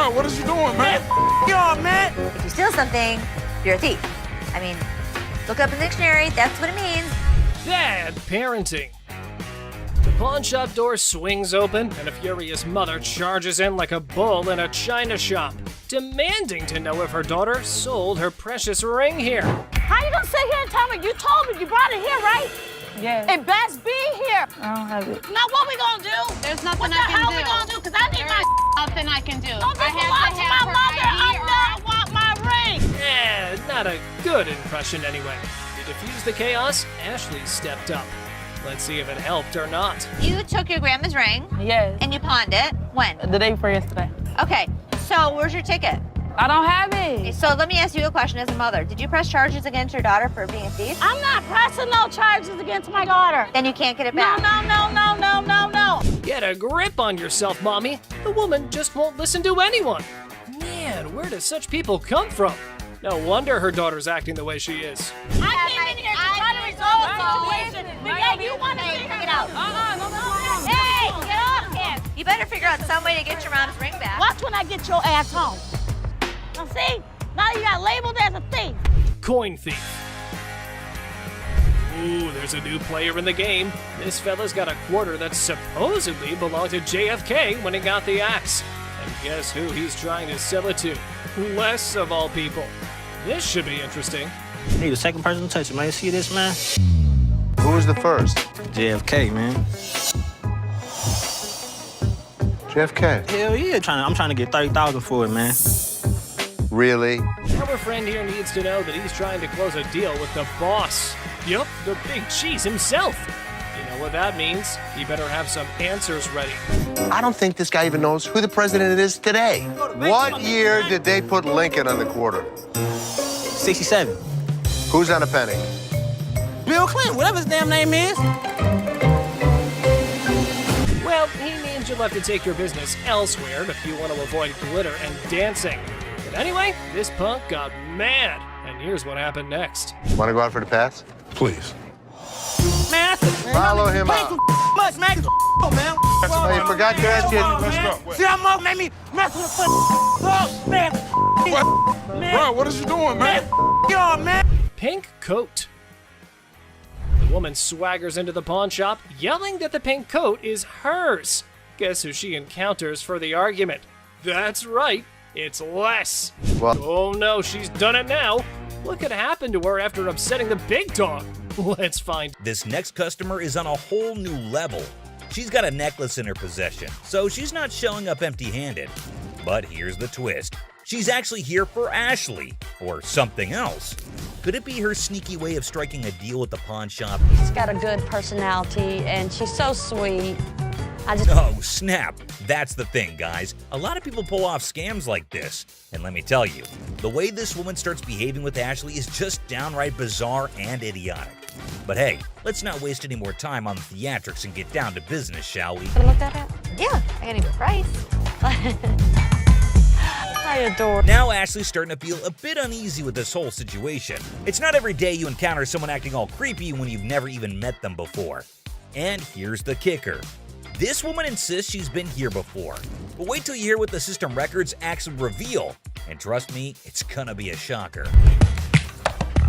Bro, what is you doing, man? Y'all, man. If you steal something, you're a thief. I mean, look up in the dictionary, that's what it means. Bad parenting. The pawn shop door swings open, and a furious mother charges in like a bull in a china shop, demanding to know if her daughter sold her precious ring here. How you gonna sit here and tell me? You told me you brought it here, right? Yeah. It best be here. I don't have it. Now what we gonna do? There's nothing What the I can hell do. we gonna do? Cause I need There's my nothing I can do. Don't I just belong have to to my have her mother. ID I'm or there. I want my ring. Not a good impression anyway. To diffuse the chaos, Ashley stepped up. Let's see if it helped or not. You took your grandma's ring Yes. and you pawned it. When? The day before yesterday. Okay, so where's your ticket? I don't have it. So let me ask you a question as a mother. Did you press charges against your daughter for being a thief? I'm not pressing no charges against my daughter. Then you can't get it No, back. no. Get a grip on yourself, Mommy. The woman just won't listen to anyone. Man, where do such people come from? No wonder her daughter's acting the way she is. I came in here to try to resolve the situation. But yeah, you want to see her out. Hey, get off him! You better figure out some way to get your mom's ring back. Watch when I get your ass home. Now see, now you got labeled as a thief. Coin thief. Ooh, there's a new player in the game. This fella's got a quarter that supposedly belonged to JFK when he got the axe. And guess who he's trying to sell it to? Les, of all people. This should be interesting. Hey, the second person to touch it, man. You see this, man? Who was the first? JFK, man. JFK. Hell yeah, I'm trying to get 30,000 for it, man. Really? Our friend here needs to know that he's trying to close a deal with the boss. Yup, the big cheese himself. You know what that means? He better have some answers ready. I don't think this guy even knows who the president is today. What year did they put Lincoln on the quarter? 67. Who's on a penny? Bill Clinton, whatever his damn name is. Well, he means you'll have to take your business elsewhere if you want to avoid glitter and dancing. But anyway, this punk got mad, and here's what happened next. Want to go out for the pass? Please. Man, Follow him out. much, man. Man. Oh, you forgot to ask you. Let's go. See how much made me mess with the oh, man. What? Bro, what is you doing, man? Y'all, man. Pink coat. The woman swaggers into the pawn shop, yelling that the pink coat is hers. Guess who she encounters for the argument? That's right, it's Les. Well, Oh no, she's done it now. What could happen to her after upsetting the big dog? Let's find. This next customer is on a whole new level. She's got a necklace in her possession, so she's not showing up empty-handed. But here's the twist. She's actually here for Ashley, or something else. Could it be her sneaky way of striking a deal with the pawn shop? She's got a good personality, and she's so sweet. Oh, snap. That's the thing, guys. A lot of people pull off scams like this. And let me tell you, the way this woman starts behaving with Ashley is just downright bizarre and idiotic. But hey, let's not waste any more time on the theatrics and get down to business, shall we? Can I look that up? Yeah, I gotta give a price. I adore. Now Ashley's starting to feel a bit uneasy with this whole situation. It's not every day you encounter someone acting all creepy when you've never even met them before. And here's the kicker. This woman insists she's been here before. But wait till you hear what the system records actually reveal. And trust me, it's gonna be a shocker.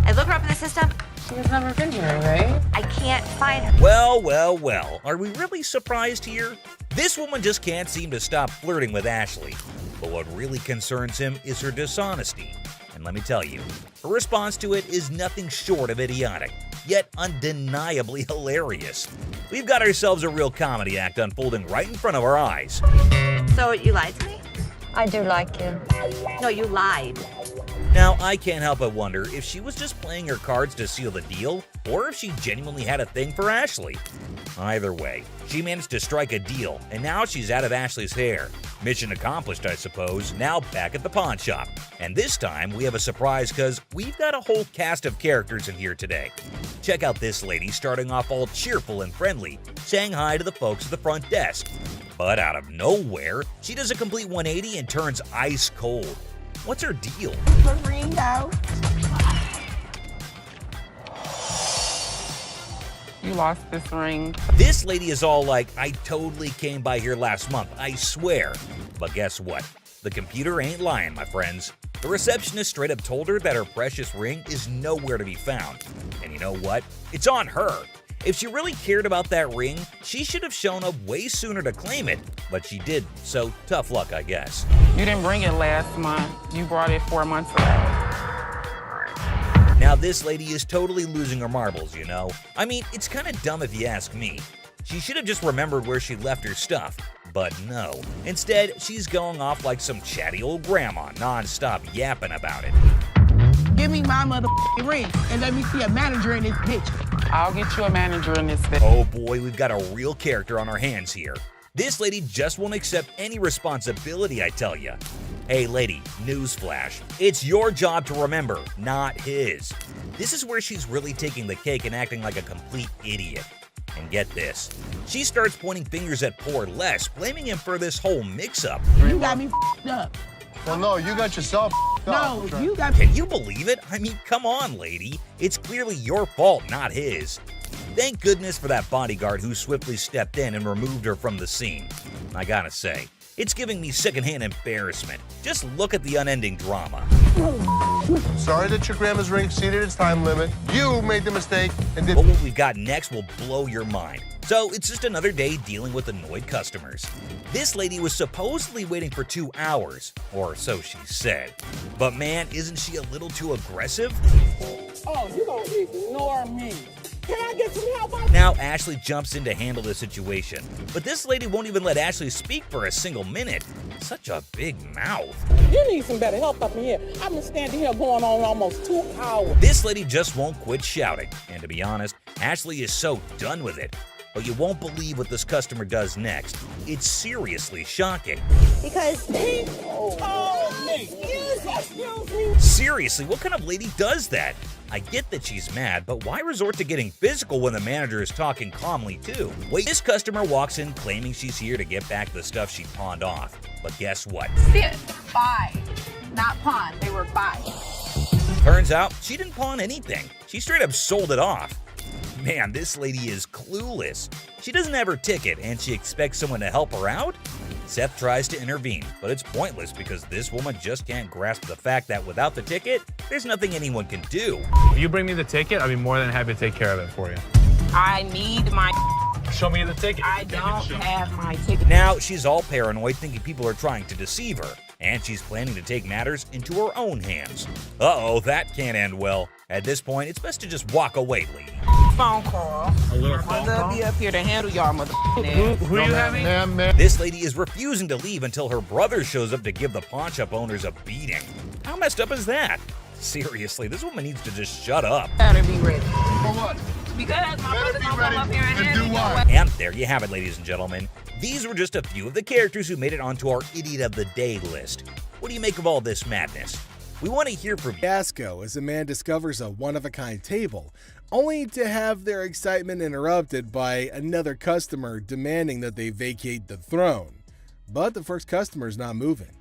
I look her up in the system. She's never been here, right? I can't find her. Well. Are we really surprised here? This woman just can't seem to stop flirting with Ashley. But what really concerns him is her dishonesty. And let me tell you, her response to it is nothing short of idiotic, yet undeniably hilarious. We've got ourselves a real comedy act unfolding right in front of our eyes. So you lied to me? I do like him. No, you lied. Now, I can't help but wonder if she was just playing her cards to seal the deal, or if she genuinely had a thing for Ashley. Either way, she managed to strike a deal, and now she's out of Ashley's hair. Mission accomplished, I suppose, now back at the pawn shop. And this time, we have a surprise because we've got a whole cast of characters in here today. Check out this lady starting off all cheerful and friendly, saying hi to the folks at the front desk. But out of nowhere, she does a complete 180 and turns ice cold. What's her deal? You lost this ring. This lady is all like, I totally came by here last month, I swear. But guess what? The computer ain't lying, my friends. The receptionist straight up told her that her precious ring is nowhere to be found. And you know what? It's on her. If she really cared about that ring, she should have shown up way sooner to claim it, but she didn't, so tough luck, I guess. You didn't bring it last month. You brought it 4 months ago. Now this lady is totally losing her marbles, you know? I mean, it's kinda dumb if you ask me. She should have just remembered where she left her stuff, but no. Instead, she's going off like some chatty old grandma, non-stop yapping about it. Give me my motherfucking ring and let me see a manager in this bitch. I'll get you a manager in this bit. Oh boy, we've got a real character on our hands here. This lady just won't accept any responsibility, I tell ya. Hey lady, newsflash. It's your job to remember, not his. This is where she's really taking the cake and acting like a complete idiot. And get this, she starts pointing fingers at poor Les, blaming him for this whole mix-up. You got me up. Well, no, you got yourself No, up. you got Can you believe it? I mean, come on, lady. It's clearly your fault, not his. Thank goodness for that bodyguard who swiftly stepped in and removed her from the scene. I gotta say, it's giving me secondhand embarrassment. Just look at the unending drama. Sorry that your grandma's ring exceeded its time limit. You made the mistake and did. But what we've got next will blow your mind. So it's just another day dealing with annoyed customers. This lady was supposedly waiting for 2 hours, or so she said. But man, isn't she a little too aggressive? Oh, you gonna ignore me. Can I get some help? Now Ashley jumps in to handle the situation, but this lady won't even let Ashley speak for a single minute. Such a big mouth. You need some better help up in here. I've been standing here going on almost 2 hours. This lady just won't quit shouting, and to be honest, Ashley is so done with it. But you won't believe what this customer does next. It's seriously shocking. Because He told me. Excuse me. Seriously, what kind of lady does that? I get that she's mad, but why resort to getting physical when the manager is talking calmly too? Wait, this customer walks in claiming she's here to get back the stuff she pawned off. But guess what? Buy. Not pawn. They were buy. Turns out she didn't pawn anything. She straight up sold it off. Man, this lady is clueless. She doesn't have her ticket and she expects someone to help her out? Seth tries to intervene, but it's pointless because this woman just can't grasp the fact that without the ticket, there's nothing anyone can do. If you bring me the ticket, I'll be more than happy to take care of it for you. I need my. Show me the ticket. I don't have my ticket. Now she's all paranoid, thinking people are trying to deceive her, and she's planning to take matters into her own hands. Uh-oh, that can't end well. At this point, it's best to just walk away, lady. Phone call. A little phone I'll call? be up here to handle y'all Who are you having? This lady is refusing to leave until her brother shows up to give the pawn shop owners a beating. How messed up is that? Seriously, this woman needs to just shut up. Better be ready. For what? Because my Better brother's be gonna ready come up here and to hand do me what? away. And there you have it, ladies and gentlemen. These were just a few of the characters who made it onto our Idiot of the Day list. What do you make of all this madness? We want to hear from you. Fiasco as a man discovers a one-of-a-kind table, only to have their excitement interrupted by another customer demanding that they vacate the throne. But the first customer is not moving.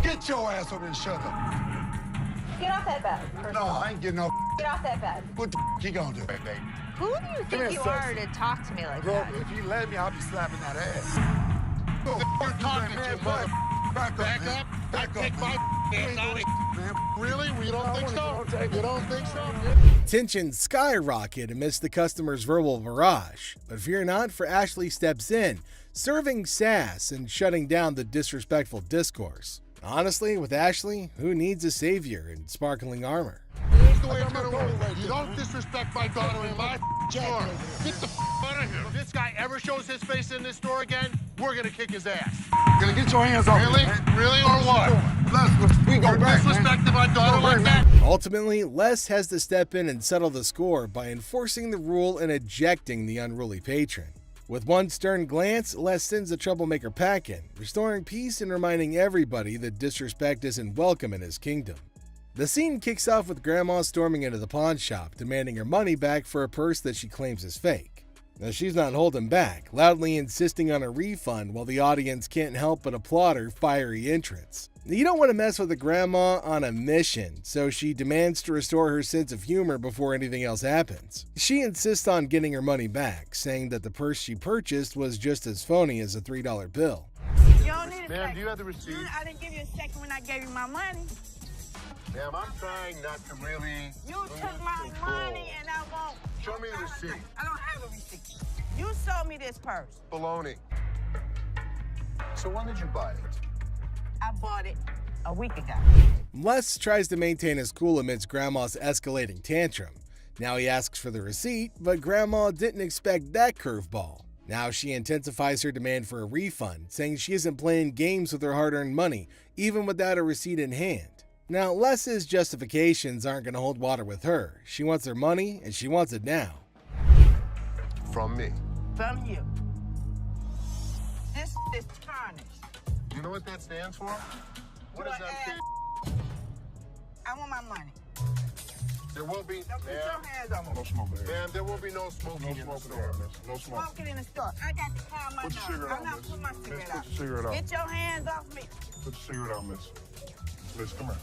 Get your ass over and shut up. get off that bed. No, I ain't getting off. Get off that bed. What the you gonna do, baby? Who do you Come think here, you sexy. are to talk to me like Girl, that? if you let me, I'll be slapping that ass. You're talking to, mother. Back up. Back up, man. Really? We don't think so? You don't think so? Tension skyrocket amidst the customer's verbal barrage, but fear not, for Ashley steps in, serving sass and shutting down the disrespectful discourse. Honestly, with Ashley, who needs a savior in sparkling armor? Here's the way it's gonna roll. You don't disrespect my daughter in my store. Get the out of here. If this guy ever shows his face in this store again, we're gonna kick his ass. Gonna get your hands off. Really? Really or what? We go back, disrespecting my daughter like that? Ultimately, Les has to step in and settle the score by enforcing the rule and ejecting the unruly patron. With one stern glance, Les sends the troublemaker packing, restoring peace and reminding everybody that disrespect isn't welcome in his kingdom. The scene kicks off with Grandma storming into the pawn shop, demanding her money back for a purse that she claims is fake. Now she's not holding back, loudly insisting on a refund while the audience can't help but applaud her fiery entrance. You don't want to mess with a grandma on a mission, so she demands to restore her sense of humor before anything else happens. She insists on getting her money back, saying that the purse she purchased was just as phony as a $3 bill. don't need a Ma'am, second. do you have the receipt? I didn't give you a second when I gave you my money. Ma'am, I'm trying not to really. You took my money and I won't. Show me the receipt. I don't have a receipt. You sold me this purse. Baloney. So when did you buy it? I bought it a week ago. Les tries to maintain his cool amidst Grandma's escalating tantrum. Now he asks for the receipt, but Grandma didn't expect that curveball. Now she intensifies her demand for a refund, saying she isn't playing games with her hard-earned money, even without a receipt in hand. Now, Les's justifications aren't going to hold water with her. She wants her money, and she wants it now. From me. From you. This is tarnished. You know what that stands for? What does that stand? I want my money. There will be. Don't put your hands on me. No smoking. Ma'am, there will be no smoking in the store. No smoking. Smoking in the store. I got to call my Put your cigarette I'm out, not miss. putting my Miss, cigarette put out. your cigarette out. Get your hands off me. Put your cigarette out, miss. Miss, come here.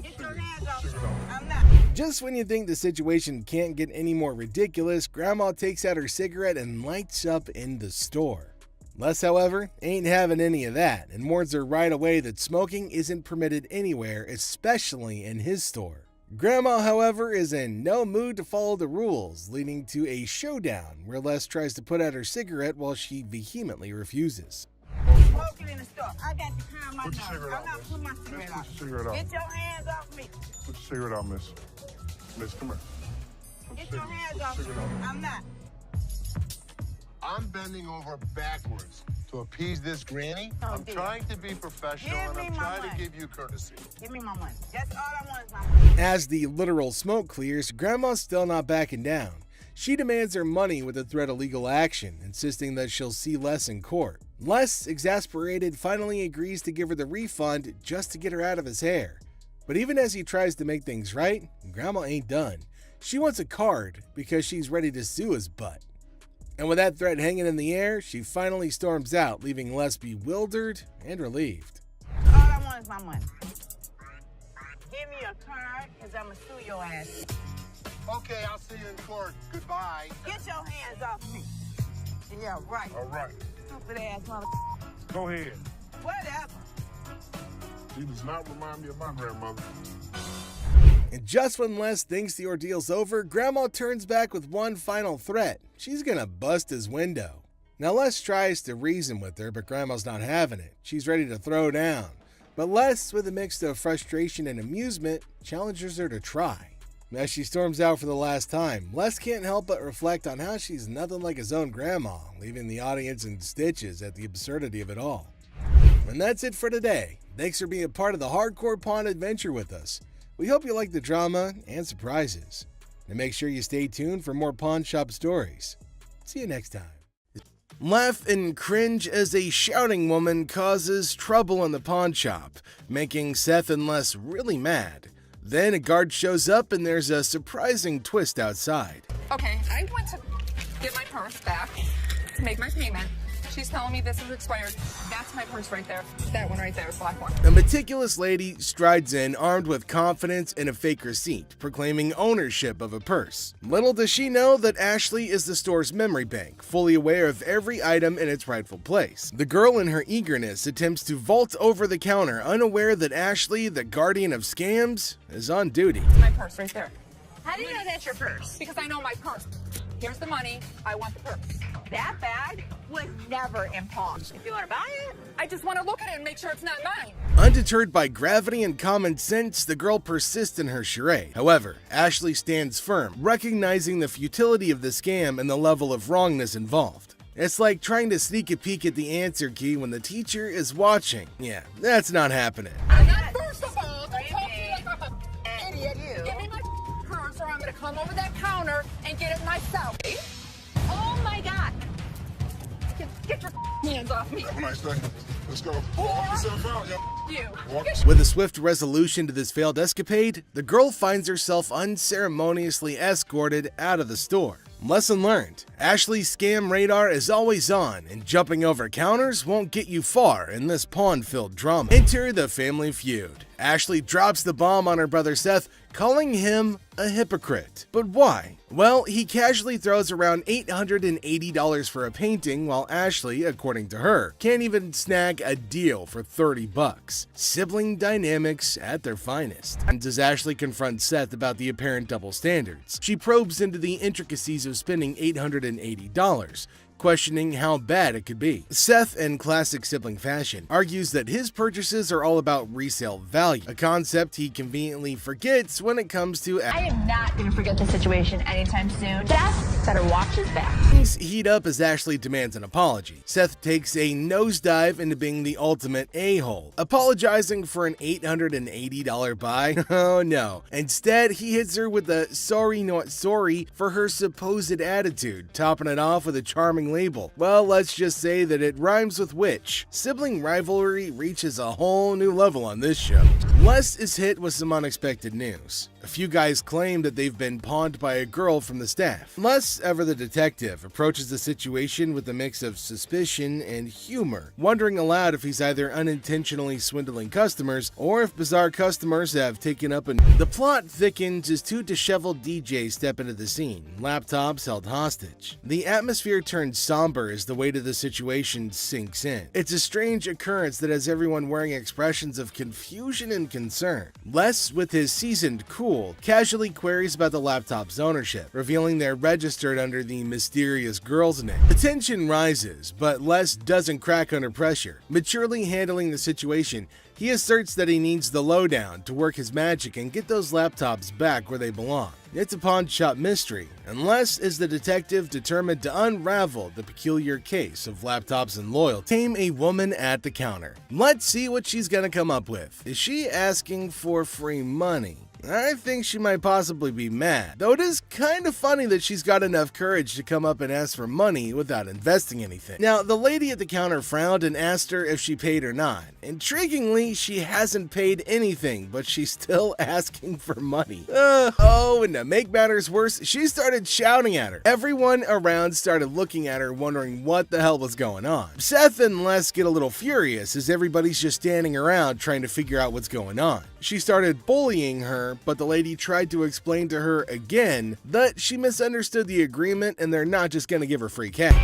Get your hands off me. Cigarette out. I'm not. Just when you think the situation can't get any more ridiculous, Grandma takes out her cigarette and lights up in the store. Les, however, ain't having any of that and warns her right away that smoking isn't permitted anywhere, especially in his store. Grandma, however, is in no mood to follow the rules, leading to a showdown where Les tries to put out her cigarette while she vehemently refuses. Smoking in the store. I got to call my Put your nurse. cigarette I'm out, not miss. putting my Miss, cigarette put out. your cigarette out. Get your hands off me. Put your cigarette out, miss. Miss, come here. Put Get your hands off me. cigarette out. I'm not. I'm bending over backwards to appease this granny. Oh, I'm dear. trying to be professional Give and me I'm my trying to money. give you courtesy. Give me my money. That's all I want is my money. As the literal smoke clears, Grandma's still not backing down. She demands her money with a threat of legal action, insisting that she'll see Les in court. Les, exasperated, finally agrees to give her the refund just to get her out of his hair. But even as he tries to make things right, Grandma ain't done. She wants a card because she's ready to sue his butt. And with that threat hanging in the air, she finally storms out, leaving Les bewildered and relieved. All I want is my money. Give me a card, because I'm going to sue your ass. Okay, I'll see you in court. Goodbye. Get your hands off me. Yeah, right. All right. Stupid ass mother. Go ahead. Whatever. He does not remind me of my grandmother. And just when Les thinks the ordeal's over, Grandma turns back with one final threat. She's gonna bust his window. Now Les tries to reason with her, but Grandma's not having it. She's ready to throw down. But Les, with a mix of frustration and amusement, challenges her to try. As she storms out for the last time, Les can't help but reflect on how she's nothing like his own grandma, leaving the audience in stitches at the absurdity of it all. And that's it for today. Thanks for being a part of the Hardcore Pawn adventure with us. We hope you like the drama and surprises. And make sure you stay tuned for more pawn shop stories. See you next time. Laugh and cringe as a shouting woman causes trouble in the pawn shop, making Seth and Les really mad. Then a guard shows up and there's a surprising twist outside. Okay, I went to get my purse back to make my payment. She's telling me this is expired. That's my purse right there. That one right there, the black one. A meticulous lady strides in armed with confidence and a fake receipt, proclaiming ownership of a purse. Little does she know that Ashley is the store's memory bank, fully aware of every item in its rightful place. The girl, in her eagerness, attempts to vault over the counter, unaware that Ashley, the guardian of scams, is on duty. It's my purse right there. How do you know that's your purse? Because I know my purse. Here's the money. I want the purse. That bag was never in pawn. If you want to buy it, I just want to look at it and make sure it's not mine. Undeterred by gravity and common sense, the girl persists in her charade. However, Ashley stands firm, recognizing the futility of the scam and the level of wrongness involved. It's like trying to sneak a peek at the answer key when the teacher is watching. Yeah, that's not happening. First of all, don't talk to me like I'm an idiot. Give me my purse or I'm going to come over that counter and get it myself. Oh my God. Get your hands off me. Have a nice day. Let's go. Walk yourself out, yo. You. With a swift resolution to this failed escapade, the girl finds herself unceremoniously escorted out of the store. Lesson learned: Ashley's scam radar is always on, and jumping over counters won't get you far in this pawn-filled drama. Enter the Family Feud. Ashley drops the bomb on her brother Seth, calling him a hypocrite. But why? Well, he casually throws around $880 for a painting, while Ashley, according to her, can't even snag a deal for $30. Sibling dynamics at their finest. And as Ashley confronts Seth about the apparent double standards, she probes into the intricacies of spending $880. Questioning how bad it could be. Seth, in classic sibling fashion, argues that his purchases are all about resale value, a concept he conveniently forgets when it comes to I am not going to forget the situation anytime soon. Seth better watch his back. Things heat up as Ashley demands an apology. Seth takes a nosedive into being the ultimate a-hole, apologizing for an $880 buy. Oh no. Instead, he hits her with a sorry not sorry for her supposed attitude, topping it off with a charming label. Well, let's just say that it rhymes with witch. Sibling rivalry reaches a whole new level on this show. Les is hit with some unexpected news. A few guys claim that they've been pawned by a girl from the staff. Les, ever the detective, approaches the situation with a mix of suspicion and humor, wondering aloud if he's either unintentionally swindling customers or if bizarre customers have taken up and the plot thickens as two disheveled DJs step into the scene, laptops held hostage. The atmosphere turns somber as the weight of the situation sinks in. It's a strange occurrence that has everyone wearing expressions of confusion and concern. Les, with his seasoned cool, casually queries about the laptop's ownership, revealing they're registered under the mysterious girl's name. The tension rises, but Les doesn't crack under pressure. Maturely handling the situation, he asserts that he needs the lowdown to work his magic and get those laptops back where they belong. It's a pawn shop mystery, and Les is the detective determined to unravel the peculiar case of laptops and loyalty. Tame a woman at the counter. Let's see what she's gonna come up with. Is she asking for free money? I think she might possibly be mad, though it is kind of funny that she's got enough courage to come up and ask for money without investing anything. Now, the lady at the counter frowned and asked her if she paid or not. Intriguingly, she hasn't paid anything, but she's still asking for money. And to make matters worse, she started shouting at her. Everyone around started looking at her, wondering what the hell was going on. Seth and Les get a little furious as everybody's just standing around trying to figure out what's going on. She started bullying her, but the lady tried to explain to her again that she misunderstood the agreement and they're not just gonna give her free cash.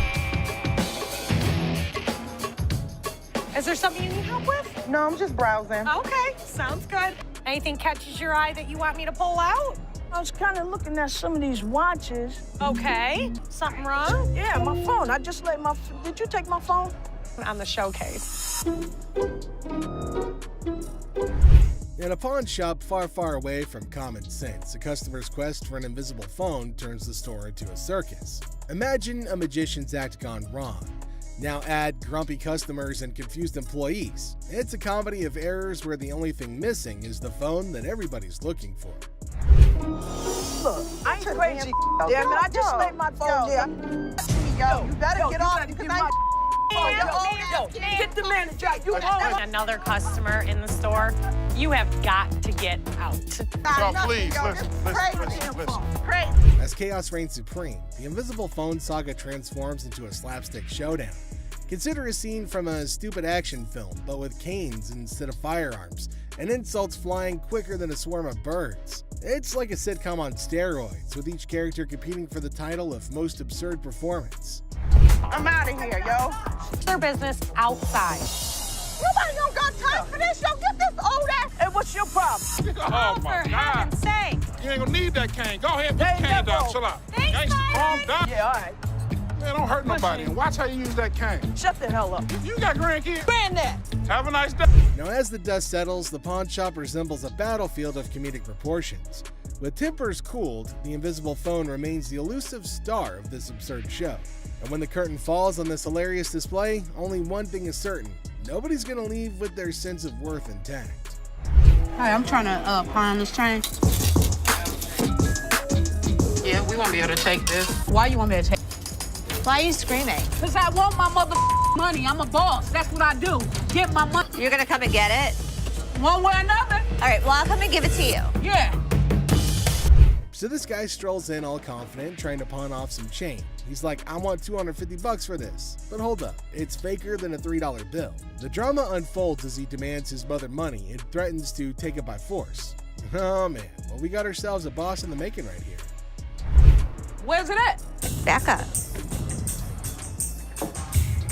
Is there something you need help with? No, I'm just browsing. Okay, sounds good. Anything catches your eye that you want me to pull out? I was kind of looking at some of these watches. Okay. Something wrong? Yeah, my phone. I just let my... Did you take my phone? On the showcase. In a pawn shop far, far away from common sense, a customer's quest for an invisible phone turns the store into a circus. Imagine a magician's act gone wrong. Now add grumpy customers and confused employees. It's a comedy of errors where the only thing missing is the phone that everybody's looking for. Look, I ain't crazy, damn it. I just laid my phone there. Yo, you better get off because get the manager. You Another customer in the store, you have got to get out. So please, listen. As chaos reigns supreme, the invisible phone saga transforms into a slapstick showdown. Consider a scene from a stupid action film, but with canes instead of firearms, and insults flying quicker than a swarm of birds. It's like a sitcom on steroids, with each character competing for the title of most absurd performance. I'm out of here, yo. Their business outside. Nobody don't got time for this, yo. Get this old ass. Hey, what's your problem? Oh, for heaven's sake. You ain't gonna need that cane. Go ahead and put the cane down. Chill out. Thanks, Calm down. Yeah, all right. Man, don't hurt nobody. And watch how you use that cane. Shut the hell up. You got grandkids? Granddad. Have a nice day. Now, as the dust settles, the pawn shop resembles a battlefield of comedic proportions. With tempers cooled, the invisible phone remains the elusive star of this absurd show. And when the curtain falls on this hilarious display, only one thing is certain: nobody's gonna leave with their sense of worth intact. Hi, I'm trying to pawn this chain. Yeah, we won't be able to take this. Why you want me to take? Why are you screaming? Because I want my mother money. I'm a boss. That's what I do. Get my money. You're gonna come and get it? One way or another. All right, well, I'll come and give it to you. Yeah. So this guy strolls in all confident, trying to pawn off some chain. He's like, I want $250 for this. But hold up, it's faker than a $3 bill. The drama unfolds as he demands his mother money and threatens to take it by force. Oh man, well we got ourselves a boss in the making right here. Where's it at? Back up.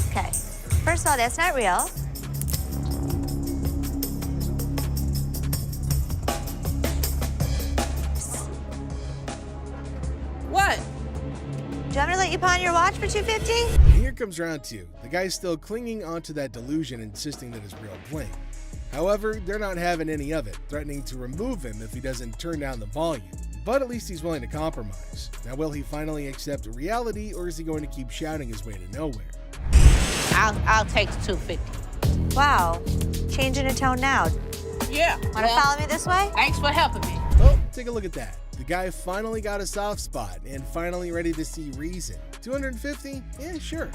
Okay. First of all, that's not real. What? Do you want me to let you pawn your watch for $250? Here comes round two. The guy's still clinging onto that delusion, insisting that it's real bling. However, they're not having any of it, threatening to remove him if he doesn't turn down the volume. But at least he's willing to compromise. Now, will he finally accept reality, or is he going to keep shouting his way to nowhere? I'll take the $250. Wow. Changing a tone now. Yeah. Want to follow me this way? Thanks for helping me. Well, take a look at that. The guy finally got a soft spot and finally ready to see reason. $250? Yeah, sure.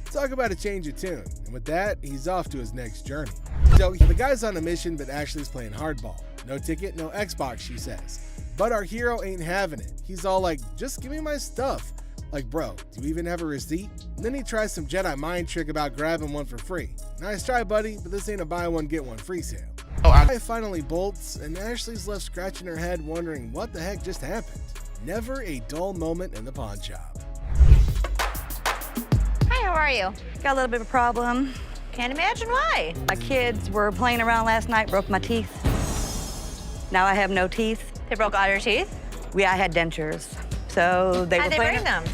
Talk about a change of tune. And with that, he's off to his next journey. So the guy's on a mission, but Ashley's playing hardball. No ticket, no Xbox, she says. But our hero ain't having it. He's all like, just give me my stuff. Like, bro, do you even have a receipt? And then he tries some Jedi mind trick about grabbing one for free. Nice try, buddy, but this ain't a buy one, get one free sale. The guy finally bolts, and Ashley's left scratching her head wondering what the heck just happened. Never a dull moment in the pawn shop. Hi, how are you? Got a little bit of a problem. Can't imagine why. My kids were playing around last night, broke my teeth. Now I have no teeth. They broke all your teeth? I had dentures. So they How'd were they playing. bring them?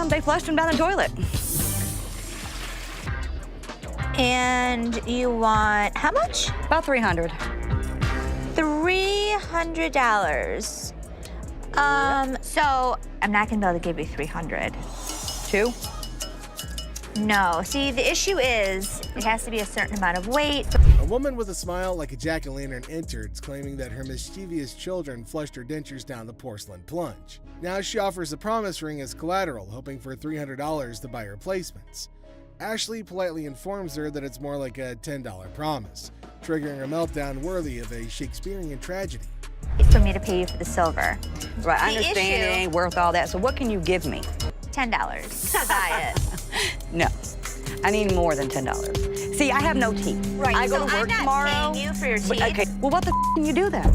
They flushed them down the toilet. And you want how much? About $300. $300. So I'm not gonna be able to give you $300. Two? No. See, the issue is it has to be a certain amount of weight. A woman with a smile like a jack-o'-lantern enters, claiming that her mischievous children flushed her dentures down the porcelain plunge. Now she offers a promise ring as collateral, hoping for $300 to buy replacements. Ashley politely informs her that it's more like a $10 promise, triggering a meltdown worthy of a Shakespearean tragedy. For me to pay you for the silver. Right, I understand it ain't worth all that, so what can you give me? $10 to buy it. No, I need more than $10. See, I have no teeth. Right, I go so to work I'm not tomorrow. paying you for your teeth. Okay, well, what the can you do then?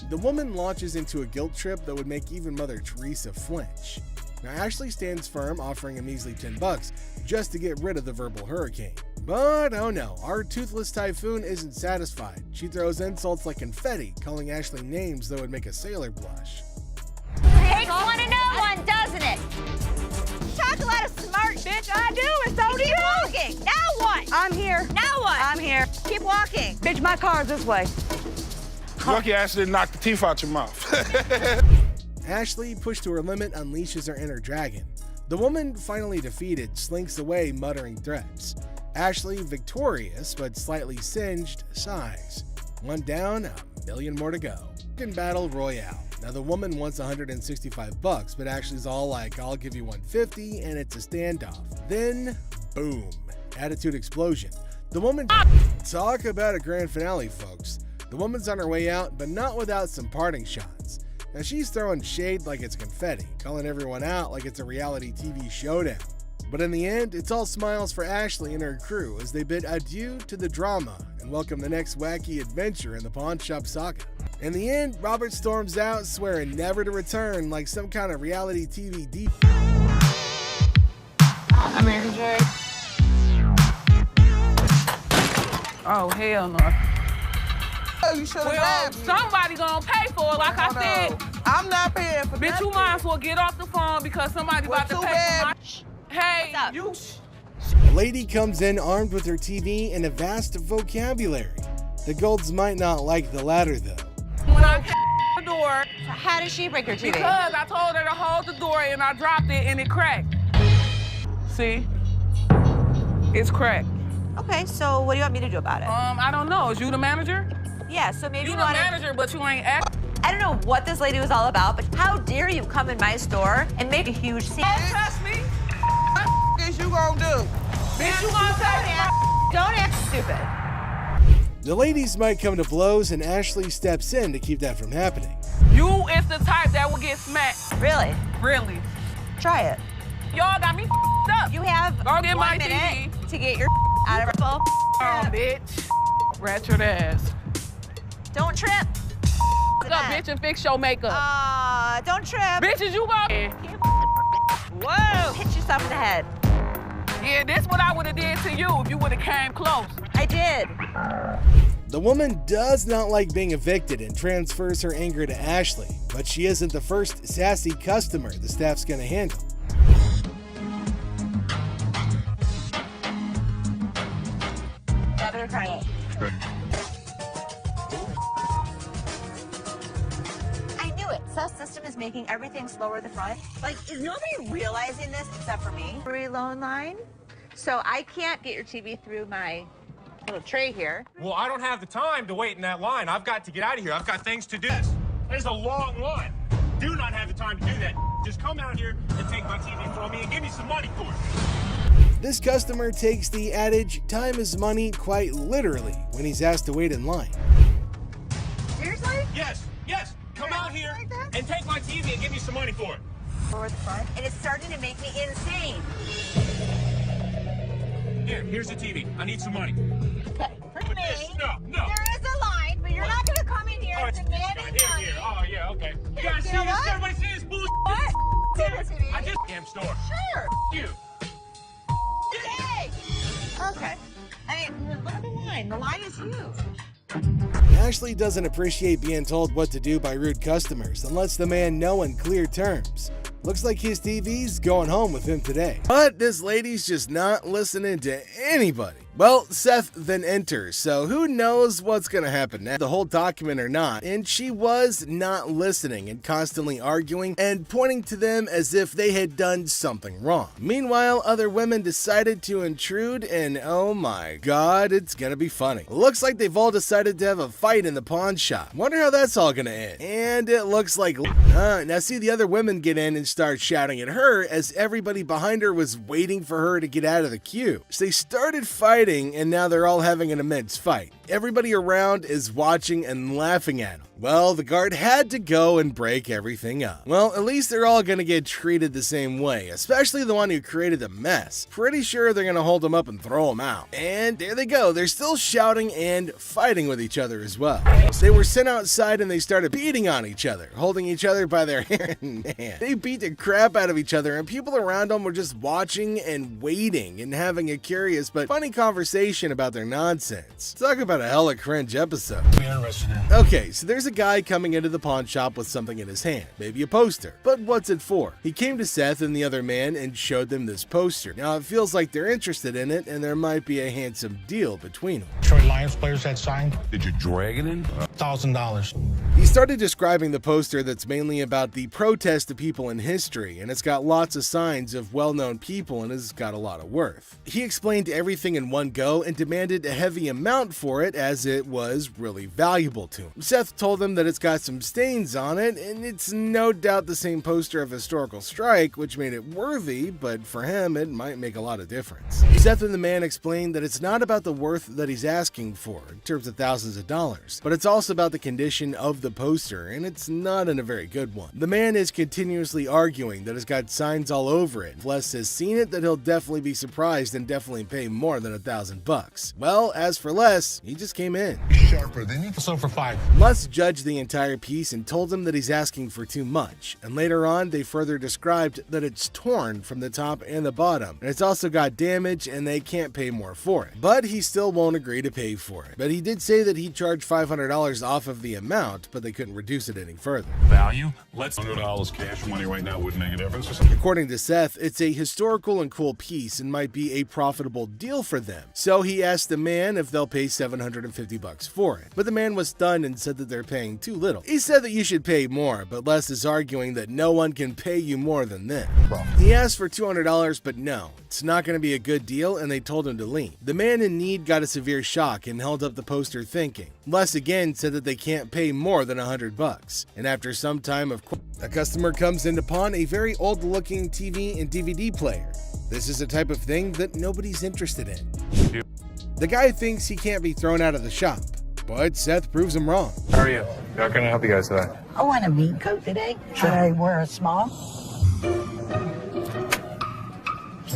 The woman launches into a guilt trip that would make even Mother Teresa flinch. Now, Ashley stands firm, offering a measly $10 just to get rid of the verbal hurricane. But oh no, our toothless typhoon isn't satisfied. She throws insults like confetti, calling Ashley names that would make a sailor blush. Takes one to know one, doesn't it? Talk a lot of smart. Bitch, I do, and so do you. Keep walking. Now what? I'm here. Now what? I'm here. Keep walking. Bitch, my car's this way. Lucky Ashley didn't knock the teeth out your mouth. Ashley, pushed to her limit, unleashes her inner dragon. The woman, finally defeated, slinks away, muttering threats. Ashley, victorious but slightly singed, sighs. One down, a million more to go. In Battle Royale. Now the woman wants $165, but Ashley's all like, I'll give you $150, and it's a standoff. Then, boom, attitude explosion. The woman, talk about a grand finale, folks. The woman's on her way out, but not without some parting shots. Now she's throwing shade like it's confetti, calling everyone out like it's a reality TV showdown. But in the end, it's all smiles for Ashley and her crew as they bid adieu to the drama and welcome the next wacky adventure in the pawn shop saga. In the end, Robert storms out, swearing never to return like some kind of reality TV deep. American Jerry. Oh, hell no. You should have Well, somebody gonna pay for it, like I said. I'm not paying for Bitch, you might as well get off the phone because somebody about to pay for my Hey, you. A lady comes in armed with her TV and a vast vocabulary. The Golds might not like the latter, though. When I came to the door, How did she break her TV? because I told her to hold the door and I dropped it and it cracked. See? It's cracked. Okay, so what do you want me to do about it? I don't know. Is you the manager? Yeah, so maybe You you the want to... manager, but you ain't act. I don't know what this lady was all about, but how dare you come in my store and make a huge scene? Don't touch me. What is you gonna do? Bitch, you gonna touch me. Don't act stupid. The ladies might come to blows, and Ashley steps in to keep that from happening. Who is the type that will get smacked? Really? Really? Try it. Y'all got me up. You have Go get 1 my minute TV. to get your out of her phone. Bitch. Ratchet ass. Don't trip. What's up, bitch, and fix your makeup. Don't trip. Bitches, you go. Whoa. Hit yourself in the head. Yeah, this what I would have did to you if you would have came close. I did. The woman does not like being evicted and transfers her anger to Ashley, but she isn't the first sassy customer the staff's gonna handle. I knew it. Seth's system is making everything slower at the front. Like, is nobody realizing this except for me? Free loan line. So I can't get your TV through my little tray here. Well, I don't have the time to wait in that line. I've got to get out of here. I've got things to do. There's a long line. Do not have the time to do that. Just come out here and take my TV from me and give me some money for it. This customer takes the adage, time is money, quite literally when he's asked to wait in line. Seriously? Yes, yes. Come out here and take my TV and give me some money for it. Forward the front. And it's starting to make me insane. Here's the TV. I need some money. Okay, for me, No. there is a line, but you're not going to come in here and demand money. Here. Oh, yeah, okay. You guys see know this? what? Everybody see this bullshit? What? TV. I just damn store. Sure. You. Yay! Okay. I mean, look at the line. The line is huge. Ashley doesn't appreciate being told what to do by rude customers and lets the man know in clear terms. Looks like his TV's going home with him today. But this lady's just not listening to anybody. Well, Seth then enters, so who knows what's gonna happen now, the whole document or not, and she was not listening and constantly arguing and pointing to them as if they had done something wrong. Meanwhile, other women decided to intrude and oh my god, it's gonna be funny. Looks like they've all decided to have a fight in the pawn shop. Wonder how that's all gonna end. And it looks like, now see the other women get in and start shouting at her as everybody behind her was waiting for her to get out of the queue. So they started fighting and now they're all having an immense fight. Everybody around is watching and laughing at them. Well, the guard had to go and break everything up. Well, at least they're all gonna get treated the same way, especially the one who created the mess. Pretty sure they're gonna hold him up and throw him out. And there they go, they're still shouting and fighting with each other as well. They were sent outside and they started beating on each other, holding each other by their hair and hand. They beat the crap out of each other and people around them were just watching and waiting and having a curious but funny conversation about their nonsense. Talk about a hella cringe episode. Okay, so there's a guy coming into the pawn shop with something in his hand, maybe a poster. But what's it for? He came to Seth and the other man and showed them this poster. Now it feels like they're interested in it and there might be a handsome deal between them. Detroit Lions players had signed. Did you drag it in? $1,000. He started describing the poster that's mainly about the protest of people in history, and it's got lots of signs of well-known people and has got a lot of worth. He explained everything in one go and demanded a heavy amount for it as it was really valuable to him. Seth told him that it's got some stains on it, and it's no doubt the same poster of Historical Strike, which made it worthy, but for him it might make a lot of difference. Seth and the man explained that it's not about the worth that he's asking for, in terms of thousands of dollars, but it's also about the condition of the poster, and it's not in a very good one. The man is continuously arguing that it's got signs all over it. If Les has seen it, that he'll definitely be surprised and definitely pay more than $1,000. Well, as for Les, he just came in. Sharper than you. So for $5. Les judged the entire piece and told him that he's asking for too much, and later on they further described that it's torn from the top and the bottom, and it's also got damage and they can't pay more for it. But he still won't agree to pay for it. But he did say that he'd charge $500 off of the amount, but they couldn't reduce it any further. Value? Let's $100 cash money right now wouldn't make a difference. According to Seth, it's a historical and cool piece and might be a profitable deal for them. So he asked the man if they'll pay $750 for it. But the man was stunned and said that they're paying too little. He said that you should pay more, but Les is arguing that no one can pay you more than this. He asked for $200, but no, it's not going to be a good deal, and they told him to leave. The man in need got a severe shock and held up the poster thinking. Les again said that they can't pay more than $100. And after some time of a customer comes in to pawn a very old-looking TV and DVD player. This is a type of thing that nobody's interested in. The guy thinks he can't be thrown out of the shop, but Seth proves him wrong. How are you? How can I help you guys today? I want a meat coat today. Should I wear a small?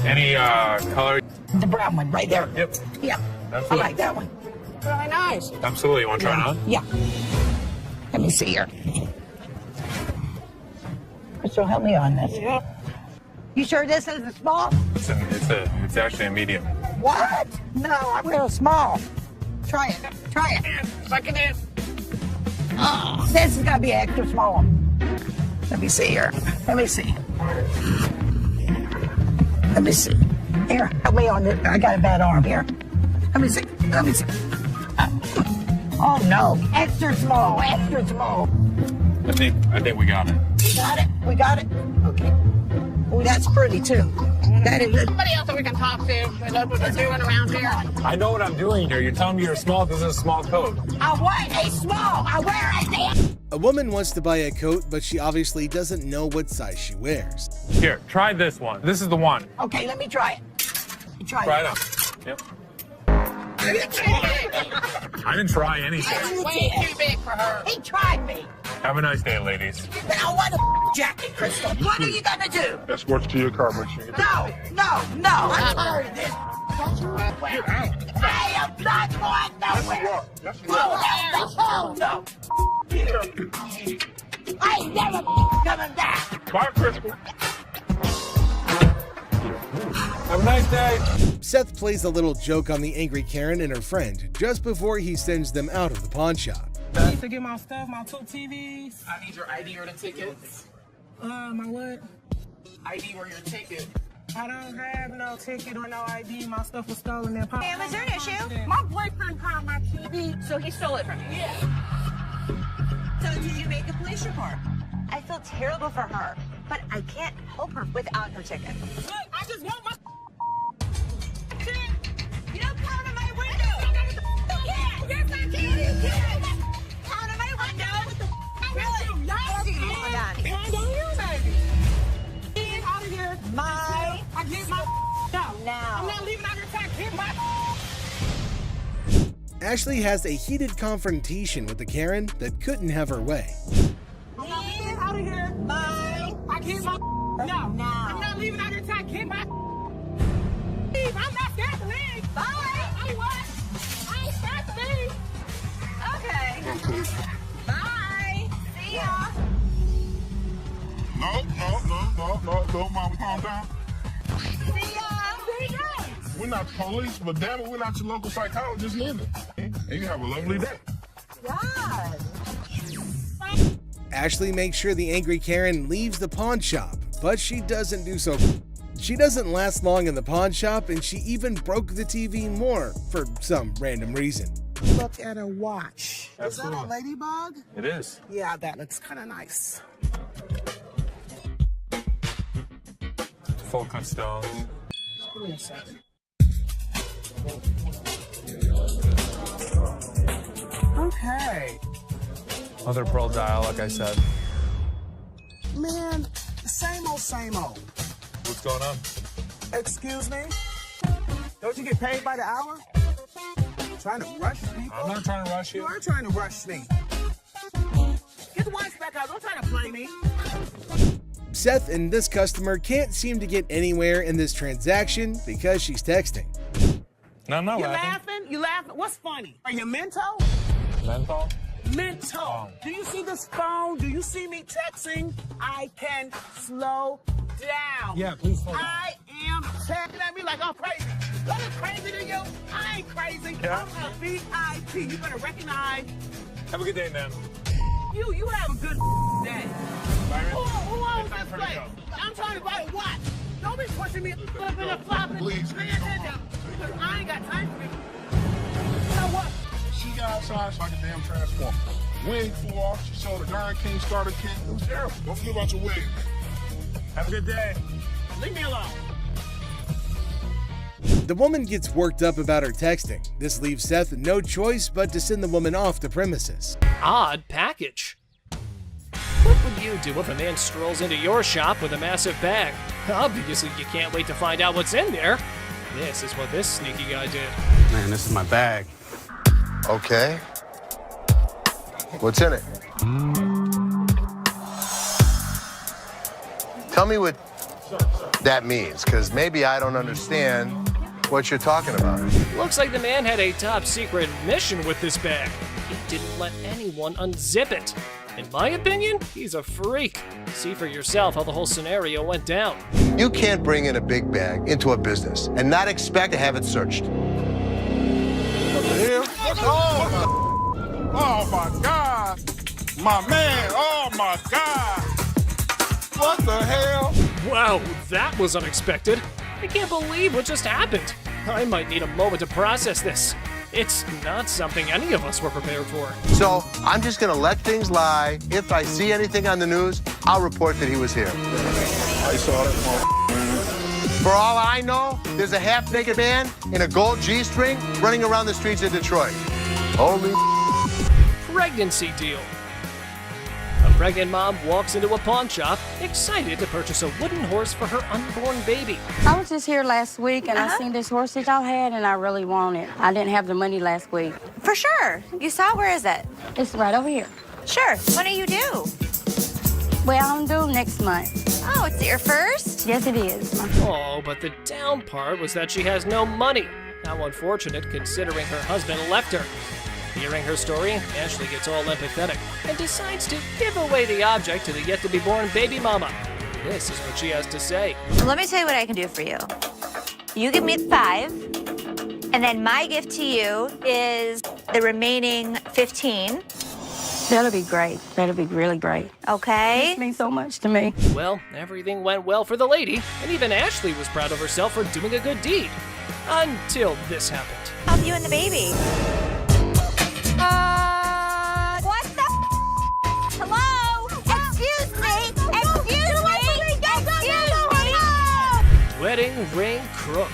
Any color? The brown one right there. Yep. Yeah. Absolutely. I like that one. Really nice. Absolutely. You want to try it on? Yeah. Let me see here. So help me on this. Yeah. You sure this is a small? It's actually a medium. What? No, I wear a small. Try it. Try it. Suck it in. Oh, this has got to be extra small. Let me see here. Let me see. Let me see. Here, help me on this. I got a bad arm here. Let me see. Let me see. Oh no, extra small, extra small. I think we got it. We got it. We got it. Okay. Oh, that's pretty too. That is it. Somebody else that we can talk to. We know what they're doing around here. I know what I'm doing here. You're telling me you're small because it's a small coat. I wear a small. I wear a damn. A woman wants to buy a coat, but she obviously doesn't know what size she wears. Here, try this one. This is the one. Okay, let me try it. Try it on. Yep. I didn't try anything. Way too big for her. He tried me. Have a nice day, ladies. But I want a jacket, Crystal. What are you gonna do? Escort you to your car, make sure you get No. I'm tired of this. I am not going nowhere. Oh, no. I ain't never coming back. Bye, Crystal. Have a nice day. Seth plays a little joke on the angry Karen and her friend just before he sends them out of the pawn shop. I need to get my stuff, my 2 TVs. I need your ID or the ticket. My what? ID or your ticket. I don't have no ticket or no ID. My stuff was stolen in Hey, was there an issue? My boyfriend found my TV. So he stole it from you? Yeah. So did you make a police report? I feel terrible for her, but I can't help her without her ticket. Look, I just want my You don't pound on my window! You can! Yes, I can! You can! Pound on my window! Really? Hold on. Pound on you, baby! Get out of here! I get my no. Now. I'm not leaving out here till I get my Ashley has a heated confrontation with the Karen that couldn't have her way. I'm not leaving out of here! I get my no. I'm not leaving out here till I get my I'm not scared to leave! Bye! I ain't scared to leave! Okay. Bye! See ya! No, Mama, calm down. See ya! We're not the police, but damn it, we're not your local psychologist neither. And you have a lovely day. God. Ashley makes sure the angry Karen leaves the pawn shop, but she doesn't do so. She doesn't last long in the pawn shop, and she even broke the TV more for some random reason. Look at a watch. Absolutely. Is that a ladybug? It is. Yeah, that looks kind of nice. Full cut stones. Give me a second. Okay. Mother pearl dial, like I said. Man, same old, same old. What's going on? Excuse me? Don't you get paid by the hour? Trying to rush people? I'm not trying to rush you. You are trying to rush me. Get the watch back out. Don't try to play me. Seth and this customer can't seem to get anywhere in this transaction because she's texting. No, I'm not You laughing. laughing? You laughing? What's funny? Are you mental? Menthol? Mental. Oh. Do you see this phone? Do you see me texting? I can slow down. Yeah, please slow down. I am texting at me like I'm crazy. I'm crazy to you. I ain't crazy. Yeah. I'm a VIP. You better recognize. Have a good day, man. You have a good day. Byron? Who owns It's time this for me to place? go. I'm trying to buy a watch. Don't be pushing me up in a flop. Please. Pay attention. Because I ain't got time for you. You know what? She got outside like a damn transformer. Wig flew off. She showed a darn king starter kit. It was terrible. Don't forget about your wig. Have a good day. Leave me alone. The woman gets worked up about her texting. This leaves Seth no choice but to send the woman off the premises. Odd package. What would you do if a man strolls into your shop with a massive bag? Obviously, you can't wait to find out what's in there. This is what this sneaky guy did. Man, this is my bag. Okay. What's in it? Tell me what that means, because maybe I don't understand what you're talking about. Looks like the man had a top secret mission with this bag. He didn't let anyone unzip it. In my opinion, he's a freak. See for yourself how the whole scenario went down. You can't bring in a big bag into a business and not expect to have it searched. What the hell? Oh my God. My man, oh my God. What the hell? Wow, that was unexpected. I can't believe what just happened. I might need a moment to process this. It's not something any of us were prepared for. So I'm just gonna let things lie. If I see anything on the news, I'll report that he was here. I saw that. For all I know, there's a half-naked man in a gold G-string running around the streets of Detroit. Holy Pregnancy deal. A pregnant mom walks into a pawn shop, excited to purchase a wooden horse for her unborn baby. I was just here last week and I seen this horse that y'all had and I really want it. I didn't have the money last week. For sure. You saw it? Where is it? It's right over here. Sure. When are you due? Well, I'm due next month. Oh, it's your first? Yes, it is. Oh, but the down part was that she has no money. How unfortunate considering her husband left her. Hearing her story, Ashley gets all empathetic and decides to give away the object to the yet-to-be-born baby mama. This is what she has to say. Let me tell you what I can do for you. You give me the 5, and then my gift to you is the remaining 15. That'll be great. That'll be really great. Okay? It means so much to me. Well, everything went well for the lady, and even Ashley was proud of herself for doing a good deed. Until this happened. Help you and the baby. What the Hello? Excuse me! Excuse me! Wedding ring crook.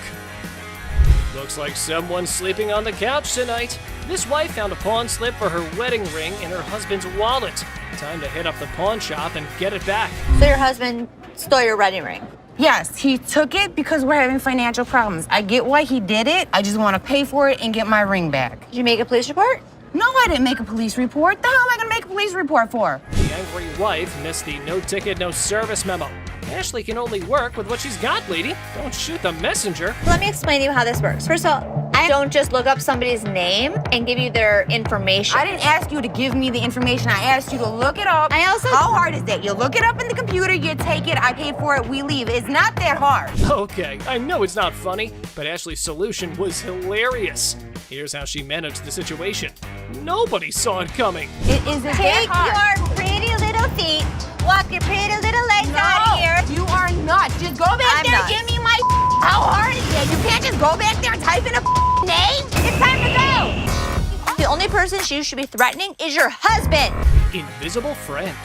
Looks like someone's sleeping on the couch tonight. This wife found a pawn slip for her wedding ring in her husband's wallet. Time to hit up the pawn shop and get it back. So your husband stole your wedding ring? Yes, he took it because we're having financial problems. I get why he did it. I just want to pay for it and get my ring back. Did you make a police report? No, I didn't make a police report. The hell am I gonna make a police report for? The angry wife missed the no ticket, no service memo. Ashley can only work with what she's got, lady. Don't shoot the messenger. Let me explain to you how this works. First of all, I don't just look up somebody's name and give you their information. I didn't ask you to give me the information. I asked you to look it up. How hard is that? You look it up in the computer, you take it, I pay for it, we leave. It's not that hard. Okay, I know it's not funny, but Ashley's solution was hilarious. Here's how she managed the situation. Nobody saw it coming. It isn't that hard. Take your pretty little feet, walk your pretty little legs out of here. You are not. Just go back there and give me my How hard is that? You can't just go back there and type in a name? It's time to go. The only person you should be threatening is your husband. Invisible friend.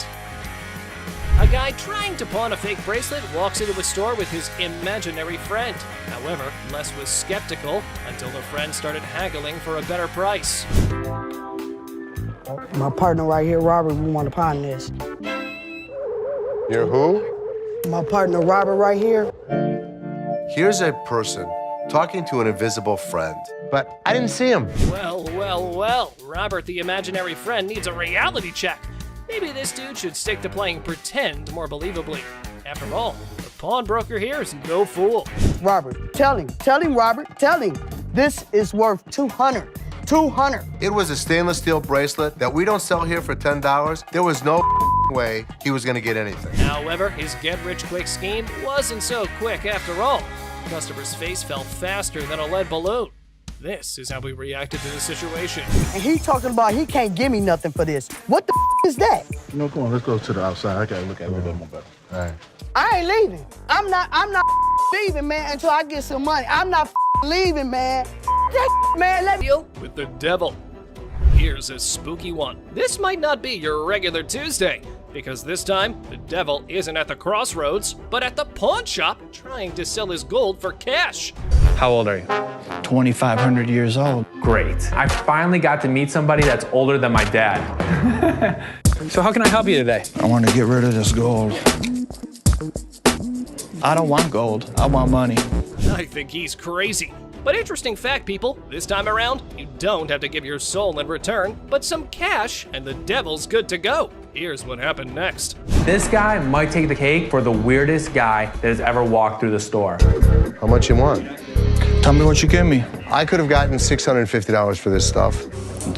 A guy trying to pawn a fake bracelet walks into a store with his imaginary friend. However, Les was skeptical until the friend started haggling for a better price. My partner right here, Robert, we want to pawn this. You're who? My partner, Robert, right here. Here's a person talking to an invisible friend, but I didn't see him. Well, well, well. Robert, the imaginary friend, needs a reality check. Maybe this dude should stick to playing pretend more believably. After all, the pawnbroker here is no fool. Robert, tell him, Robert, tell him. This is worth $200. It was a stainless steel bracelet that we don't sell here for $10. There was no way he was gonna get anything. However, his get-rich-quick scheme wasn't so quick after all. The customer's face fell faster than a lead balloon. This is how we reacted to the situation. And he talking about he can't give me nothing for this. What the is that? You know, come on, let's go to the outside. I gotta look at it a little bit more better. All right. I ain't leaving. I'm not leaving, man, until I get some money. I'm not leaving, man. That man, let me. With the devil. Here's a spooky one. This might not be your regular Tuesday, because this time, the devil isn't at the crossroads, but at the pawn shop trying to sell his gold for cash. How old are you? 2,500 years old. Great. I finally got to meet somebody that's older than my dad. So how can I help you today? I want to get rid of this gold. I don't want gold. I want money. I think he's crazy. But interesting fact, people, this time around, you don't have to give your soul in return, but some cash, and the devil's good to go. Here's what happened next. This guy might take the cake for the weirdest guy that has ever walked through the store. How much you want? Tell me what you give me. I could have gotten $650 for this stuff.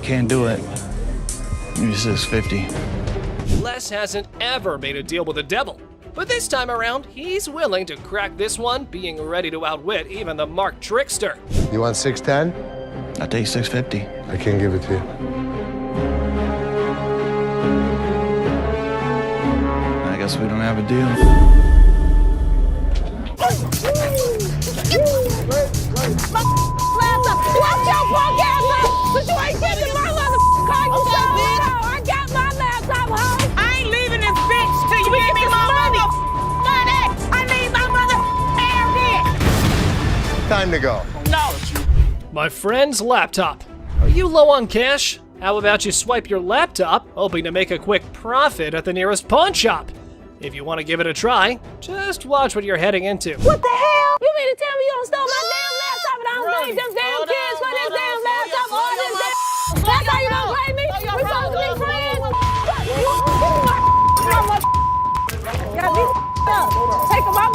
Can't do it. Maybe $650. Les hasn't ever made a deal with the devil, but this time around, he's willing to crack this one, being ready to outwit even the Mark Trickster. You want 610? I'll take $650. I can't give it to you. I guess we don't have a deal. Watch your punk ass up, but you ain't getting my motherfucking car. You said, I got my laptop home. I ain't leaving this bitch till you give me my money. I need my mother Time to go. No. My friend's laptop. Are you low on cash? How about you swipe your laptop, hoping to make a quick profit at the nearest pawn shop? If you want to give it a try, just watch what you're heading into. What the hell? You mean to tell me you don't stole my damn laptop and I don't blame them damn kids for this damn laptop? All this damn. That's how you don't blame me? We supposed to be friends? Got me up. Taking my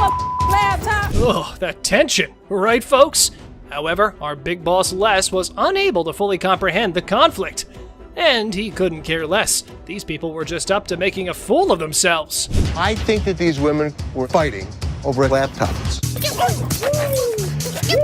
laptop. Ugh, that tension, right, folks? However, our big boss Les was unable to fully comprehend the conflict. And he couldn't care less. These people were just up to making a fool of themselves. I think that these women were fighting over laptops. Watch your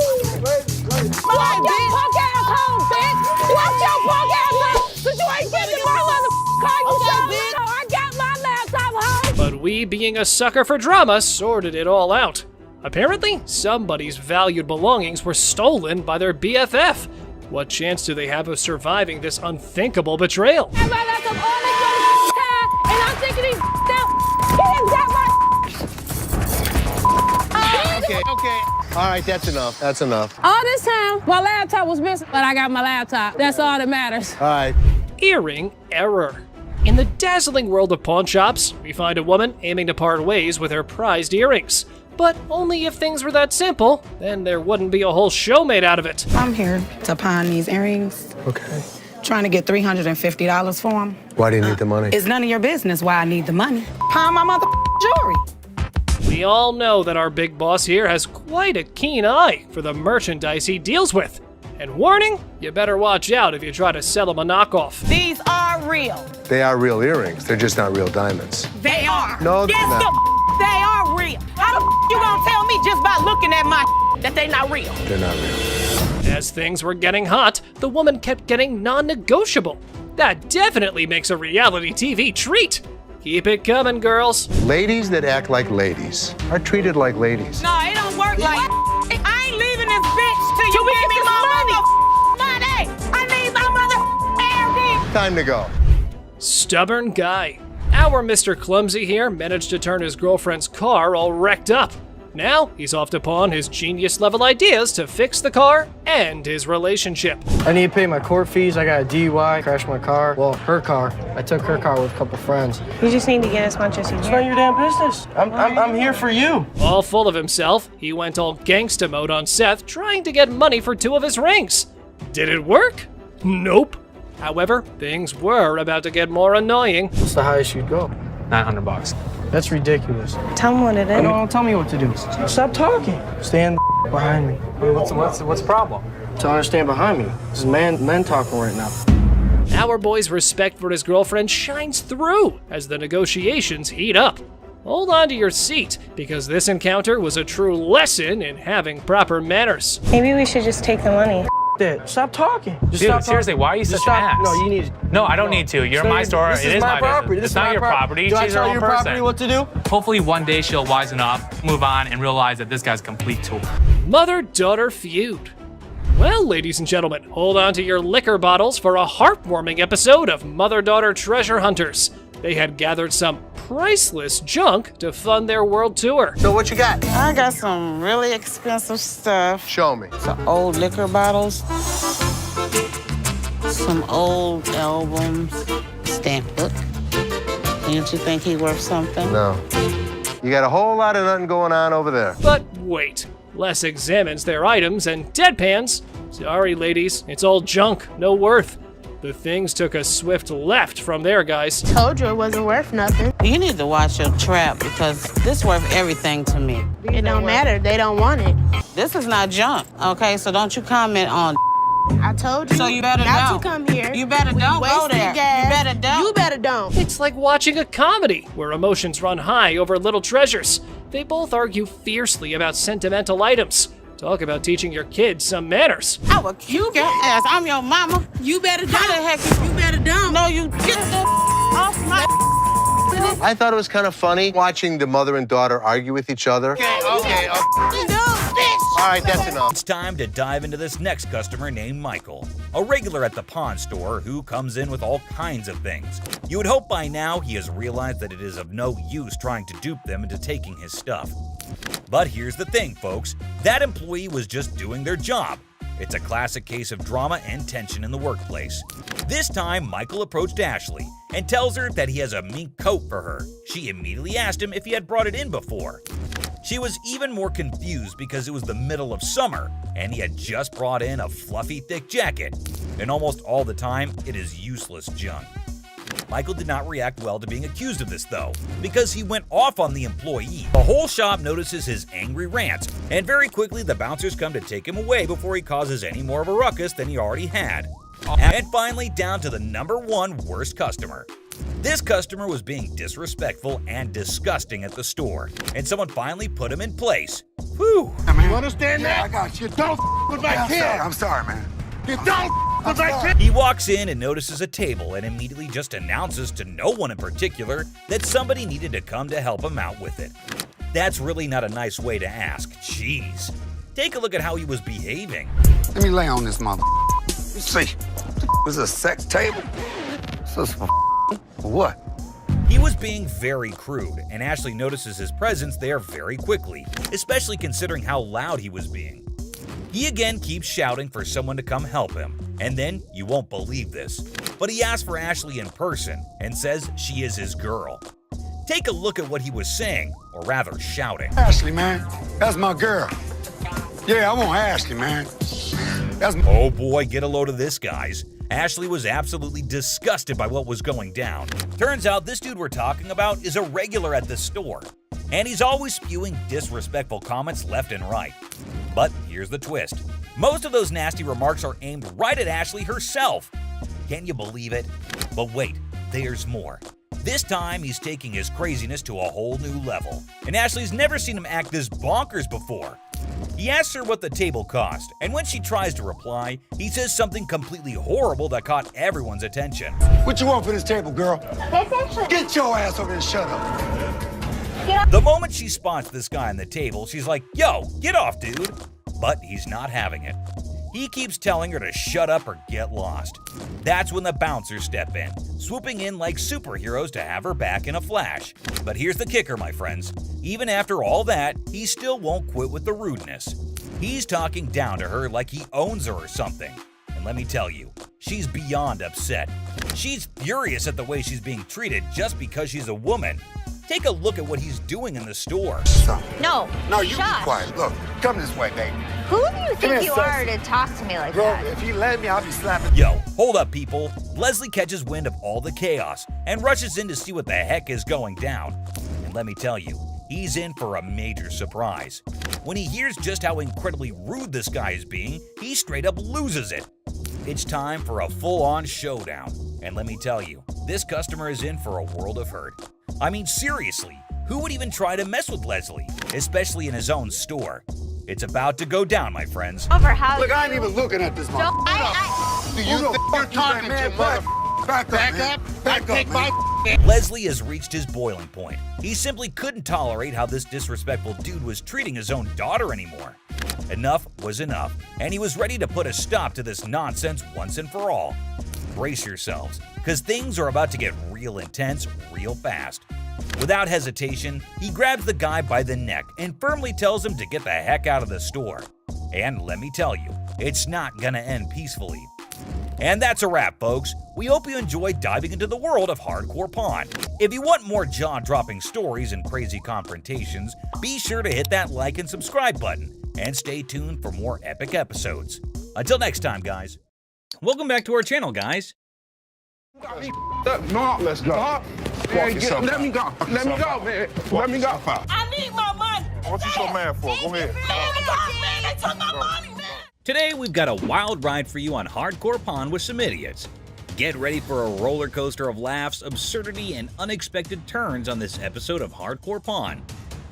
punk ass home, bitch! Watch your punk ass up! Cause you ain't getting my motherfucking car, you bitch! I got my laptop home! But we, being a sucker for drama, sorted it all out. Apparently, somebody's valued belongings were stolen by their BFF. What chance do they have of surviving this unthinkable betrayal? I got my laptop all this time, and I'm thinking these Okay. All right, that's enough. That's enough. all this time, my laptop was missing, but I got my laptop. That's all that matters. All right. Earring error. In the dazzling world of pawn shops, we find a woman aiming to part ways with her prized earrings. But only if things were that simple, then there wouldn't be a whole show made out of it. I'm here to pawn these earrings. Okay. Trying to get $350 for them. Why do you need the money? It's none of your business why I need the money. Pawn my mother jewelry. We all know that our big boss here has quite a keen eye for the merchandise he deals with. And warning, you better watch out if you try to sell him a knockoff. These are real. They are real earrings. They're just not real diamonds. They are. No, they're yes, not. they are real. How the you gonna tell me just by looking at my that they not real? They're not real. As things were getting hot, the woman kept getting non-negotiable. That definitely makes a reality TV treat. Keep it coming, girls. Ladies that act like ladies are treated like ladies. No, it don't work like I ain't leaving this bitch till you give me my money. I need my mother. Time to go. Stubborn guy. Our Mr. Clumsy here managed to turn his girlfriend's car all wrecked up. Now, he's off to pawn his genius-level ideas to fix the car and his relationship. I need to pay my court fees. I got a DUI, crashed my car. Well, her car. I took her car with a couple friends. You just need to get as much as you can. It's not your damn business. I'm here for you. All full of himself, he went all gangsta mode on Seth, trying to get money for 2 of his rings. Did it work? Nope. However, things were about to get more annoying. What's the highest you'd go? $900. That's ridiculous. Tell him what it is. No, don't tell me what to do. Stop talking. Stand behind me. What's the problem? Tell her to stand behind me. This is men talking right now. Our boy's respect for his girlfriend shines through as the negotiations heat up. Hold on to your seat, because this encounter was a true lesson in having proper manners. Maybe we should just take the money. That. Stop talking. Just Dude, stop seriously, talking. why are you Just such an stop. ass? No, you need. No, I don't need to. You're in my store. This It is my property. business. This It's not your property. Do I She's her tell own your person. property what to do? Hopefully one day she'll wisen up, move on, and realize that this guy's a complete tool. Mother-daughter feud. Well, ladies and gentlemen, hold on to your liquor bottles for a heartwarming episode of Mother-Daughter Treasure Hunters. They had gathered some priceless junk to fund their world tour. So what you got? I got some really expensive stuff. Show me. Some old liquor bottles. Some old albums. Stamp book. Don't you think he worth something? No. You got a whole lot of nothing going on over there. But wait, Les examines their items and deadpans. Sorry, ladies, it's all junk, no worth. The things took a swift left from there, guys. Told you it wasn't worth nothing. You need to watch your trap because this worth everything to me. It don't matter. They don't want it. This is not junk, okay? So don't you comment on. I told you. So you better not don't. to come here. You better don't go there. Gas. You better don't. You better don't. It's like watching a comedy where emotions run high over little treasures. They both argue fiercely about sentimental items. Talk about teaching your kids some manners. I will kick your ass. I'm your mama. You better don't. How the heck you better don't. No, you get the off my. I thought it was kind of funny watching the mother and daughter argue with each other. Okay. All right, that's enough. It's time to dive into this next customer named Michael, a regular at the pawn store who comes in with all kinds of things. You would hope by now he has realized that it is of no use trying to dupe them into taking his stuff. But here's the thing, folks. That employee was just doing their job. It's a classic case of drama and tension in the workplace. This time, Michael approached Ashley and tells her that he has a mink coat for her. She immediately asked him if he had brought it in before. She was even more confused because it was the middle of summer and he had just brought in a fluffy, thick jacket. And almost all the time, it is useless junk. Michael did not react well to being accused of this, though, because he went off on the employee. The whole shop notices his angry rants, and very quickly the bouncers come to take him away before he causes any more of a ruckus than he already had. And finally, down to the #1 worst customer. This customer was being disrespectful and disgusting at the store, and someone finally put him in place. Whew. You understand that? I got you. Don't with my kid. I'm sorry, man. You don't with my kid. He walks in and notices a table and immediately just announces to no one in particular that somebody needed to come to help him out with it. That's really not a nice way to ask. Jeez. Take a look at how he was behaving. Let me lay on this mother. You see, was this a sex table? So what? He was being very crude, and Ashley notices his presence there very quickly, especially considering how loud he was being. He again keeps shouting for someone to come help him, and then, you won't believe this, but he asks for Ashley in person and says she is his girl. Take a look at what he was saying, or rather shouting. Ashley, man, that's my girl. Yeah, I want Ashley, man. Oh boy, get a load of this, guys. Ashley was absolutely disgusted by what was going down. Turns out this dude we're talking about is a regular at this store, and he's always spewing disrespectful comments left and right. But here's the twist. Most of those nasty remarks are aimed right at Ashley herself. Can you believe it? But wait, there's more. This time, he's taking his craziness to a whole new level, and Ashley's never seen him act this bonkers before. He asks her what the table cost, and when she tries to reply, he says something completely horrible that caught everyone's attention. What you want for this table, girl? Get your ass over here and shut up. The moment she spots this guy on the table, she's like, "Yo, get off, dude." But he's not having it. He keeps telling her to shut up or get lost. That's when the bouncers step in, swooping in like superheroes to have her back in a flash. But here's the kicker, my friends. Even after all that, he still won't quit with the rudeness. He's talking down to her like he owns her or something. And let me tell you, she's beyond upset. She's furious at the way she's being treated just because she's a woman. Take a look at what he's doing in the store. No. No, you be Josh. quiet. Look, come this way, baby. Who do you think here, you are to talk to me like Girl, that? if you let me, I'll be slapping. Yo, hold up, people. Leslie catches wind of all the chaos and rushes in to see what the heck is going down. And let me tell you, he's in for a major surprise. When he hears just how incredibly rude this guy is being, he straight up loses it. It's time for a full-on showdown. And let me tell you, this customer is in for a world of hurt. I mean, seriously, who would even try to mess with Leslie, especially in his own store? It's about to go down, my friends. Over how Look, I ain't even looking at this mother. Do you think you're talking to, mother? Back up. Back up, man. Leslie has reached his boiling point. He simply couldn't tolerate how this disrespectful dude was treating his own daughter anymore. Enough was enough, and he was ready to put a stop to this nonsense once and for all. Brace yourselves, because things are about to get real intense real fast. Without hesitation, he grabs the guy by the neck and firmly tells him to get the heck out of the store. And let me tell you, it's not gonna end peacefully. And that's a wrap, folks. We hope you enjoyed diving into the world of Hardcore Pawn. If you want more jaw-dropping stories and crazy confrontations, be sure to hit that like and subscribe button. and stay tuned for more epic episodes. Until next time, guys. Welcome back to our channel, guys. No, let's go. Man, let me go. Let me go, man. Let me go. I need my money. What you so mad for? Go ahead. Man, they took my money, man. Today, we've got a wild ride for you on Hardcore Pawn with some idiots. Get ready for a roller coaster of laughs, absurdity, and unexpected turns on this episode of Hardcore Pawn,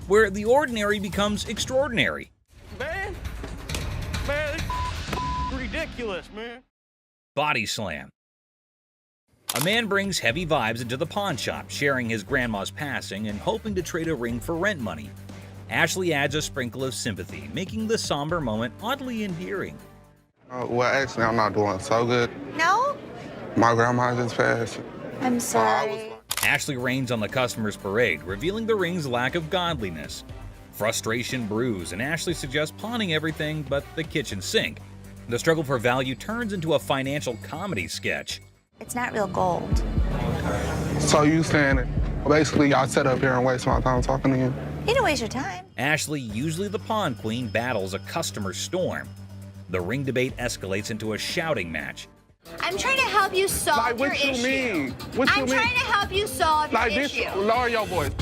where the ordinary becomes extraordinary. Man, ridiculous, man. Body slam. A man brings heavy vibes into the pawn shop, sharing his grandma's passing and hoping to trade a ring for rent money. Ashley adds a sprinkle of sympathy, making the somber moment oddly endearing. Well, actually, I'm not doing so good. No? My grandma just passed. I'm sorry. Ashley rains on the customer's parade, revealing the ring's lack of godliness. Frustration brews, and Ashley suggests pawning everything but the kitchen sink. The struggle for value turns into a financial comedy sketch. It's not real gold. So you saying it? Basically, y'all sit up here and waste my time talking to you? You don't waste your time. Ashley, usually the pawn queen, battles a customer storm. The ring debate escalates into a shouting match. I'm trying to help you solve your issue. What you mean? What you I'm mean? trying to help you solve your issue. Lower your voice.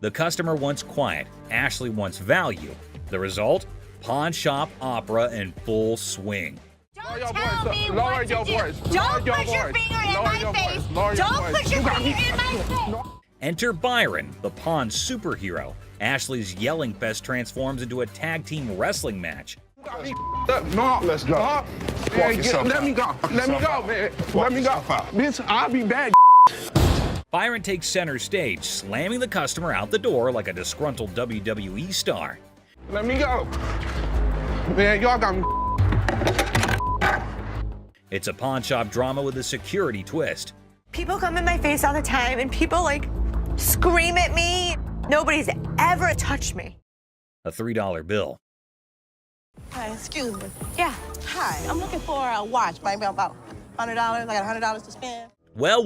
The customer wants quiet, Ashley wants value. The result? Pawn shop opera in full swing. Don't tell me what to do. Don't put your finger in my face. Don't put your finger in my face. Enter Byron, the pawn superhero. Ashley's yelling fest transforms into a tag team wrestling match. No, let's go. Man, let me go. Let me go, man. Let me go. Bitch, I'll be back. Byron takes center stage, slamming the customer out the door like a disgruntled WWE star. Let me go. Man, y'all got me. It's a pawn shop drama with a security twist. People come in my face all the time and people like scream at me. Nobody's ever touched me. A $3 bill. Hi, excuse me. Yeah. Hi, I'm looking for a watch, maybe about $100. I got $100 to spend. Well,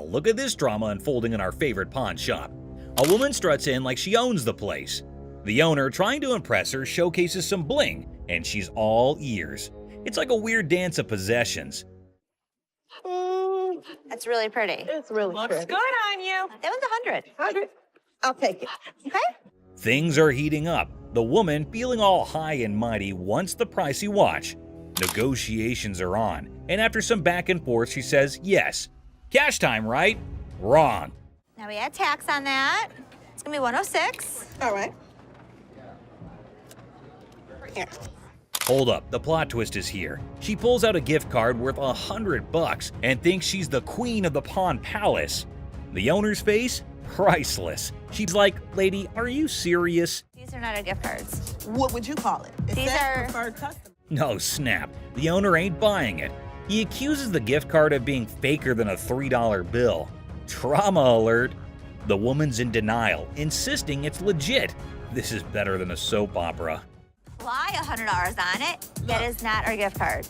look at this drama unfolding in our favorite pawn shop. A woman struts in like she owns the place. The owner, trying to impress her, showcases some bling, and she's all ears. It's like a weird dance of possessions. That's really pretty. It's really Looks pretty. good on you. That was 100. 100. I'll take it. Okay. Things are heating up. The woman, feeling all high and mighty, wants the pricey watch. Negotiations are on, and after some back and forth, she says yes. Cash time, right? Wrong. Now we add tax on that. It's gonna be 106. All right. Here. Hold up, the plot twist is here. She pulls out a gift card worth $100 and thinks she's the queen of the Pawn Palace. The owner's face? Priceless. She's like, lady, are you serious? These are not our gift cards. What would you call it? It These says are preferred customer. No snap. The owner ain't buying it. He accuses the gift card of being faker than a $3 bill. Trauma alert. The woman's in denial, insisting it's legit. This is better than a soap opera. Apply $100 on it. That is not our gift card.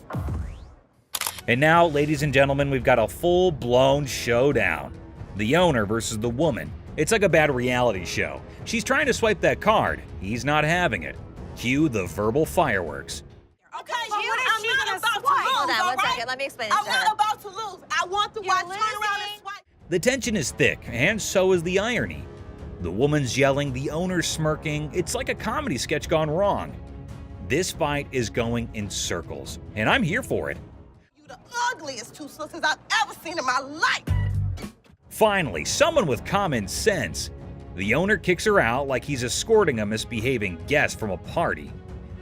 And now, ladies and gentlemen, we've got a full-blown showdown. The owner versus the woman. It's like a bad reality show. She's trying to swipe that card. He's not having it. Cue the verbal fireworks. Okay, I'm not about to lose. Hold on, one second. Let me explain this I'm to her. not about to lose. I want the watch. Turn around and swipe. The tension is thick, and so is the irony. The woman's yelling, the owner's smirking. It's like a comedy sketch gone wrong. This fight is going in circles, and I'm here for it. You the ugliest two sisters I've ever seen in my life. Finally, someone with common sense. The owner kicks her out like he's escorting a misbehaving guest from a party.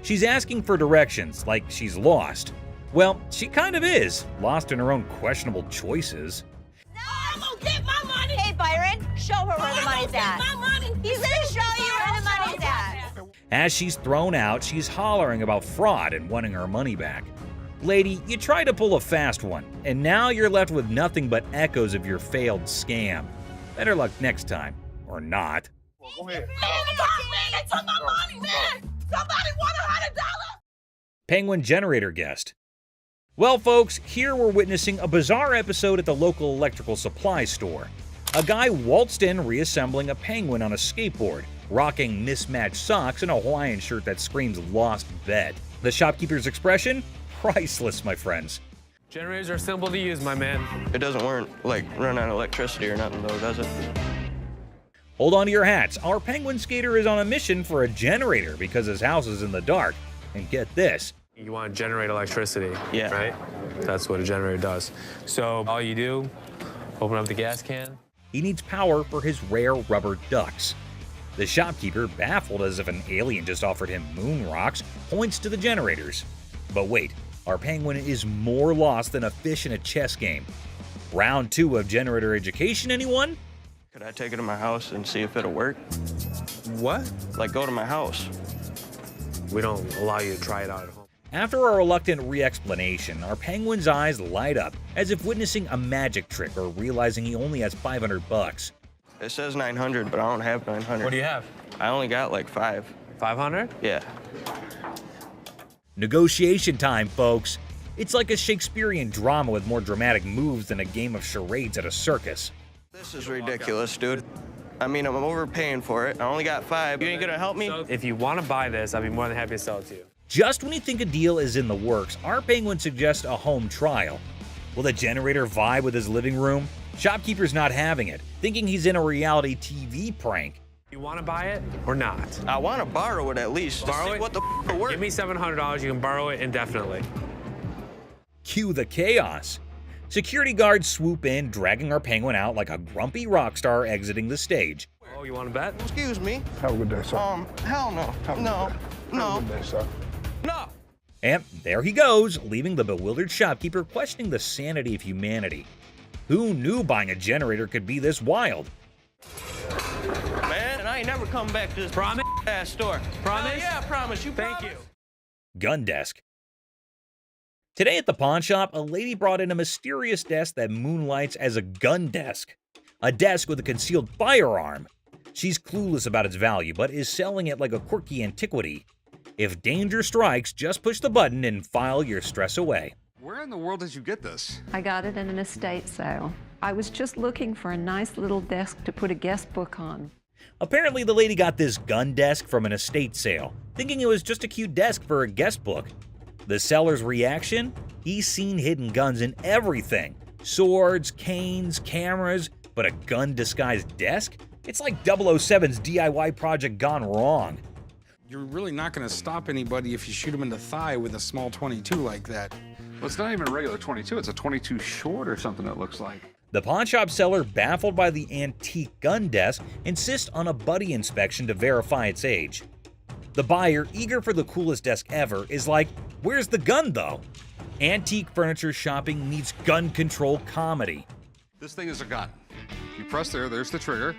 She's asking for directions like she's lost. Well, she kind of is, lost in her own questionable choices. No, I'm gonna get my money. Hey, Byron, show her where the money's at. My money. He's gonna show you where the money's at. As she's thrown out, she's hollering about fraud and wanting her money back. Lady, you tried to pull a fast one, and now you're left with nothing but echoes of your failed scam. Better luck next time, or not. Go ahead. Man, they took my money, man. Somebody want $100. Penguin generator guest. Well, folks, here we're witnessing a bizarre episode at the local electrical supply store. A guy waltzed in reassembling a penguin on a skateboard, rocking mismatched socks and a Hawaiian shirt that screams lost bet. The shopkeeper's expression? Priceless, my friends. Generators are simple to use, my man. It doesn't run on electricity or nothing, though, does it? Hold on to your hats. Our penguin skater is on a mission for a generator because his house is in the dark. And get this. You want to generate electricity, yeah, right? That's what a generator does. So all you do, open up the gas can. He needs power for his rare rubber ducks. The shopkeeper, baffled as if an alien just offered him moon rocks, points to the generators. But wait, our penguin is more lost than a fish in a chess game. Round 2 of generator education, anyone? Could I take it to my house and see if it'll work? What? Like, go to my house. We don't allow you to try it out at home. After a reluctant re-explanation, our penguin's eyes light up, as if witnessing a magic trick or realizing he only has $500. It says 900, but I don't have 900. What do you have? I only got like 5. 500? Yeah. Negotiation time, folks. It's like a Shakespearean drama with more dramatic moves than a game of charades at a circus. This is ridiculous, dude. I mean, I'm overpaying for it. I only got 5. You ain't gonna help me? So if you want to buy this, I'd be more than happy to sell it to you. Just when you think a deal is in the works, our penguin suggests a home trial. Will the generator vibe with his living room? Shopkeeper's not having it, thinking he's in a reality TV prank. You want to buy it or not? I want to borrow it at least. Borrow it? What the f work? Give me $700. You can borrow it indefinitely. Cue the chaos. Security guards swoop in, dragging our penguin out like a grumpy rock star exiting the stage. Oh, you want to bet? Excuse me. Have a good day, sir. Hell no. No. Have a good day, sir. No. And there he goes, leaving the bewildered shopkeeper questioning the sanity of humanity. Who knew buying a generator could be this wild? Man, I ain't never come back to this ass store. Promise? Yeah, I promise. You Thank promise? you. Gun desk. Today at the pawn shop, a lady brought in a mysterious desk that moonlights as a gun desk. A desk with a concealed firearm. She's clueless about its value, but is selling it like a quirky antiquity. If danger strikes, just push the button and file your stress away. Where in the world did you get this? I got it in an estate sale. I was just looking for a nice little desk to put a guest book on. Apparently, the lady got this gun desk from an estate sale, thinking it was just a cute desk for a guest book. The seller's reaction? He's seen hidden guns in everything. Swords, canes, cameras, but a gun-disguised desk? It's like 007's DIY project gone wrong. You're really not going to stop anybody if you shoot them in the thigh with a small 22 like that. Well, it's not even a regular 22. It's a 22 short or something it looks like. The pawn shop seller, baffled by the antique gun desk, insists on a buddy inspection to verify its age. The buyer, eager for the coolest desk ever, is like, where's the gun though? Antique furniture shopping needs gun control comedy. This thing is a gun. You press there's the trigger.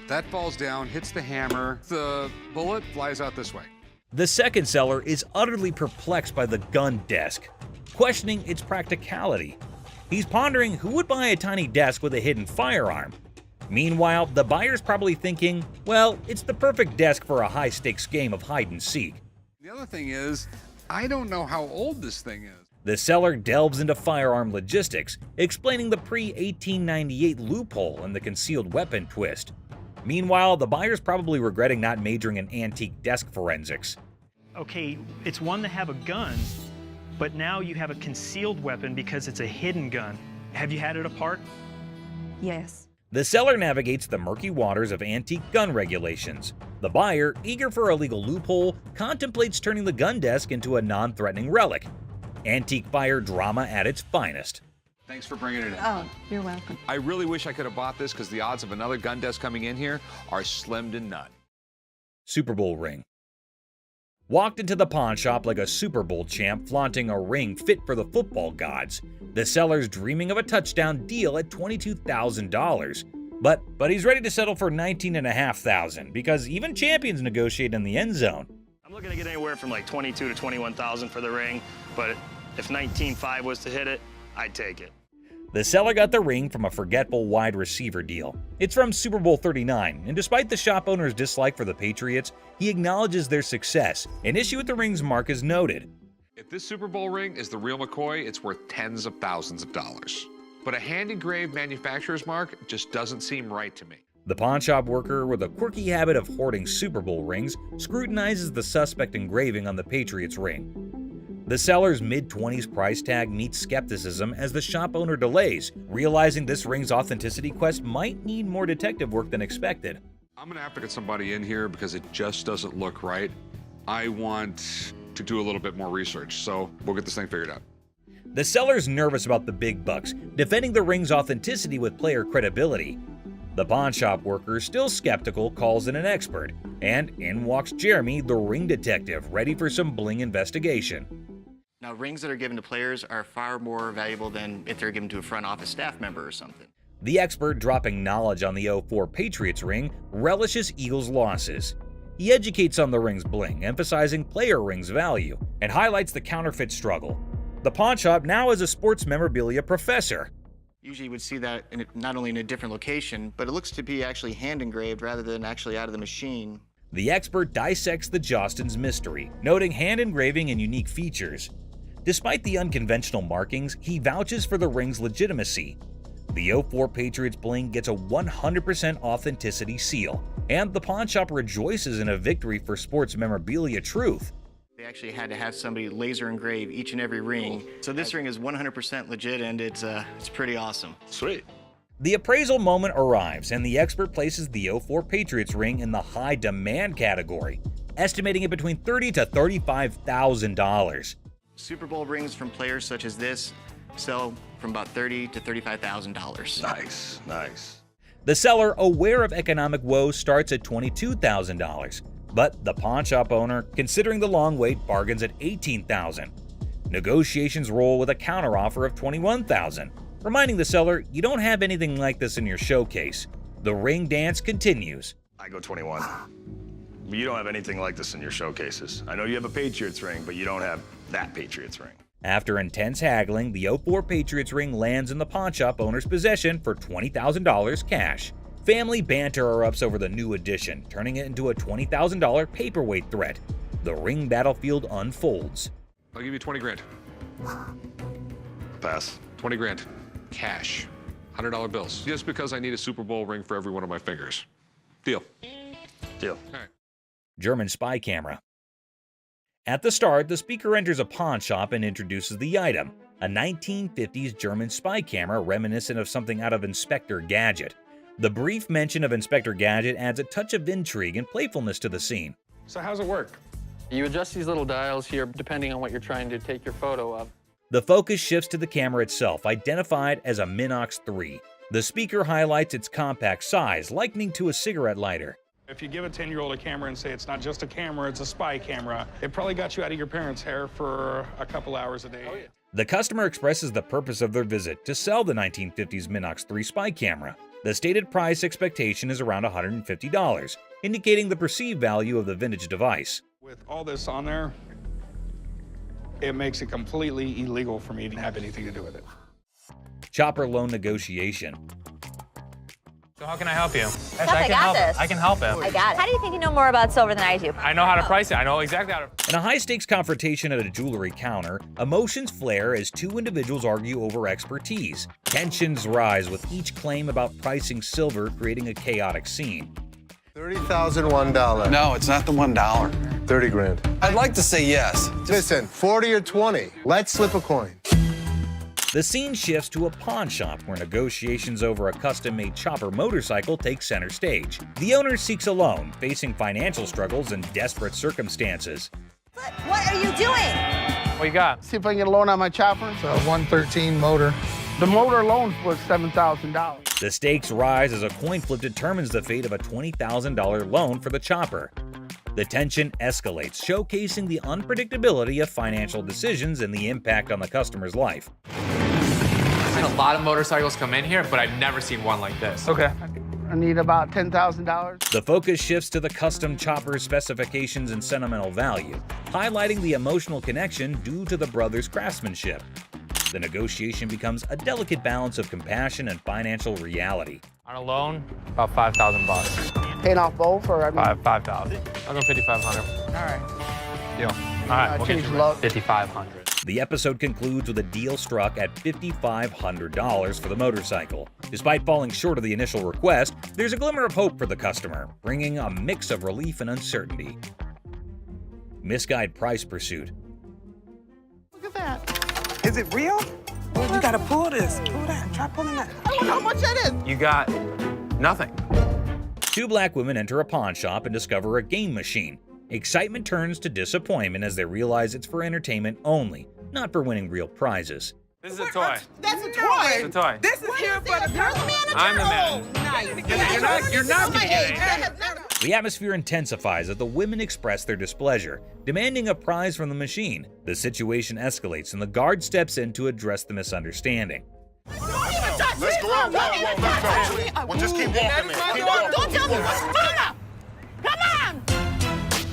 That falls down, hits the hammer. The bullet flies out this way. The second seller is utterly perplexed by the gun desk, questioning its practicality. He's pondering who would buy a tiny desk with a hidden firearm. Meanwhile, the buyer's probably thinking, well, it's the perfect desk for a high-stakes game of hide-and-seek. The other thing is, I don't know how old this thing is. The seller delves into firearm logistics, explaining the pre-1898 loophole and the concealed weapon twist. Meanwhile, the buyer's probably regretting not majoring in antique desk forensics. Okay, it's one to have a gun, but now you have a concealed weapon because it's a hidden gun. Have you had it apart? Yes. The seller navigates the murky waters of antique gun regulations. The buyer, eager for a legal loophole, contemplates turning the gun desk into a non-threatening relic. Antique buyer drama at its finest. Thanks for bringing it in. Oh, you're welcome. I really wish I could have bought this because the odds of another gun desk coming in here are slim to none. Super Bowl ring. Walked into the pawn shop like a Super Bowl champ flaunting a ring fit for the football gods. The seller's dreaming of a touchdown deal at $22,000. But he's ready to settle for $19,500 because even champions negotiate in the end zone. I'm looking to get anywhere from like $22,000 to $21,000 for the ring, but if $19,500 was to hit it, I'd take it. The seller got the ring from a forgetful wide receiver deal. It's from Super Bowl 39, and despite the shop owner's dislike for the Patriots, he acknowledges their success. An issue with the ring's mark is noted. If this Super Bowl ring is the real McCoy, it's worth tens of thousands of dollars. But a hand-engraved manufacturer's mark just doesn't seem right to me. The pawn shop worker with a quirky habit of hoarding Super Bowl rings scrutinizes the suspect engraving on the Patriots ring. The seller's mid-20s price tag meets skepticism as the shop owner delays, realizing this ring's authenticity quest might need more detective work than expected. I'm gonna have to get somebody in here because it just doesn't look right. I want to do a little bit more research, so we'll get this thing figured out. The seller's nervous about the big bucks, defending the ring's authenticity with player credibility. The pawn shop worker, still skeptical, calls in an expert, and in walks Jeremy, the ring detective, ready for some bling investigation. Now, rings that are given to players are far more valuable than if they're given to a front office staff member or something. The expert, dropping knowledge on the 04 Patriots ring, relishes Eagles' losses. He educates on the ring's bling, emphasizing player rings' value, and highlights the counterfeit struggle. The pawn shop now has a sports memorabilia professor. Usually you would see that not only in a different location, but it looks to be actually hand engraved rather than actually out of the machine. The expert dissects the Jostens mystery, noting hand engraving and unique features. Despite the unconventional markings, he vouches for the ring's legitimacy. The 04 Patriots bling gets a 100% authenticity seal, and the pawn shop rejoices in a victory for sports memorabilia truth. They actually had to have somebody laser engrave each and every ring. So this ring is 100% legit, and it's pretty awesome. Sweet. The appraisal moment arrives, and the expert places the 04 Patriots ring in the high demand category, estimating it between $30,000 to $35,000. Super Bowl rings from players such as this sell from about $30,000 to $35,000. Nice, nice. The seller, aware of economic woes, starts at $22,000. But the pawn shop owner, considering the long wait, bargains at $18,000. Negotiations roll with a counteroffer of $21,000, reminding the seller you don't have anything like this in your showcase. The ring dance continues. I go 21. You don't have anything like this in your showcases. I know you have a Patriots ring, but you don't have that Patriots ring. After intense haggling, the 04 Patriots ring lands in the pawn shop owner's possession for $20,000 cash. Family banter erupts over the new addition, turning it into a $20,000 paperweight threat. The ring battlefield unfolds. I'll give you 20 grand. Pass. 20 grand. Cash. $100 bills. Just because I need a Super Bowl ring for every one of my fingers. Deal. Deal. All right. German spy camera. At the start, the speaker enters a pawn shop and introduces the item, a 1950s German spy camera reminiscent of something out of Inspector Gadget. The brief mention of Inspector Gadget adds a touch of intrigue and playfulness to the scene. So how's it work? You adjust these little dials here depending on what you're trying to take your photo of. The focus shifts to the camera itself, identified as a Minox 3. The speaker highlights its compact size, likening to a cigarette lighter. If you give a 10-year-old a camera and say it's not just a camera, it's a spy camera, it probably got you out of your parents' hair for a couple hours a day. Oh, yeah. The customer expresses the purpose of their visit to sell the 1950s Minox 3 spy camera. The stated price expectation is around $150, indicating the perceived value of the vintage device. With all this on there, it makes it completely illegal for me to have anything to do with it. Chopper loan negotiation. So how can I help you? Yes, I got this. I can help him. I got it. How do you think you know more about silver than I do? I know how to price it. I know exactly how to. In a high-stakes confrontation at a jewelry counter, emotions flare as two individuals argue over expertise. Tensions rise with each claim about pricing silver, creating a chaotic scene. $30,001. No, it's not the $1. 30 grand. I'd like to say yes. Listen, 40 or 20. Let's slip a coin. The scene shifts to a pawn shop where negotiations over a custom-made chopper motorcycle take center stage. The owner seeks a loan, facing financial struggles and desperate circumstances. What are you doing? What you got? See if I can get a loan on my chopper. It's a 113 motor. The motor alone was $7,000. The stakes rise as a coin flip determines the fate of a $20,000 loan for the chopper. The tension escalates, showcasing the unpredictability of financial decisions and the impact on the customer's life. I've seen a lot of motorcycles come in here, but I've never seen one like this. Okay. I need about $10,000. The focus shifts to the custom chopper's specifications and sentimental value, highlighting the emotional connection due to the brothers' craftsmanship. The negotiation becomes a delicate balance of compassion and financial reality. On a loan, about $5,000. Paying off both, or I mean... 5,000. I'll go 5,500. All right. Deal. All right, we'll get you low. 5,500. The episode concludes with a deal struck at $5,500 for the motorcycle. Despite falling short of the initial request, there's a glimmer of hope for the customer, bringing a mix of relief and uncertainty. Misguided price pursuit. Look at that. Is it real? Well, you gotta pull this. Pull that. Try pulling that. I don't know how much that is. You got nothing. Two black women enter a pawn shop and discover a game machine. Excitement turns to disappointment as they realize it's for entertainment only, not for winning real prizes. This is a toy. That's a toy. It's a toy. This is here for the manager. I'm the manager. Nice. You're not gonna get it. The atmosphere intensifies as the women express their displeasure, demanding a prize from the machine. The situation escalates and the guard steps in to address the misunderstanding. Let's go out. Let's go. Well, just keep walking, man. Keep walking. Don't tell me what's order. Come on.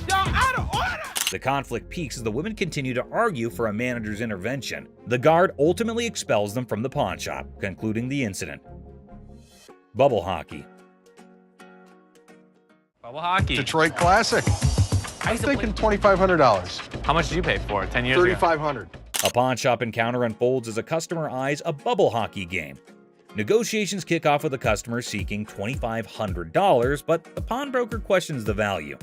Y'all out of order. The conflict peaks as the women continue to argue for a manager's intervention. The guard ultimately expels them from the pawn shop, concluding the incident. Bubble hockey. Bubble hockey. Detroit Classic. I'm thinking $2,500. How much did you pay for it 10 years ago? $3,500. A pawn shop encounter unfolds as a customer eyes a bubble hockey game. Negotiations kick off with a customer seeking $2,500, but the pawnbroker questions the value.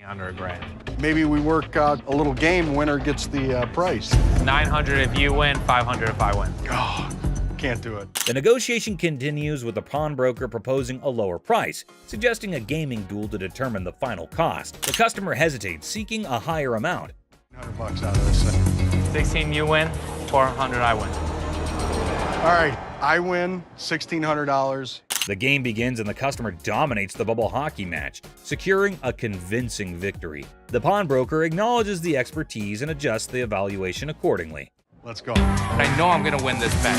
Under $1,000. Maybe we work out a little game. Winner gets the price. $900 if you win, $500 if I win. Oh, can't do it. The negotiation continues with the pawnbroker proposing a lower price, suggesting a gaming duel to determine the final cost. The customer hesitates, seeking a higher amount. $100 out of this thing. 16 you win, 400 I win. All right, I win $1,600. The game begins and the customer dominates the bubble hockey match, securing a convincing victory. The pawnbroker acknowledges the expertise and adjusts the evaluation accordingly. Let's go. But I know I'm gonna win this bet.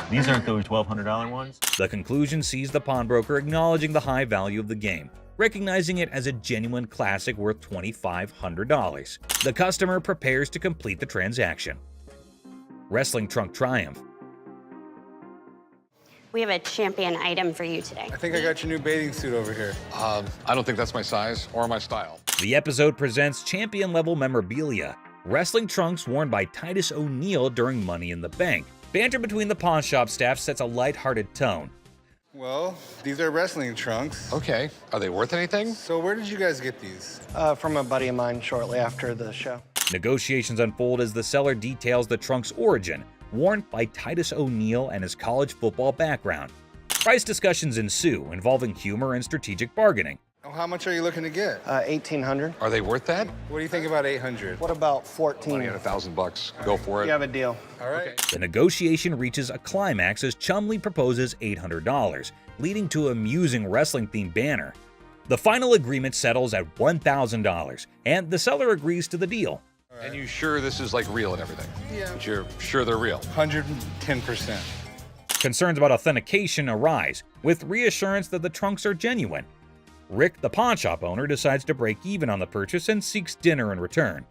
These aren't those $1,200 ones? The conclusion sees the pawnbroker acknowledging the high value of the game, recognizing it as a genuine classic worth $2,500. The customer prepares to complete the transaction. Wrestling trunk triumph. We have a champion item for you today. I think I got your new bathing suit over here. I don't think that's my size or my style. The episode presents champion-level memorabilia, wrestling trunks worn by Titus O'Neil during Money in the Bank. Banter between the pawn shop staff sets a lighthearted tone. Well, these are wrestling trunks. Okay. Are they worth anything? So where did you guys get these? From a buddy of mine shortly after the show. Negotiations unfold as the seller details the trunk's origin, worn by Titus O'Neil and his college football background. Price discussions ensue, involving humor and strategic bargaining. Oh, how much are you looking to get? $1,800. Are they worth that? What do you think about 800? What about 14? Money at $1,000. Go for it. You have a deal. All right. The negotiation reaches a climax as Chumley proposes $800, leading to an amusing wrestling-themed banner. The final agreement settles at $1,000, and the seller agrees to the deal. Right. And you sure this is like real and everything? Yeah. But you're sure they're real? 110%. Concerns about authentication arise, with reassurance that the trunks are genuine. Rick, the pawn shop owner, decides to break even on the purchase and seeks dinner in return.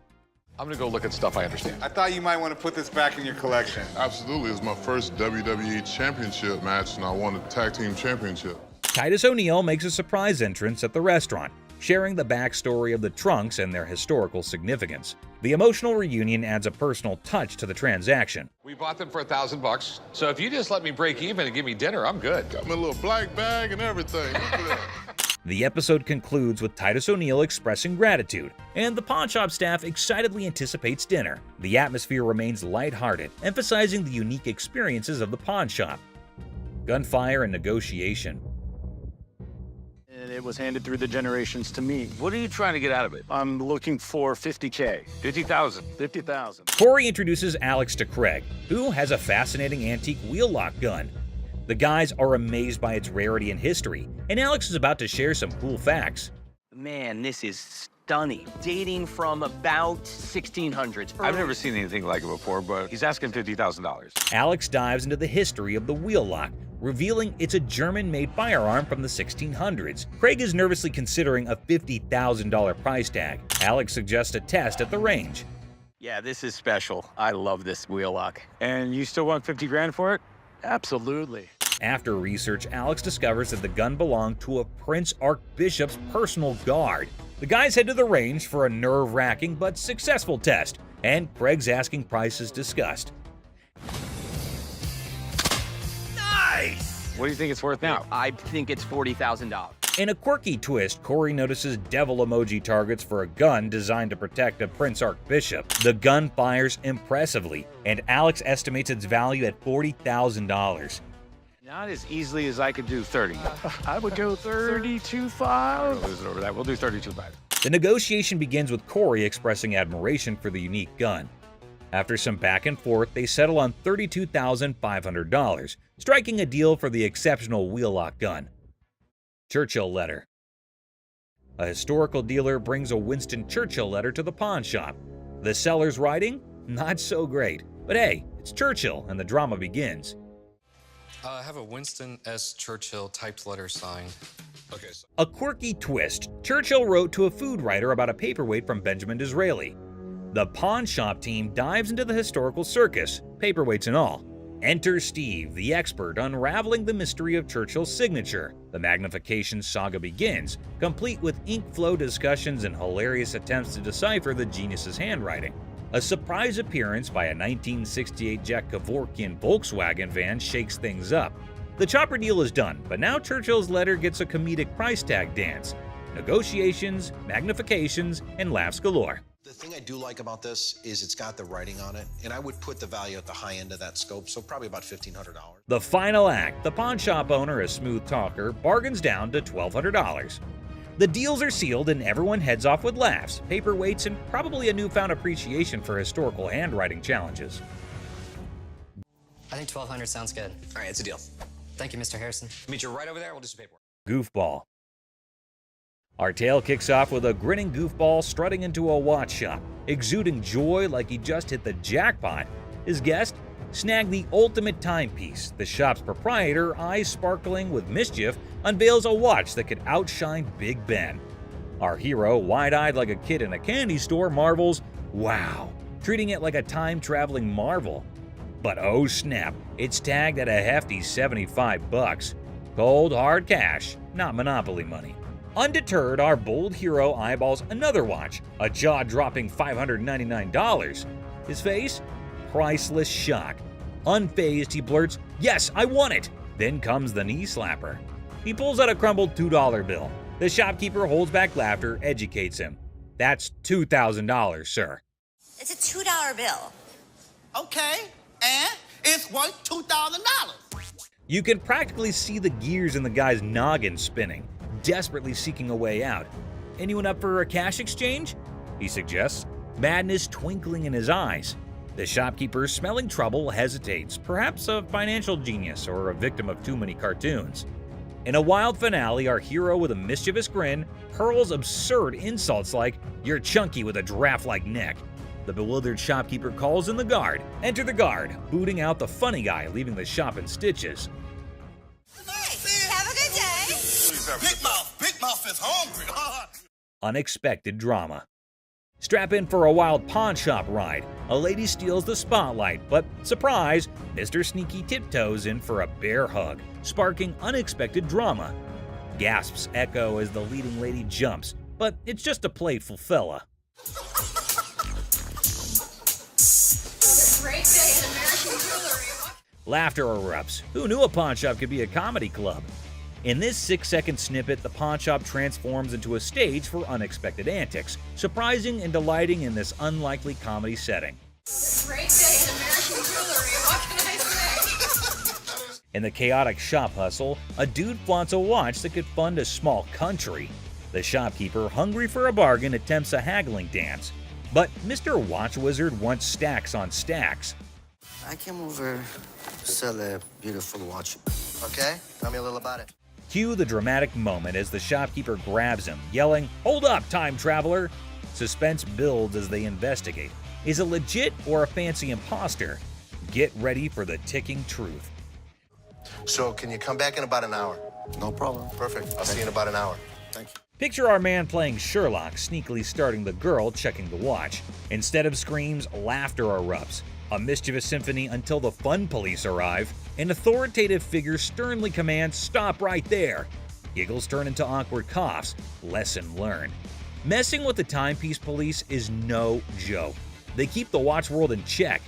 I'm gonna go look at stuff I understand. I thought you might want to put this back in your collection. Absolutely. It was my first WWE Championship match, and I won the Tag Team Championship. Titus O'Neil makes a surprise entrance at the restaurant, sharing the backstory of the trunks and their historical significance. The emotional reunion adds a personal touch to the transaction. We bought them for $1,000, so if you just let me break even and give me dinner, I'm good. Got my little black bag and everything. The episode concludes with Titus O'Neil expressing gratitude, and the pawn shop staff excitedly anticipates dinner. The atmosphere remains lighthearted, emphasizing the unique experiences of the pawn shop. Gunfire and negotiation. It was handed through the generations to me. What are you trying to get out of it? I'm looking for $50K. 50,000. 50,000. Corey introduces Alex to Craig, who has a fascinating antique wheel lock gun. The guys are amazed by its rarity and history, and Alex is about to share some cool facts. Man, this is stunning. Dating from about 1600s. I've never seen anything like it before, but he's asking $50,000. Alex dives into the history of the wheel lock, revealing it's a German-made firearm from the 1600s. Craig is nervously considering a $50,000 price tag. Alex suggests a test at the range. Yeah, this is special. I love this wheel lock. And you still want 50 grand for it? Absolutely. After research, Alex discovers that the gun belonged to a Prince Archbishop's personal guard. The guys head to the range for a nerve-wracking but successful test, and Craig's asking price is discussed. Nice! What do you think it's worth now? I think it's $40,000. In a quirky twist, Corey notices devil emoji targets for a gun designed to protect a Prince Archbishop. The gun fires impressively, and Alex estimates its value at $40,000. Not as easily as I could do 30. I would go 32.5. Lose it over that. We'll do 32.5. The negotiation begins with Corey expressing admiration for the unique gun. After some back and forth, they settle on $32,500, striking a deal for the exceptional wheel-lock gun. Churchill letter. A historical dealer brings a Winston Churchill letter to the pawn shop. The seller's writing? Not so great. But hey, it's Churchill, and the drama begins. I have a Winston S. Churchill typed letter signed. Okay. A quirky twist. Churchill wrote to a food writer about a paperweight from Benjamin Disraeli. The pawn shop team dives into the historical circus, paperweights and all. Enter Steve, the expert, unraveling the mystery of Churchill's signature. The magnification saga begins, complete with ink flow discussions and hilarious attempts to decipher the genius's handwriting. A surprise appearance by a 1968 Jack Kevorkian Volkswagen van shakes things up. The chopper deal is done, but now Churchill's letter gets a comedic price tag dance. Negotiations, magnifications, and laughs galore. The thing I do like about this is it's got the writing on it, and I would put the value at the high end of that scope, so probably about $1,500. The final act, the pawn shop owner, a smooth talker, bargains down to $1,200. The deals are sealed and everyone heads off with laughs, paperweights, and probably a newfound appreciation for historical handwriting challenges. I think 1,200 sounds good. All right, it's a deal. Thank you, Mr. Harrison. Meet you right over there. We'll do some paperwork. Goofball. Our tale kicks off with a grinning goofball strutting into a watch shop, exuding joy like he just hit the jackpot. His guest snagged the ultimate timepiece. The shop's proprietor, eyes sparkling with mischief, unveils a watch that could outshine Big Ben. Our hero, wide-eyed like a kid in a candy store, marvels, wow, treating it like a time-traveling marvel. But oh snap, it's tagged at a hefty $75. Cold, hard cash, not Monopoly money. Undeterred, our bold hero eyeballs another watch, a jaw-dropping $599. His face? Priceless shock. Unfazed, he blurts, "Yes, I want it!" Then comes the knee slapper. He pulls out a crumbled $2 bill. The shopkeeper holds back laughter, educates him. "That's $2,000, sir." It's a $2 bill. Okay, and it's worth $2,000. You can practically see the gears in the guy's noggin spinning, desperately seeking a way out. "Anyone up for a cash exchange?" he suggests, madness twinkling in his eyes. The shopkeeper, smelling trouble, hesitates, perhaps a financial genius or a victim of too many cartoons. In a wild finale, our hero with a mischievous grin hurls absurd insults like, "You're chunky with a giraffe-like neck." The bewildered shopkeeper calls in the guard. Enter the guard, booting out the funny guy, leaving the shop in stitches. Have a good day. Big Mouth is hungry. Unexpected drama. Strap in for a wild pawn shop ride. A lady steals the spotlight, but surprise, Mr. Sneaky tiptoes in for a bear hug, sparking unexpected drama. Gasps echo as the leading lady jumps, but it's just a playful fella. Great day in American jewelry. Laughter erupts. Who knew a pawn shop could be a comedy club? In this 6-second snippet, the pawn shop transforms into a stage for unexpected antics, surprising and delighting in this unlikely comedy setting. Great day in American jewelry. What can I say? In the chaotic shop hustle, a dude flaunts a watch that could fund a small country. The shopkeeper, hungry for a bargain, attempts a haggling dance. But Mr. Watch Wizard wants stacks on stacks. I came over to sell a beautiful watch. Okay? Tell me a little about it. Cue the dramatic moment as the shopkeeper grabs him, yelling, "Hold up, time traveler!" Suspense builds as they investigate. Is it legit or a fancy imposter? Get ready for the ticking truth. So can you come back in about an hour? No problem. Perfect. I'll see you in about an hour. Thank you. Picture our man playing Sherlock, sneakily starting the girl checking the watch. Instead of screams, laughter erupts. A mischievous symphony until the fun police arrive. An authoritative figure sternly commands, "Stop right there." Giggles turn into awkward coughs. Lesson learned. Messing with the timepiece police is no joke. They keep the watch world in check.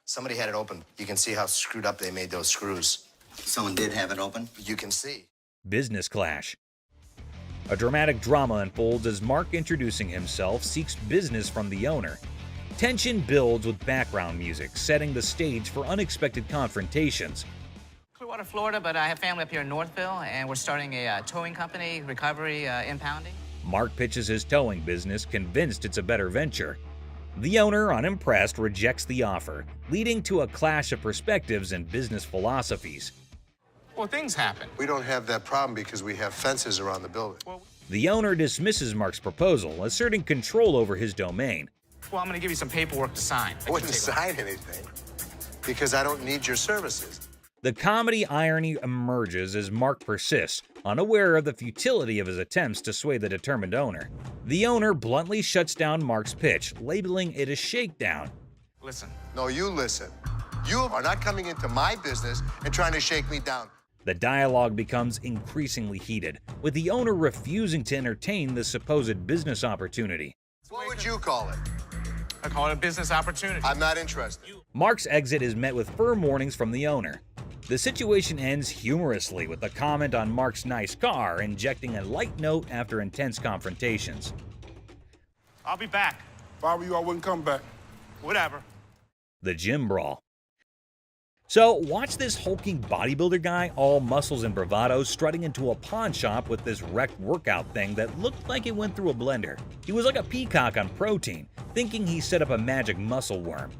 Somebody had it open. You can see how screwed up they made those screws. Someone did have it open? You can see. Business clash. A dramatic drama unfolds as Mark, introducing himself, seeks business from the owner. Tension builds with background music, setting the stage for unexpected confrontations. Clearwater, Florida, but I have family up here in Northville, and we're starting a towing company, recovery, impounding. Mark pitches his towing business, convinced it's a better venture. The owner, unimpressed, rejects the offer, leading to a clash of perspectives and business philosophies. Well, things happen. We don't have that problem because we have fences around the building. The owner dismisses Mark's proposal, asserting control over his domain. Well, I'm going to give you some paperwork to sign. I wouldn't sign anything because I don't need your services. The comedy irony emerges as Mark persists, unaware of the futility of his attempts to sway the determined owner. The owner bluntly shuts down Mark's pitch, labeling it a shakedown. Listen. No, you listen. You are not coming into my business and trying to shake me down. The dialogue becomes increasingly heated, with the owner refusing to entertain the supposed business opportunity. What would you call it? I call it a business opportunity. I'm not interested. Mark's exit is met with firm warnings from the owner. The situation ends humorously with a comment on Mark's nice car, injecting a light note after intense confrontations. I'll be back. If I were you, I wouldn't come back. Whatever. The gym brawl. So watch this hulking bodybuilder guy, all muscles and bravado, strutting into a pawn shop with this wrecked workout thing that looked like it went through a blender. He was like a peacock on protein, thinking he set up a magic muscle worm.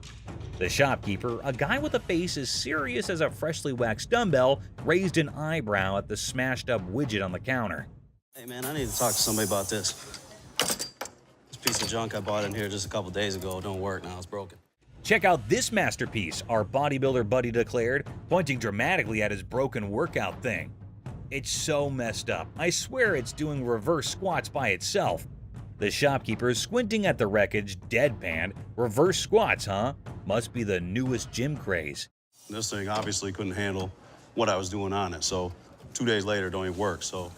The shopkeeper, a guy with a face as serious as a freshly waxed dumbbell, raised an eyebrow at the smashed up widget on the counter. Hey man, I need to talk to somebody about this. This piece of junk I bought in here just a couple days ago don't work now, it's broken. Check out this masterpiece, our bodybuilder buddy declared, pointing dramatically at his broken workout thing. It's so messed up. I swear it's doing reverse squats by itself. The shopkeeper is squinting at the wreckage, deadpan. Reverse squats, huh? Must be the newest gym craze. This thing obviously couldn't handle what I was doing on it, so 2 days later it don't even work, so.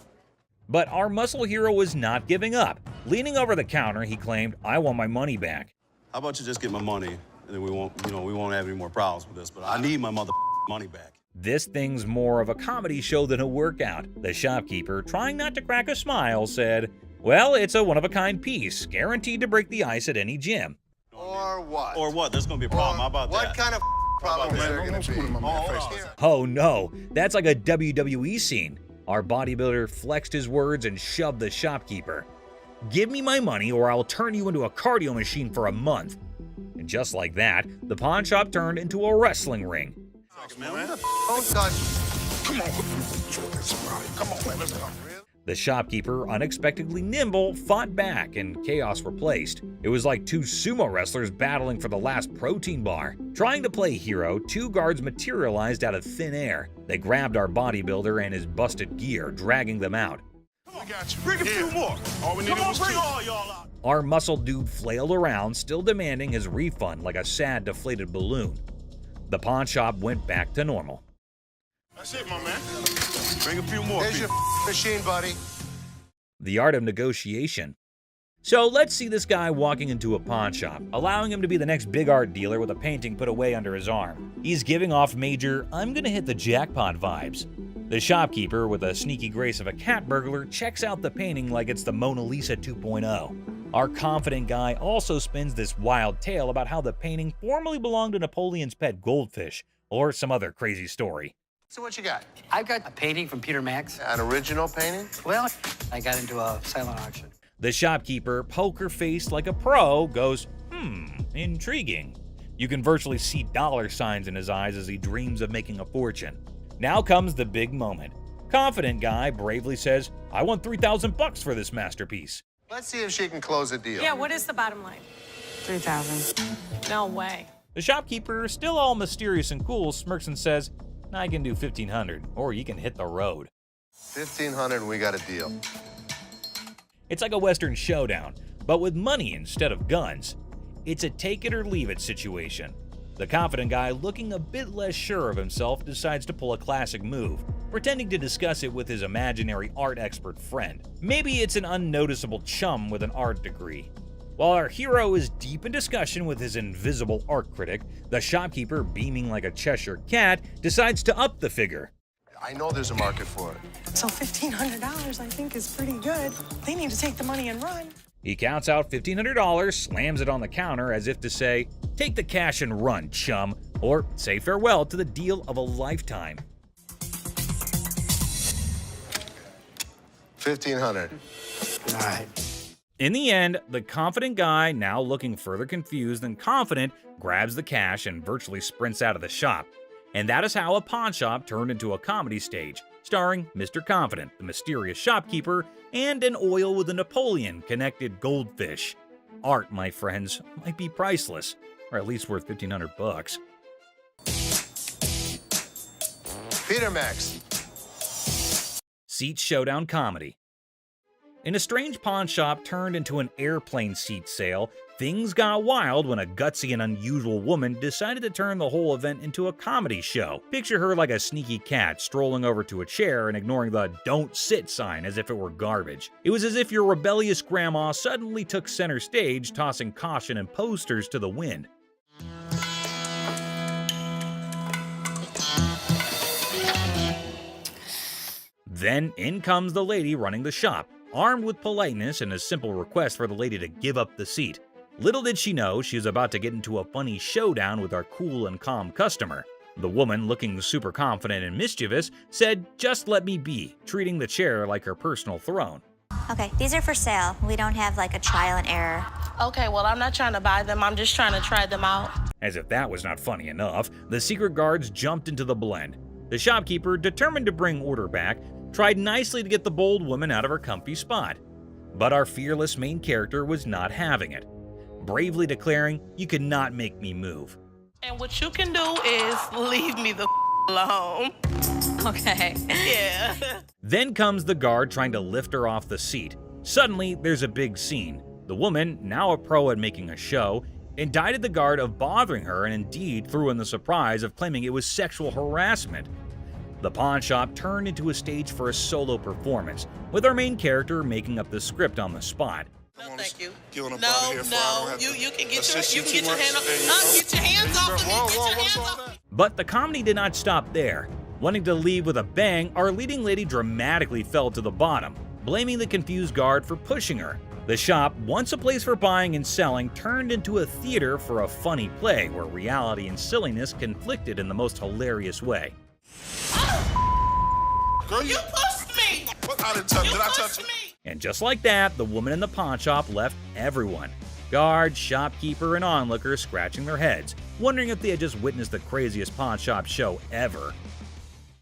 But our muscle hero was not giving up. Leaning over the counter, he claimed, "I want my money back." How about you just get my money, and then we won't have any more problems with this, but I need my money back. This thing's more of a comedy show than a workout. The shopkeeper, trying not to crack a smile, said, "Well, it's a one-of-a-kind piece, guaranteed to break the ice at any gym." Or what? Or what? There's gonna be a problem. How about what that? Kind of problem is there gonna be? Oh no, that's like a WWE scene. Our bodybuilder flexed his words and shoved the shopkeeper. "Give me my money or I'll turn you into a cardio machine for a month." And just like that, the pawn shop turned into a wrestling ring. Don't touch. Come on. Come on, man. Let's go. The shopkeeper, unexpectedly nimble, fought back and chaos replaced. It was like two sumo wrestlers battling for the last protein bar. Trying to play hero, two guards materialized out of thin air. They grabbed our bodybuilder and his busted gear, dragging them out. We got you. Bring a few more. All we needed was two. All y'all out. Our muscle dude flailed around, still demanding his refund like a sad, deflated balloon. The pawn shop went back to normal. That's it, my man. Bring a few more. Here's your machine, buddy. The art of negotiation. So let's see this guy walking into a pawn shop, allowing him to be the next big art dealer with a painting put away under his arm. He's giving off major, "I'm gonna hit the jackpot" vibes. The shopkeeper, with the sneaky grace of a cat burglar, checks out the painting like it's the Mona Lisa 2.0. Our confident guy also spins this wild tale about how the painting formerly belonged to Napoleon's pet goldfish, or some other crazy story. So what you got? I've got a painting from Peter Max. An original painting? Well, I got into a silent auction. The shopkeeper, poker-faced like a pro, goes, intriguing. You can virtually see dollar signs in his eyes as he dreams of making a fortune. Now comes the big moment. Confident guy bravely says, "I want $3,000 for this masterpiece." Let's see if she can close a deal. Yeah, what is the bottom line? 3,000. No way. The shopkeeper, still all mysterious and cool, smirks and says, "I can do 1,500, or you can hit the road." 1,500 and we got a deal. It's like a Western showdown, but with money instead of guns. It's a take it or leave it situation. The confident guy, looking a bit less sure of himself, decides to pull a classic move. pretending to discuss it with his imaginary art expert friend. Maybe it's an unnoticeable chum with an art degree. While our hero is deep in discussion with his invisible art critic, the shopkeeper, beaming like a Cheshire cat, decides to up the figure. I know there's a market for it. So $1,500 I think is pretty good. They need to take the money and run. He counts out $1,500, slams it on the counter as if to say, "Take the cash and run, chum," or say farewell to the deal of a lifetime. $1,500. All right. In the end, the confident guy, now looking further confused than confident, grabs the cash and virtually sprints out of the shop. And that is how a pawn shop turned into a comedy stage, starring Mr. Confident, the mysterious shopkeeper, and an oil with a Napoleon connected goldfish. Art, my friends, might be priceless, or at least worth $1,500. Peter Max. Seat showdown comedy. In a strange pawn shop turned into an airplane seat sale, things got wild when a gutsy and unusual woman decided to turn the whole event into a comedy show. Picture her like a sneaky cat strolling over to a chair and ignoring the "don't sit" sign as if it were garbage. It was as if your rebellious grandma suddenly took center stage, tossing caution and posters to the wind. Then in comes the lady running the shop, armed with politeness and a simple request for the lady to give up the seat. Little did she know she was about to get into a funny showdown with our cool and calm customer. The woman, looking super confident and mischievous, said, "Just let me be," treating the chair like her personal throne. Okay, these are for sale. We don't have like a trial and error. Okay, well, I'm not trying to buy them. I'm just trying to try them out. As if that was not funny enough, the secret guards jumped into the blend. The shopkeeper, determined to bring order back, tried nicely to get the bold woman out of her comfy spot. But our fearless main character was not having it, bravely declaring, "You cannot make me move." And what you can do is leave me the alone. Okay. Yeah. Then comes the guard trying to lift her off the seat. Suddenly, there's a big scene. The woman, now a pro at making a show, indicted the guard of bothering her and indeed threw in the surprise of claiming it was sexual harassment. The pawn shop turned into a stage for a solo performance, with our main character making up the script on the spot. No, thank you. Get up No, out of here before I no, don't have to you can get assist your, you you can get too your much. hand off. Get your hands off of me. Get your hands off. But the comedy did not stop there. Wanting to leave with a bang, our leading lady dramatically fell to the bottom, blaming the confused guard for pushing her. The shop, once a place for buying and selling, turned into a theater for a funny play where reality and silliness conflicted in the most hilarious way. Girl, You pushed me. What? I didn't touch. Did I touch you? And just like that, the woman in the pawn shop left everyone. Guard, shopkeeper, and onlookers scratching their heads, wondering if they had just witnessed the craziest pawn shop show ever.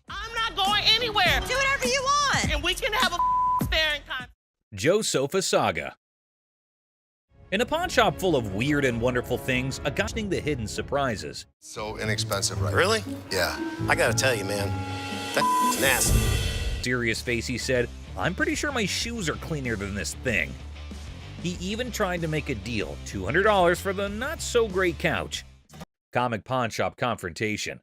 I'm not going anywhere. Do whatever you want. And we can have a staring contest. Joe Sofa Saga. In a pawn shop full of weird and wonderful things, accompanying the hidden surprises. So inexpensive, right? Really? Yeah. I gotta tell you, man, that's nasty. Serious face, he said, "I'm pretty sure my shoes are cleaner than this thing." He even tried to make a deal, $200 for the not-so-great couch. Comic pawn shop confrontation.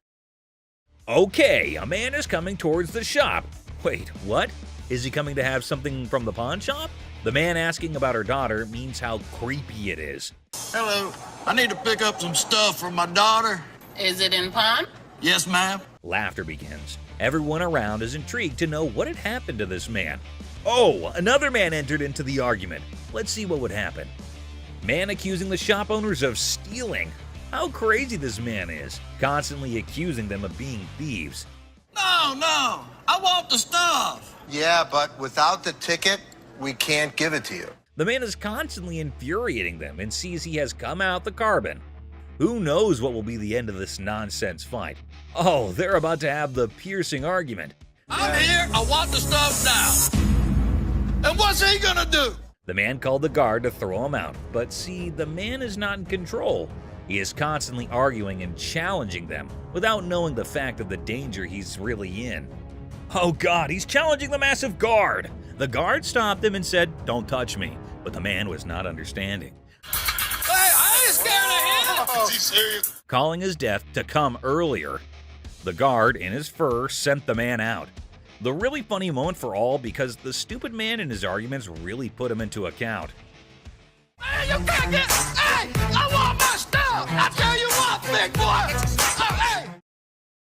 Okay, a man is coming towards the shop. Wait, what? Is he coming to have something from the pawn shop? The man asking about her daughter means how creepy it is. Hello. I need to pick up some stuff for my daughter. Is it in pawn? Yes, ma'am. Laughter begins. Everyone around is intrigued to know what had happened to this man. Oh, another man entered into the argument. Let's see what would happen. Man accusing the shop owners of stealing. How crazy this man is, constantly accusing them of being thieves. No, I want the stuff. Yeah, but without the ticket, we can't give it to you. The man is constantly infuriating them and sees he has come out the carbon. Who knows what will be the end of this nonsense fight? Oh, they're about to have the piercing argument. I'm here. I want the stuff now. And what's he gonna do? The man called the guard to throw him out, but see, the man is not in control. He is constantly arguing and challenging them without knowing the fact of the danger he's really in. Oh God, he's challenging the massive guard. The guard stopped him and said, "Don't touch me," but the man was not understanding. Hey, I ain't scared of him. Is he serious? Calling his death to come earlier. The guard, in his fur, sent the man out. The really funny moment for all because the stupid man and his arguments really put him into account. Hey, you can't get. Hey, I want my stuff. I tell you what, big boy. Hey.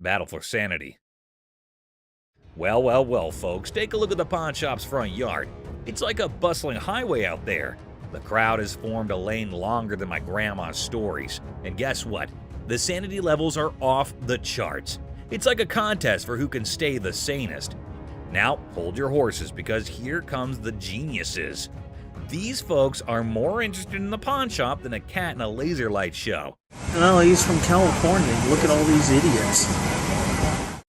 Battle for sanity. Well, folks, take a look at the pawn shop's front yard. It's like a bustling highway out there. The crowd has formed a lane longer than my grandma's stories. And guess what? The sanity levels are off the charts. It's like a contest for who can stay the sanest. Now, hold your horses because here comes the geniuses. These folks are more interested in the pawn shop than a cat in a laser light show. No, he's from California. Look at all these idiots.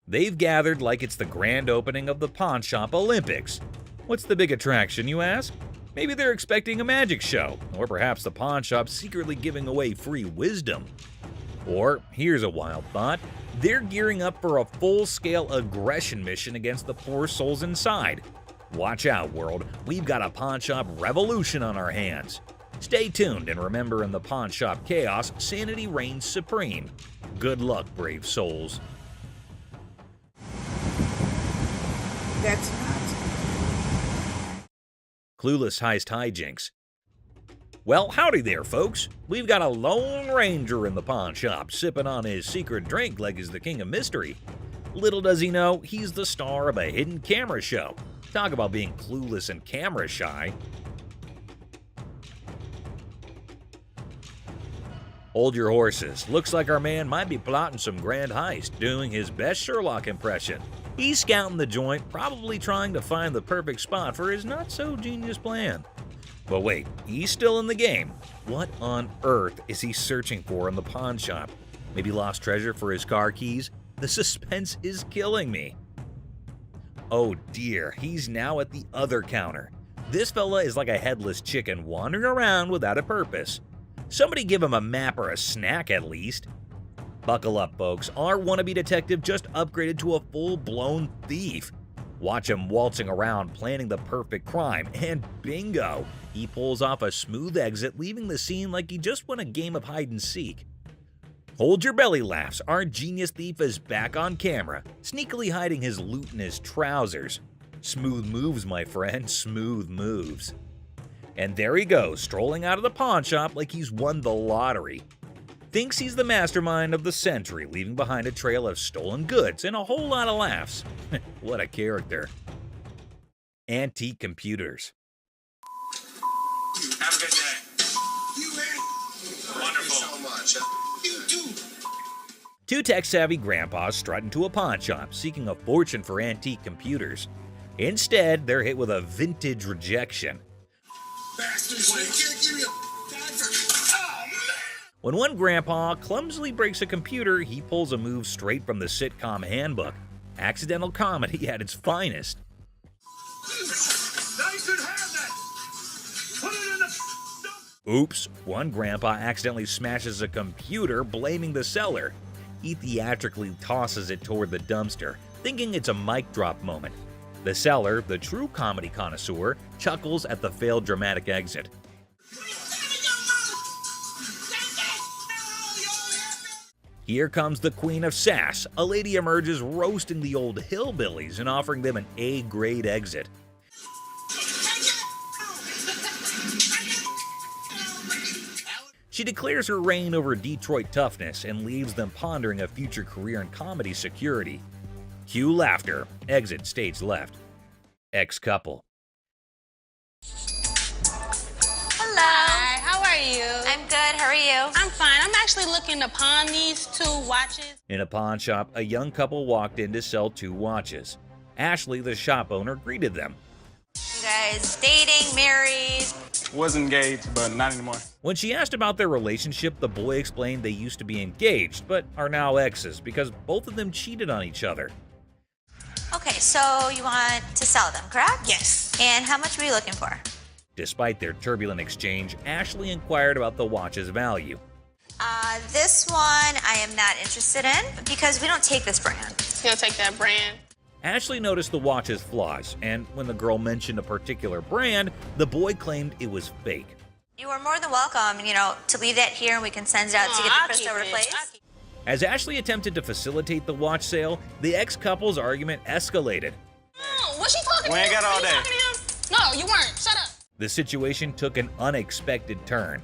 They've gathered like it's the grand opening of the Pawn Shop Olympics. What's the big attraction, you ask? Maybe they're expecting a magic show, or perhaps the pawn shop secretly giving away free wisdom. Or, here's a wild thought, they're gearing up for a full-scale aggression mission against the poor souls inside. Watch out, world, we've got a pawn shop revolution on our hands. Stay tuned and remember in the pawn shop chaos, sanity reigns supreme. Good luck, brave souls. That's not. Clueless heist hijinks. Well, howdy there, folks. We've got a Lone Ranger in the pawn shop, sipping on his secret drink like he's the king of mystery. Little does he know, he's the star of a hidden camera show. Talk about being clueless and camera shy. Hold your horses. Looks like our man might be plotting some grand heist, doing his best Sherlock impression. He's scouting the joint, probably trying to find the perfect spot for his not-so-genius plan. But wait, he's still in the game. What on earth is he searching for in the pawn shop? Maybe lost treasure for his car keys? The suspense is killing me. Oh dear, he's now at the other counter. This fella is like a headless chicken wandering around without a purpose. Somebody give him a map or a snack at least. Buckle up, folks. Our wannabe detective just upgraded to a full-blown thief. Watch him waltzing around planning the perfect crime, and bingo! He pulls off a smooth exit, leaving the scene like he just won a game of hide-and-seek. Hold your belly laughs, our genius thief is back on camera, sneakily hiding his loot in his trousers. Smooth moves, my friend, smooth moves. And there he goes, strolling out of the pawn shop like he's won the lottery. Thinks he's the mastermind of the century, leaving behind a trail of stolen goods and a whole lot of laughs. What a character. Antique computers. Have a good day. You wonderful. So much. You too. Two tech-savvy grandpas strut into a pawn shop, seeking a fortune for antique computers. Instead, they're hit with a vintage rejection. Bastards, you can't give me a... When one grandpa clumsily breaks a computer, he pulls a move straight from the sitcom handbook. Accidental comedy at its finest. Oops, one grandpa accidentally smashes a computer, blaming the seller. He theatrically tosses it toward the dumpster, thinking it's a mic drop moment. The seller, the true comedy connoisseur, chuckles at the failed dramatic exit. Here comes the queen of sass. A lady emerges roasting the old hillbillies and offering them an A-grade exit. She declares her reign over Detroit toughness and leaves them pondering a future career in comedy security. Cue laughter. Exit stage left. Ex-couple. Hi, how are you? I'm good, how are you? I'm fine. I'm actually looking to pawn these 2 watches. In a pawn shop, a young couple walked in to sell 2 watches. Ashley, the shop owner, greeted them. You guys dating, married? Was engaged, but not anymore. When she asked about their relationship, the boy explained they used to be engaged, but are now exes because both of them cheated on each other. Okay, so you want to sell them, correct? Yes. And how much were you looking for? Despite their turbulent exchange, Ashley inquired about the watch's value. This one I am not interested in because we don't take this brand. You don't take that brand? Ashley noticed the watch's flaws, and when the girl mentioned a particular brand, the boy claimed it was fake. You are more than welcome, to leave that here and we can send it out to get the crystal replaced. As Ashley attempted to facilitate the watch sale, the ex-couple's argument escalated. talking to We ain't him? got all Were you day. talking to him? No, you weren't. Shut up. The situation took an unexpected turn.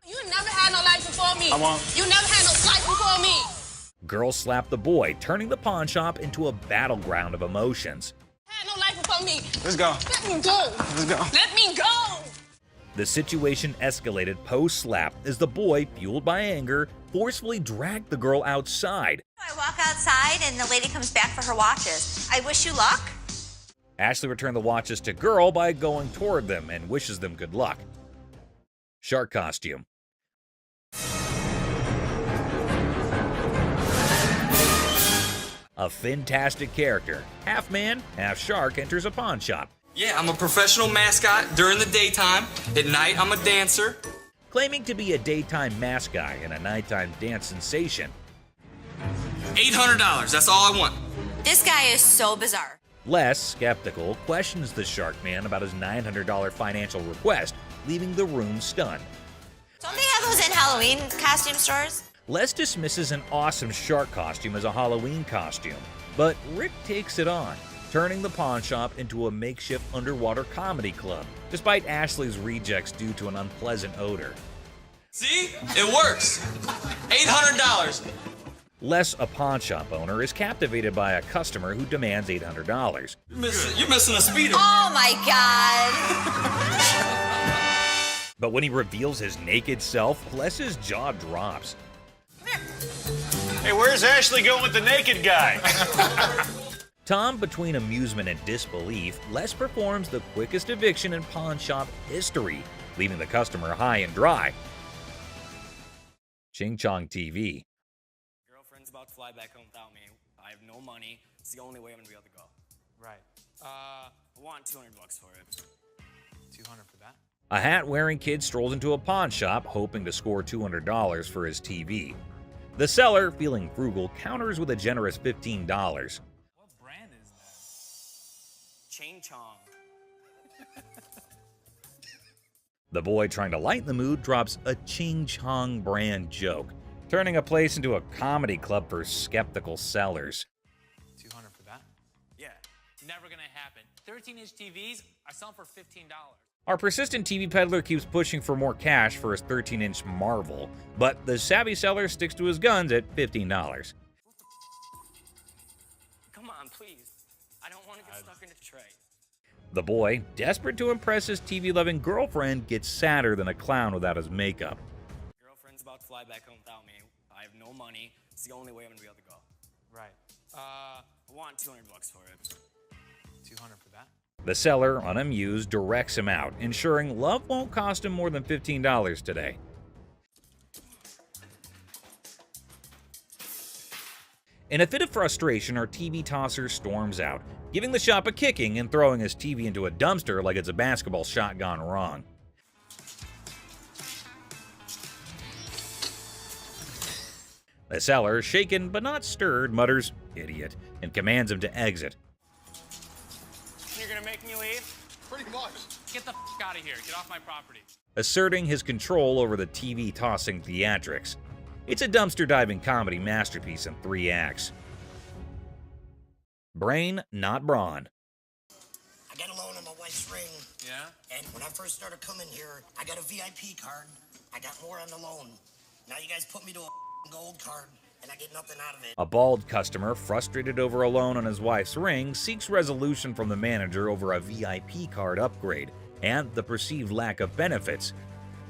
You never had no life before me. I won't. You never had no life before me. Girl slapped the boy, turning the pawn shop into a battleground of emotions. Had no life before me. Let's go. Let me go. Let's go. Let me go. The situation escalated post-slap as the boy, fueled by anger, forcefully dragged the girl outside. I walk outside and the lady comes back for her watches. I wish you luck. Ashley returned the watches to girl by going toward them and wishes them good luck. Shark costume. A fantastic character, half man, half shark, enters a pawn shop. Yeah, I'm a professional mascot during the daytime. At night, I'm a dancer. Claiming to be a daytime mascot and a nighttime dance sensation. $800, that's all I want. This guy is so bizarre. Les, skeptical, questions the shark man about his $900 financial request, leaving the room stunned. Don't they have those in Halloween costume stores? Les dismisses an awesome shark costume as a Halloween costume, but Rick takes it on, turning the pawn shop into a makeshift underwater comedy club, despite Ashley's rejects due to an unpleasant odor. See? It works. $800. Les, a pawn shop owner, is captivated by a customer who demands $800. You're missing a speeder. Oh my God. But when he reveals his naked self, Les's jaw drops. Hey, where's Ashley going with the naked guy? Tom, between amusement and disbelief, Les performs the quickest eviction in pawn shop history, leaving the customer high and dry. Ching Chong TV. Girlfriend's about to fly back home without me. I have no money. It's the only way I'm gonna be able to go. Right. I want $200 for it. 200 for that? A hat-wearing kid strolls into a pawn shop, hoping to score $200 for his TV. The seller, feeling frugal, counters with a generous $15. What brand is that? Ching Chong. The boy, trying to lighten the mood, drops a Ching Chong brand joke, turning a place into a comedy club for skeptical sellers. 200 for that? Yeah, never gonna happen. 13-inch TVs are selling for $15. Our persistent TV peddler keeps pushing for more cash for his 13-inch Marvel, but the savvy seller sticks to his guns at $15. Come on, please. I don't want to get stuck in a tray. The boy, desperate to impress his TV-loving girlfriend, gets sadder than a clown without his makeup. Girlfriend's about to fly back home without me. I have no money. It's the only way I'm gonna be able to go. Right. I want $200 for it. 200 for that? The seller, unamused, directs him out, ensuring love won't cost him more than $15 today. In a fit of frustration, our TV tosser storms out, giving the shop a kicking and throwing his TV into a dumpster like it's a basketball shot gone wrong. The seller, shaken but not stirred, mutters, "Idiot," and commands him to exit. You're gonna make me leave? Pretty much. Get the out of here. Get off my property. Asserting his control over the TV-tossing theatrics. It's a dumpster-diving comedy masterpiece in 3 acts. Brain, not brawn. I got a loan on my wife's ring. Yeah? And when I first started coming here, I got a VIP card. I got more on the loan. Now you guys put me to a gold card, and I get nothing out of it. A bald customer, frustrated over a loan on his wife's ring, seeks resolution from the manager over a VIP card upgrade and the perceived lack of benefits.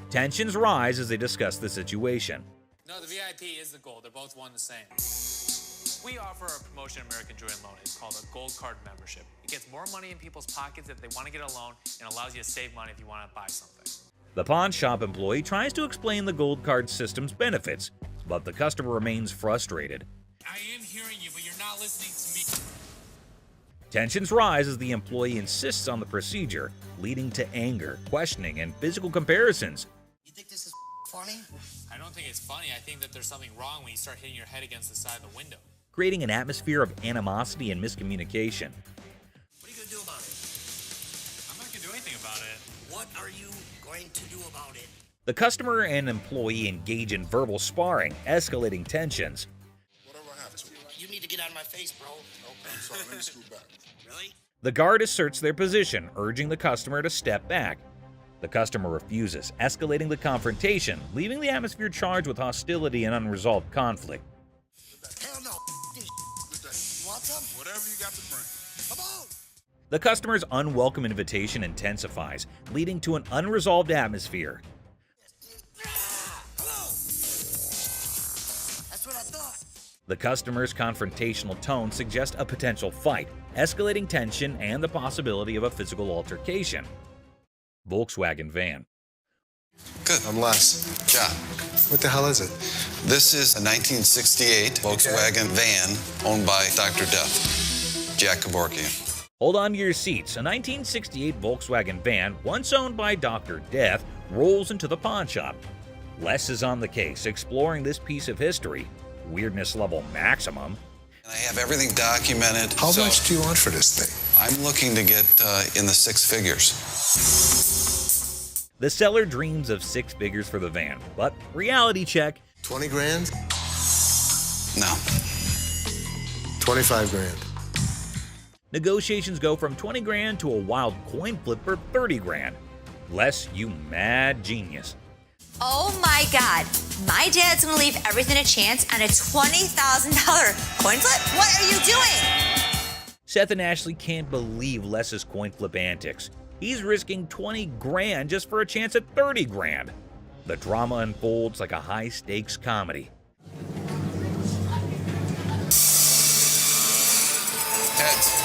Tensions rise as they discuss the situation. No, the VIP is the gold. They're both one the same. We offer a promotion at American Joy and Loan. It's called a Gold Card membership. It gets more money in people's pockets if they want to get a loan and allows you to save money if you want to buy something. The pawn shop employee tries to explain the gold card system's benefits, but the customer remains frustrated. I am hearing you, but you're not listening to me. Tensions rise as the employee insists on the procedure, leading to anger, questioning, and physical comparisons. You think this is funny? I don't think it's funny. I think that there's something wrong when you start hitting your head against the side of the window. Creating an atmosphere of animosity and miscommunication. What are you going to do about it? I'm not going to do anything about it. What are you going to do about it? The customer and employee engage in verbal sparring, escalating tensions. Whatever I have to. You need to get out of my face, bro. Okay, I'm sorry. Let me scoot back. Really? The guard asserts their position, urging the customer to step back. The customer refuses, escalating the confrontation, leaving the atmosphere charged with hostility and unresolved conflict. Hell no. Want some? Whatever you got to bring. Come on. The customer's unwelcome invitation intensifies, leading to an unresolved atmosphere. That's what I thought. The customer's confrontational tone suggests a potential fight, escalating tension and the possibility of a physical altercation. Volkswagen van. Good. I'm Les. John, What the hell is it? this is a 1968 Volkswagen van owned by Dr. Death, Jack Kevorkian. Hold on to your seats. A 1968 Volkswagen van, once owned by Dr. Death, rolls into the pawn shop. Les is on the case, exploring this piece of history. Weirdness level maximum. And I have everything documented. How much do you want for this thing? I'm looking to get in the six figures. The seller dreams of six figures for the van, but reality check. 20 grand? No. 25 grand. Negotiations go from 20 grand to a wild coin flip for 30 grand. Les, you mad genius. Oh my God. My dad's gonna leave everything to chance on a $20,000 coin flip? What are you doing? Seth and Ashley can't believe Les's coin flip antics. He's risking 20 grand just for a chance at 30 grand. The drama unfolds like a high-stakes comedy. Heads.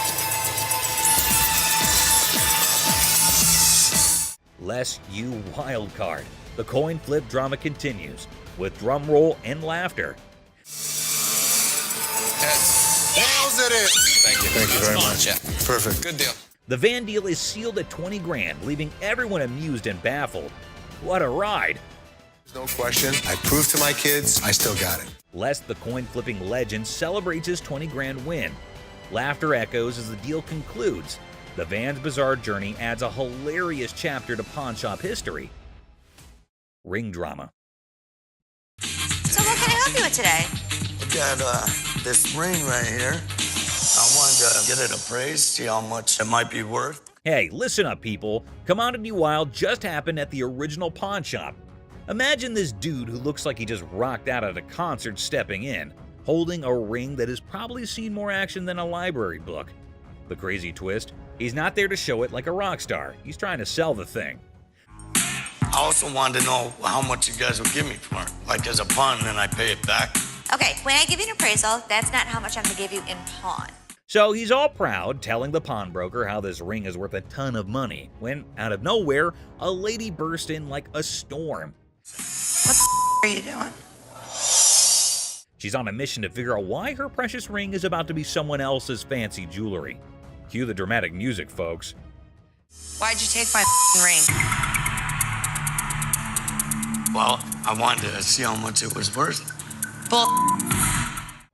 Les, you wild card. The coin flip drama continues, with drum roll and laughter. Heads. Nails it in. Thank you. Thank you very much. Yeah. Perfect. Good deal. The van deal is sealed at 20 grand, leaving everyone amused and baffled. What a ride! No question. I proved to my kids I still got it. Les, the coin flipping legend, celebrates his 20 grand win. Laughter echoes as the deal concludes. The van's bizarre journey adds a hilarious chapter to pawn shop history. Ring drama. So what can I help you with today? I got this ring right here. I wanted to get it appraised, see how much it might be worth. Hey, listen up, people. Commodity Wild just happened at the original pawn shop. Imagine this dude who looks like he just rocked out at a concert stepping in, holding a ring that has probably seen more action than a library book. The crazy twist, he's not there to show it like a rock star. He's trying to sell the thing. I also wanted to know how much you guys would give me for it. Like as a pawn, and then I pay it back. Okay, when I give you an appraisal, that's not how much I'm gonna give you in pawn. So he's all proud, telling the pawnbroker how this ring is worth a ton of money, when, out of nowhere, a lady burst in like a storm. What the are you doing? She's on a mission to figure out why her precious ring is about to be someone else's fancy jewelry. Cue the dramatic music, folks. Why'd you take my ring? Well, I wanted to see how much it was worth. Bull.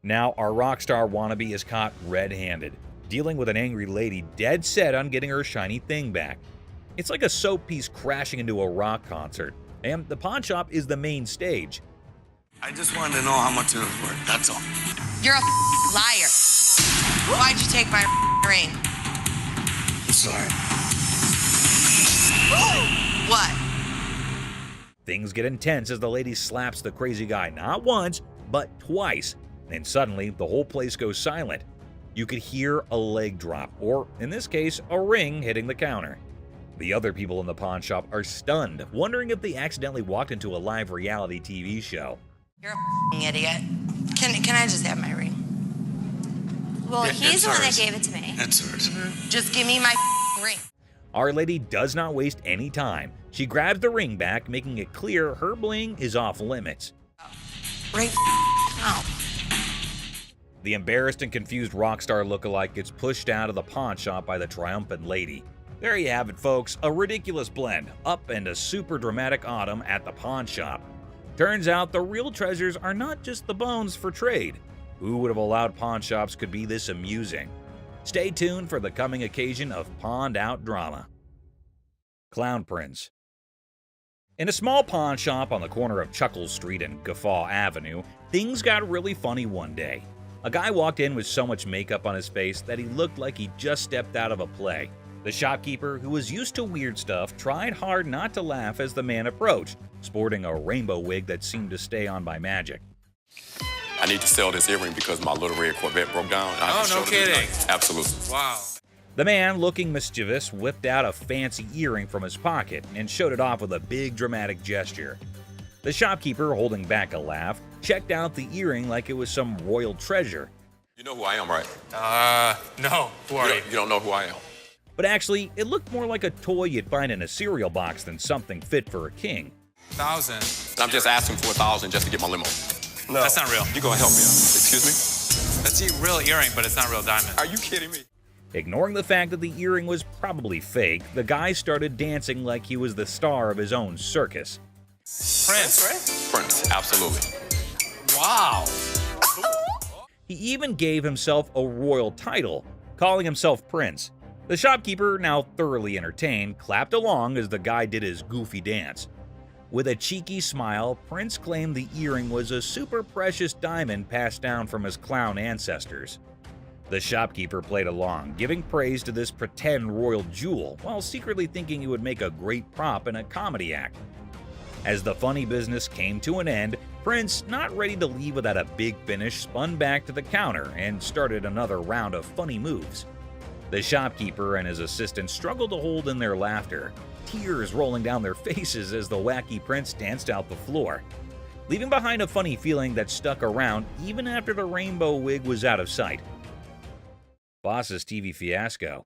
Now, our rock star wannabe is caught red-handed, dealing with an angry lady dead set on getting her shiny thing back. It's like a soap piece crashing into a rock concert, and the pawn shop is the main stage. I just wanted to know how much it was worth, that's all. You're a liar. Why'd you take my ring? I'm sorry. What? Things get intense as the lady slaps the crazy guy not once, but twice. And suddenly, the whole place goes silent. You could hear a leg drop, or in this case, a ring hitting the counter. The other people in the pawn shop are stunned, wondering if they accidentally walked into a live reality TV show. You're a idiot. Can I just have my ring? Well, Yeah, he's it's the one that hers. gave it to me. That's hers. Just give me my ring. Our lady does not waste any time. She grabs the ring back, making it clear her bling is off limits. Right now. The embarrassed and confused rock star lookalike gets pushed out of the pawn shop by the triumphant lady. There you have it, folks, a ridiculous blend, up and a super dramatic autumn at the pawn shop. Turns out the real treasures are not just the bones for trade. Who would have allowed pawn shops could be this amusing? Stay tuned for the coming occasion of pawned out drama. Clown Prince. In a small pawn shop on the corner of Chuckles Street and Guffaw Avenue, things got really funny one day. A guy walked in with so much makeup on his face that he looked like he just stepped out of a play. The shopkeeper, who was used to weird stuff, tried hard not to laugh as the man approached, sporting a rainbow wig that seemed to stay on by magic. I need to sell this earring because my little red Corvette broke down. Oh, no kidding. Absolutely. Wow. The man, looking mischievous, whipped out a fancy earring from his pocket and showed it off with a big dramatic gesture. The shopkeeper, holding back a laugh, checked out the earring like it was some royal treasure. You know who I am, right? No. Who are you? You don't know who I am. But actually, it looked more like a toy you'd find in a cereal box than something fit for a king. 1,000. I'm just asking for 1,000 just to get my limo. No. That's not real. You gonna help me out? Excuse me? That's a real earring, but it's not real diamond. Are you kidding me? Ignoring the fact that the earring was probably fake, the guy started dancing like he was the star of his own circus. Prince, right? Prince, absolutely. Wow. He even gave himself a royal title, calling himself Prince. The shopkeeper, now thoroughly entertained, clapped along as the guy did his goofy dance. With a cheeky smile, Prince claimed the earring was a super precious diamond passed down from his clown ancestors. The shopkeeper played along, giving praise to this pretend royal jewel, while secretly thinking it would make a great prop in a comedy act. As the funny business came to an end, Prince, not ready to leave without a big finish, spun back to the counter and started another round of funny moves. The shopkeeper and his assistant struggled to hold in their laughter, tears rolling down their faces as the wacky Prince danced out the floor, leaving behind a funny feeling that stuck around even after the rainbow wig was out of sight. Boss's TV fiasco.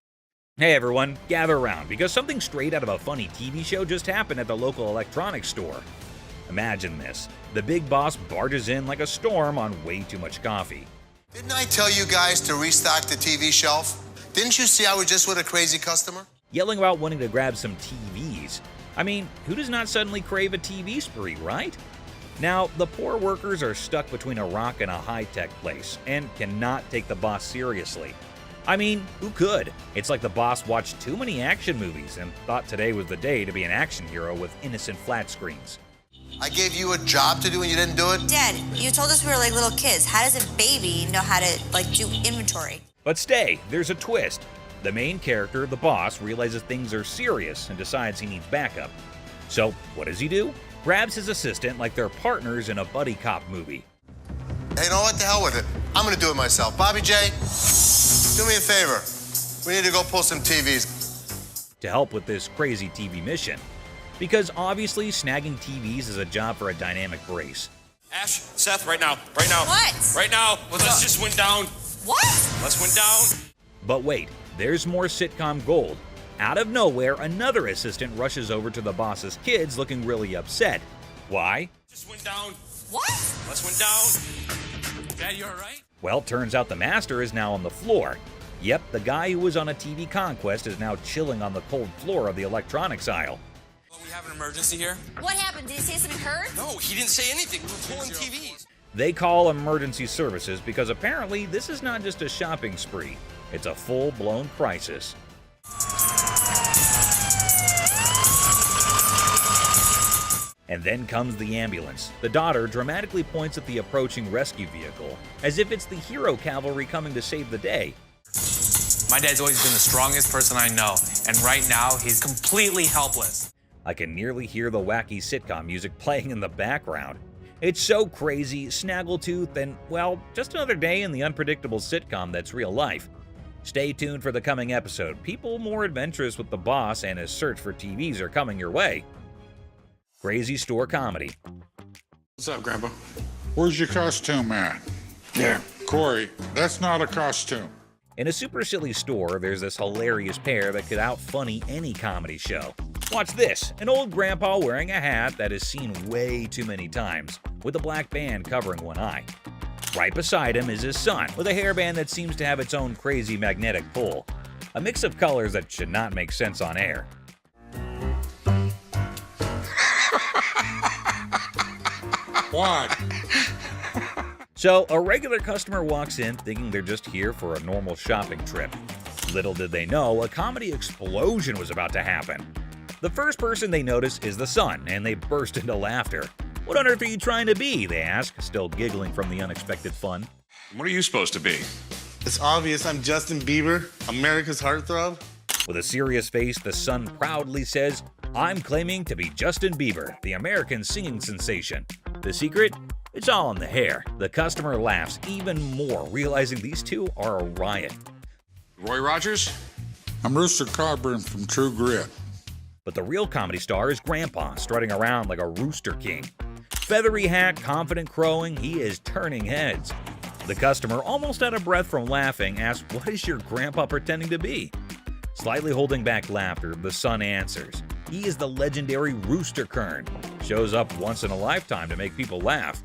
Hey everyone, gather around because something straight out of a funny TV show just happened at the local electronics store. Imagine this. The big boss barges in like a storm on way too much coffee. Didn't I tell you guys to restock the TV shelf? Didn't you see I was just with a crazy customer? Yelling about wanting to grab some TVs. I mean, who does not suddenly crave a TV spree, right? Now, the poor workers are stuck between a rock and a high-tech place and cannot take the boss seriously. I mean, who could? It's like the boss watched too many action movies and thought today was the day to be an action hero with innocent flat screens. I gave you a job to do and you didn't do it? Dad, you told us we were like little kids. How does a baby know how to, do inventory? But stay, there's a twist. The main character, the boss, realizes things are serious and decides he needs backup. So, what does he do? Grabs his assistant like they're partners in a buddy cop movie. Hey, you know what? The hell with it. I'm gonna do it myself. Bobby J, do me a favor. We need to go pull some TVs. To help with this crazy TV mission. Because obviously snagging TVs is a job for a dynamic brace. Ash, Seth, right now. Right now. What? Right now. What's Let's up? just went down. What? Let's went down. But wait, there's more sitcom gold. Out of nowhere, another assistant rushes over to the boss's kids looking really upset. Why? Just went down. What? Let's went down. Dad, you all right? Well, turns out the master is now on the floor. Yep, the guy who was on a TV conquest is now chilling on the cold floor of the electronics aisle. We have an emergency here. What happened? Did he say something hurt? No, he didn't say anything. We were pulling TVs. They call emergency services because apparently this is not just a shopping spree. It's a full-blown crisis. And then comes the ambulance. The daughter dramatically points at the approaching rescue vehicle, as if it's the hero cavalry coming to save the day. My dad's always been the strongest person I know, and right now he's completely helpless. I can nearly hear the wacky sitcom music playing in the background. It's so crazy, snaggletooth, and, well, just another day in the unpredictable sitcom that's real life. Stay tuned for the coming episode. People more adventurous with the boss and his search for TVs are coming your way. Crazy Store Comedy. What's up, Grandpa? Where's your costume at? There. Corey, that's not a costume. In a super silly store, there's this hilarious pair that could out-funny any comedy show. Watch this, an old grandpa wearing a hat that is seen way too many times, with a black band covering one eye. Right beside him is his son, with a hairband that seems to have its own crazy magnetic pull. A mix of colors that should not make sense on air. What? So, a regular customer walks in thinking they're just here for a normal shopping trip. Little did they know, a comedy explosion was about to happen. The first person they notice is the son, and they burst into laughter. "What on earth are you trying to be?" they ask, still giggling from the unexpected fun. What are you supposed to be? It's obvious I'm Justin Bieber, America's heartthrob. With a serious face, the Sun proudly says, "I'm claiming to be Justin Bieber, the American singing sensation." The secret? It's all in the hair. The customer laughs even more, realizing these two are a riot. Roy Rogers? I'm Rooster Cogburn from True Grit. But the real comedy star is Grandpa, strutting around like a rooster king. Feathery hat, confident crowing, he is turning heads. The customer, almost out of breath from laughing, asks, "What is your grandpa pretending to be?" Slightly holding back laughter, the Sun answers, "He is the legendary Rooster Kern. Shows up once in a lifetime to make people laugh."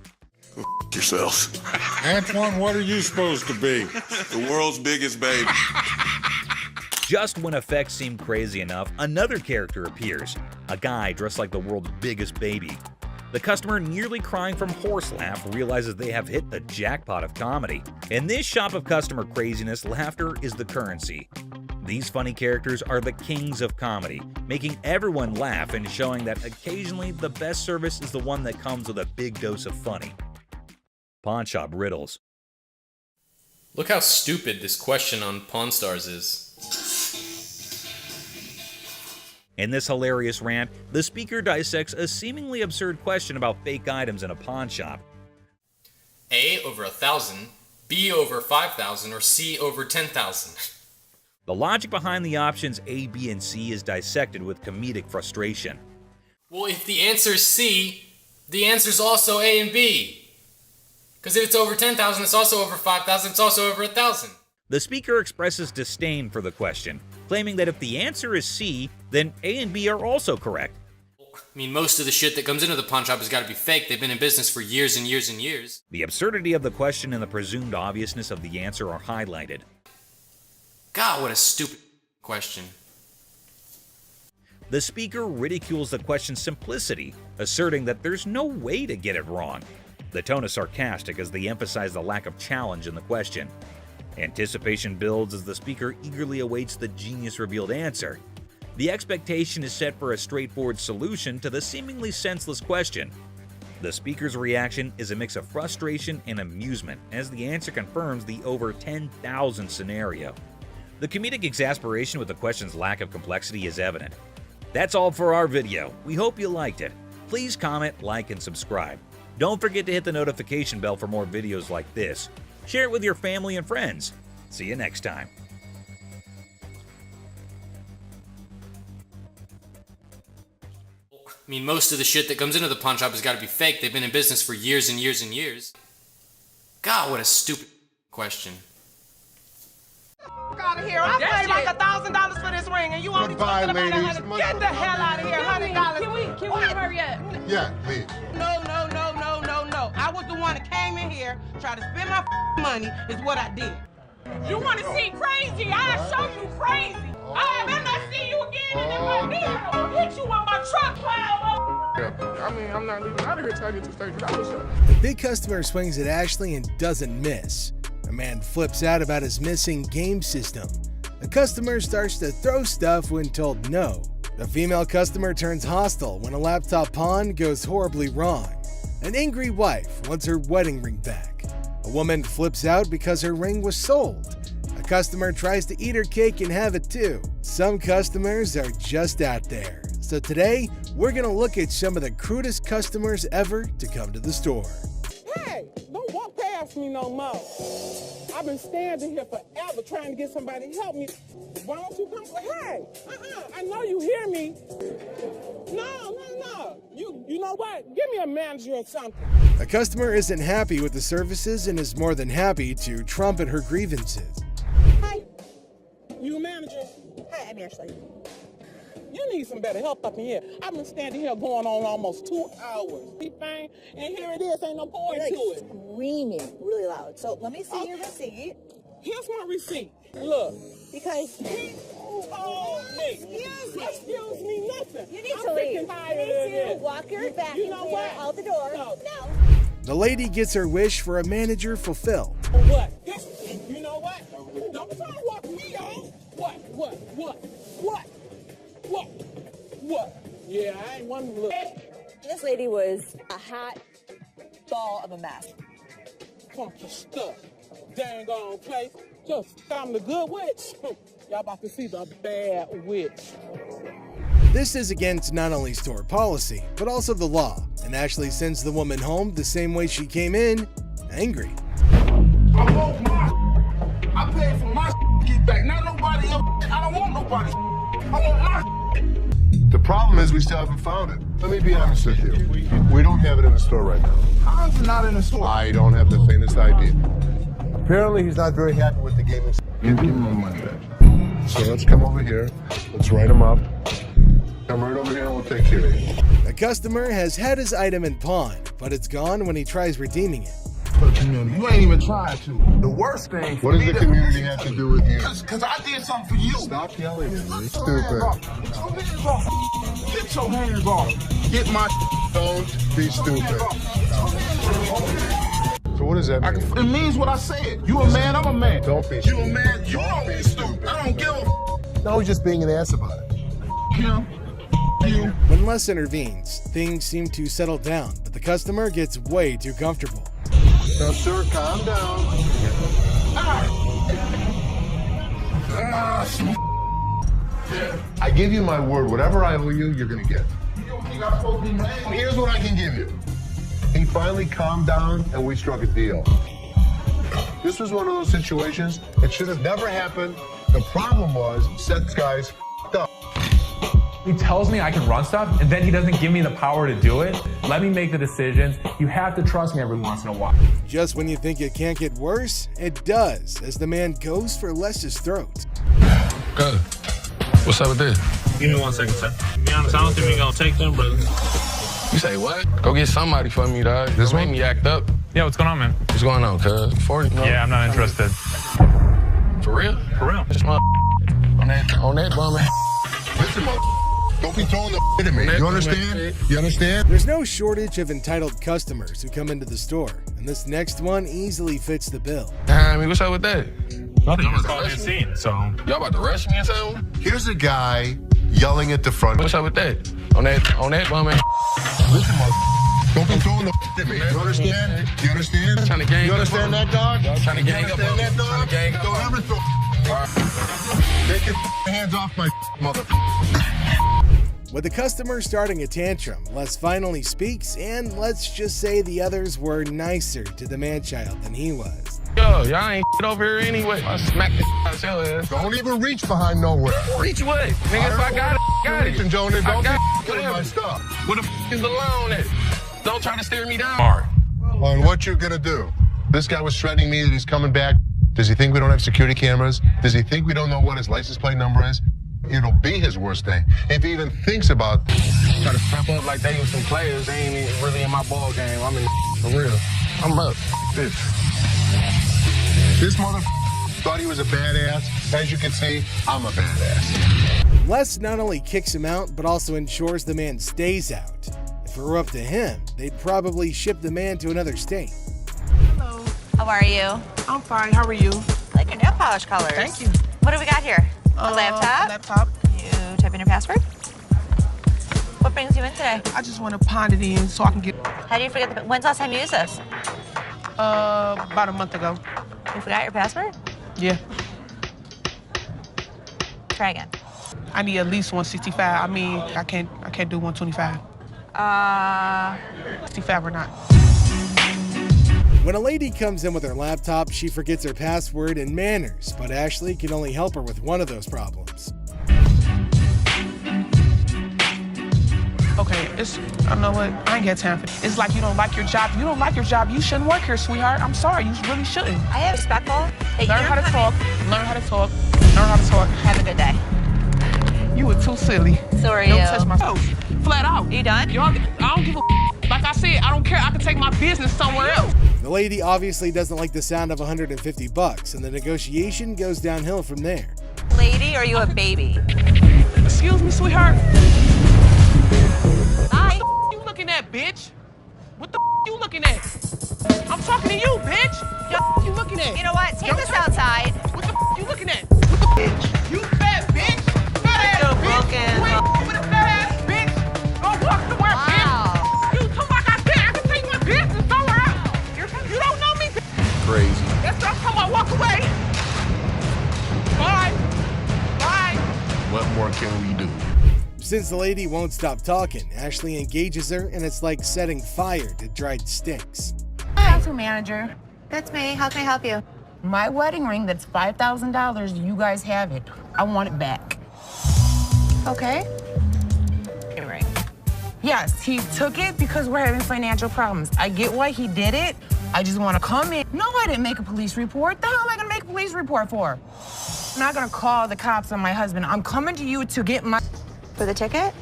Go yourself. Antoine, what are you supposed to be? The world's biggest baby. Just when effects seem crazy enough, another character appears, a guy dressed like the world's biggest baby. The customer, nearly crying from horse laugh, realizes they have hit the jackpot of comedy. In this shop of customer craziness, laughter is the currency. These funny characters are the kings of comedy, making everyone laugh and showing that occasionally the best service is the one that comes with a big dose of funny. Pawn Shop Riddles. Look how stupid this question on Pawn Stars is. In this hilarious rant, the speaker dissects a seemingly absurd question about fake items in a pawn shop. A over 1,000, B over 5,000, or C over 10,000. The logic behind the options A, B, and C is dissected with comedic frustration. Well, if the answer's C, the answer's also A and B. Because if it's over 10,000, it's also over 5,000, it's also over 1,000. The speaker expresses disdain for the question, claiming that if the answer is C, then A and B are also correct. I mean, most of the shit that comes into the pawn shop has got to be fake. They've been in business for years and years and years. The absurdity of the question and the presumed obviousness of the answer are highlighted. God, what a stupid question. The speaker ridicules the question's simplicity, asserting that there's no way to get it wrong. The tone is sarcastic as they emphasize the lack of challenge in the question. Anticipation builds as the speaker eagerly awaits the genius-revealed answer. The expectation is set for a straightforward solution to the seemingly senseless question. The speaker's reaction is a mix of frustration and amusement as the answer confirms the over 10,000 scenario. The comedic exasperation with the question's lack of complexity is evident. That's all for our video. We hope you liked it. Please comment, like, and subscribe. Don't forget to hit the notification bell for more videos like this. Share it with your family and friends. See you next time. I mean, most of the shit that comes into the pawn shop has got to be fake. They've been in business for years and years and years. God, what a stupid question. Out of here! I paid like $1,000 for this ring, and you only talking about $100. Get the hell out of here! $100. Can we hurry up? Yeah, leave. No. I was the one that came in here, tried to spend my money, is what I did. You want to see crazy? I'll show you crazy. I better not see you again, and if I do, I'll hit you on my truck pile. I mean, I'm not leaving out of here till I get to $30. The big customer swings at Ashley and doesn't miss. A man flips out about his missing game system. The customer starts to throw stuff when told no. The female customer turns hostile when a laptop pawn goes horribly wrong. An angry wife wants her wedding ring back. A woman flips out because her ring was sold. A customer tries to eat her cake and have it too. Some customers are just out there. So today, we're gonna look at some of the crudest customers ever to come to the store. Hey, don't walk past me no more. I've been standing here forever trying to get somebody to help me. Why don't you come? Hey, I know you hear me. No. You know what? Give me a manager or something. A customer isn't happy with the services and is more than happy to trumpet her grievances. Hi, you a manager? Hi, I'm Ashley. You need some better help up in here. I've been standing here going on almost 2 hours. And here it is, ain't no point to it. Screaming really loud. So let me see your receipt. Here's my receipt. Look. Because he told me. Excuse me, nothing. You need to leave. You need to walk your back and clear out the door. No. The lady gets her wish for a manager fulfilled. What? You know what? Don't try to walk me off. What? Yeah, I ain't one to look. This lady was a hot ball of a mess. Bunch of stuff. dang on place. Just I'm the good witch. Y'all about to see the bad witch. This is against not only store policy, but also the law, and Ashley sends the woman home the same way she came in, angry. I want my. I paid for my to get back. Not nobody else. I don't want nobody. I want my. The problem is we still haven't found it. Let me be honest with you. We don't have it in the store right now. How is it not in the store? I don't have the faintest idea. Apparently he's not very happy with the gaming. Give him my money back. So let's come over here. Let's write him up. Come right over here and we'll take care of you. The customer has had his item in pawn, but it's gone when he tries redeeming it. For the community. You ain't even tried to. The worst thing. What does the community have to do with you? Because I did something for you. Stop yelling at me. Stupid. Get your hands off. Get my. Don't be stupid. So what does that mean? It means what I said. You a man, I'm a man. Don't be You stupid. a man, you don't be stupid. I don't give a. No, he's just being an ass about it. Him. You. When Les intervenes, things seem to settle down, but the customer gets way too comfortable. Now, sir, calm down. I give you my word. Whatever I owe you, you're going to get. Here's what I can give you. He finally calmed down, and we struck a deal. This was one of those situations. It should have never happened. The problem was, Seth's guys up. He tells me I can run stuff, and then he doesn't give me the power to do it. Let me make the decisions. You have to trust me every once in a while. Just when you think it can't get worse, it does, as the man goes for Les's throat. Good. What's up with this? Give me 1 second, sir. To be honest, I don't think we're gonna take them, brother. You say what? Go get somebody for me, dog. This made me act up. Yeah, what's going on, man? What's going on, cuz? 40? No. Yeah, I'm not interested. For real? For real. This mother on that bum. Listen, don't be throwing the at me. You understand? You understand? There's no shortage of entitled customers who come into the store, and this next one easily fits the bill. I mean, what's up with that? Nothing. Just called me a scene, so. Y'all about to rush me or something? Here's a guy yelling at the front. What's up with that? On that bum. Listen, don't be throwing the at me. You understand? You understand? Trying to gang You understand that, dog? Trying to gang up on me. That, dog? Trying to gang up Don't on me. ever throw. Take your hands off my mother. With the customer starting a tantrum, Les finally speaks, and let's just say the others were nicer to the man-child than he was. Yo, y'all ain't over here anyway. I smack the out your ass. Don't even reach behind nowhere. Reach what? Nigga, if I got it, got it. Jonas, don't got be killing my stuff. What the is the loan at? Don't try to steer me down. On what you're gonna do? This guy was threatening me that he's coming back. Does he think we don't have security cameras? Does he think we don't know what his license plate number is? It'll be his worst day. If he even thinks about Try to step up like they was some players. They ain't even really in my ball game. I'm in for real. I'm up. This mother thought he was a badass. As you can see, I'm a badass. Les not only kicks him out, but also ensures the man stays out. If it were up to him, they'd probably ship the man to another state. Hello. How are you? I'm fine. How are you? I like your nail polish colors. Thank you. What do we got here? A laptop? Laptop. You type in your password? What brings you in today? I just want to pound it in so I can get. How do you forget when's the last time you used this? About a month ago. You forgot your password? Yeah. Try again. I need at least 165. I mean, I can't do 125. 65 or not. When a lady comes in with her laptop, she forgets her password and manners, but Ashley can only help her with one of those problems. Okay, I know what, I ain't got time for it. It's like you don't like your job. If you don't like your job, you shouldn't work here, sweetheart. I'm sorry, you really shouldn't. I am respectful. Learn how to talk, learn how to talk, learn how to talk. Have a good day. You were too silly. So are Don't you. touch my toes. Flat out. You done? I don't give a like I said, I don't care. I can take my business somewhere else. The lady obviously doesn't like the sound of $150, and the negotiation goes downhill from there. Lady, or are you a baby? Excuse me, sweetheart. Hi. What you looking at, bitch? What the you looking at? I'm talking to you, bitch. What you looking at? You know what? Take this outside. What the you looking at? What the bitch? You fat bitch. Fat ass bitch. Wait, with a fat ass bitch. Go walk somewhere, bitch. You talk like I said. I can take my business somewhere else. You don't know me. Crazy. That's what I'm can we do? Since the lady won't stop talking, Ashley engages her, and it's like setting fire to dried sticks. Hi, manager. That's me. How can I help you? My wedding ring that's $5,000, you guys have it. I want it back. Okay. Your ring. Yes, he took it because we're having financial problems. I get why he did it. I just want to come in. No, I didn't make a police report. The hell am I going to make a police report for? I'm not going to call the cops on my husband. I'm coming to you to get my... For the ticket?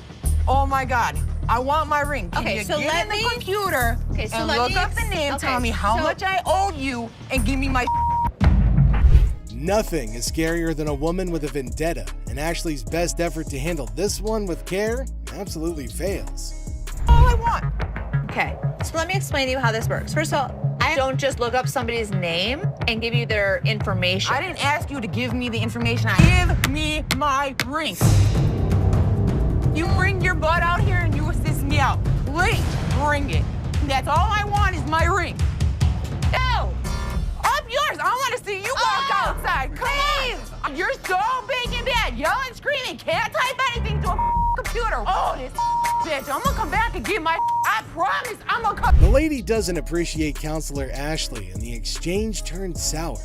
Oh, my God. I want my ring. Can Okay, you so get let in the me- computer Okay, so and let look me up the name, okay, tell me how so- much I owe you, and give me my... Nothing is scarier than a woman with a vendetta, and Ashley's best effort to handle this one with care absolutely fails. All I want. Okay, so let me explain to you how this works. First of all, I don't just look up somebody's name and give you their information. I didn't ask you to give me the information. Give me my ring. You bring your butt out here and you assist me out. Please, bring it. That's all I want is my ring. No! Up yours. I want to see you walk outside. Come on. You're so big and bad. Yelling, screaming. Can't type anything to a computer. Oh, this bitch. I'm going to come back and get my... I promise I'm going to come... The lady doesn't appreciate Counselor Ashley, and the exchange turns sour.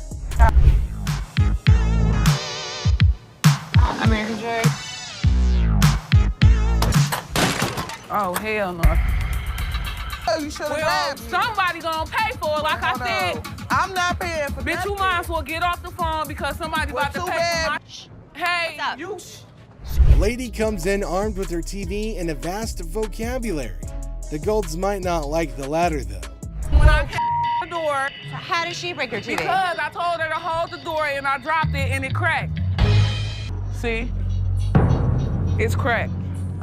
American Joy. Oh, hell no. You should have Somebody gonna pay for it, like I said. I'm not paying for Bitch, you might as well get off the phone because somebody about to too pay bad. for my... Hey, you... The lady comes in armed with her TV and a vast vocabulary. The Golds might not like the latter, though. When I came to the door... So how did she break your TV? Because I told her to hold the door and I dropped it and it cracked. See? It's cracked.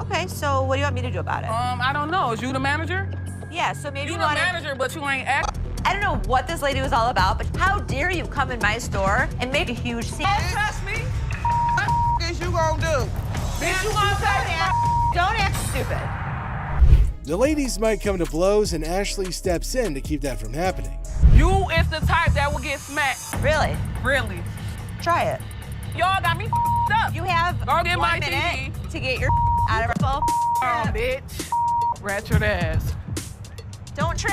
Okay, so what do you want me to do about it? I don't know. Is you the manager? Yeah, so maybe You you the want manager, but you ain't act. I don't know what this lady was all about, but how dare you come in my store and make a huge scene? Don't touch me. What is you gonna do? Bitch, you gonna touch Don't act stupid. The ladies might come to blows, and Ashley steps in to keep that from happening. You is the type that will get smacked. Really? Really. Try it. Y'all got me up. You have Go get 1 my minute TV. to get your out of her phone. Oh, bitch. Ratchet ass. Don't trip.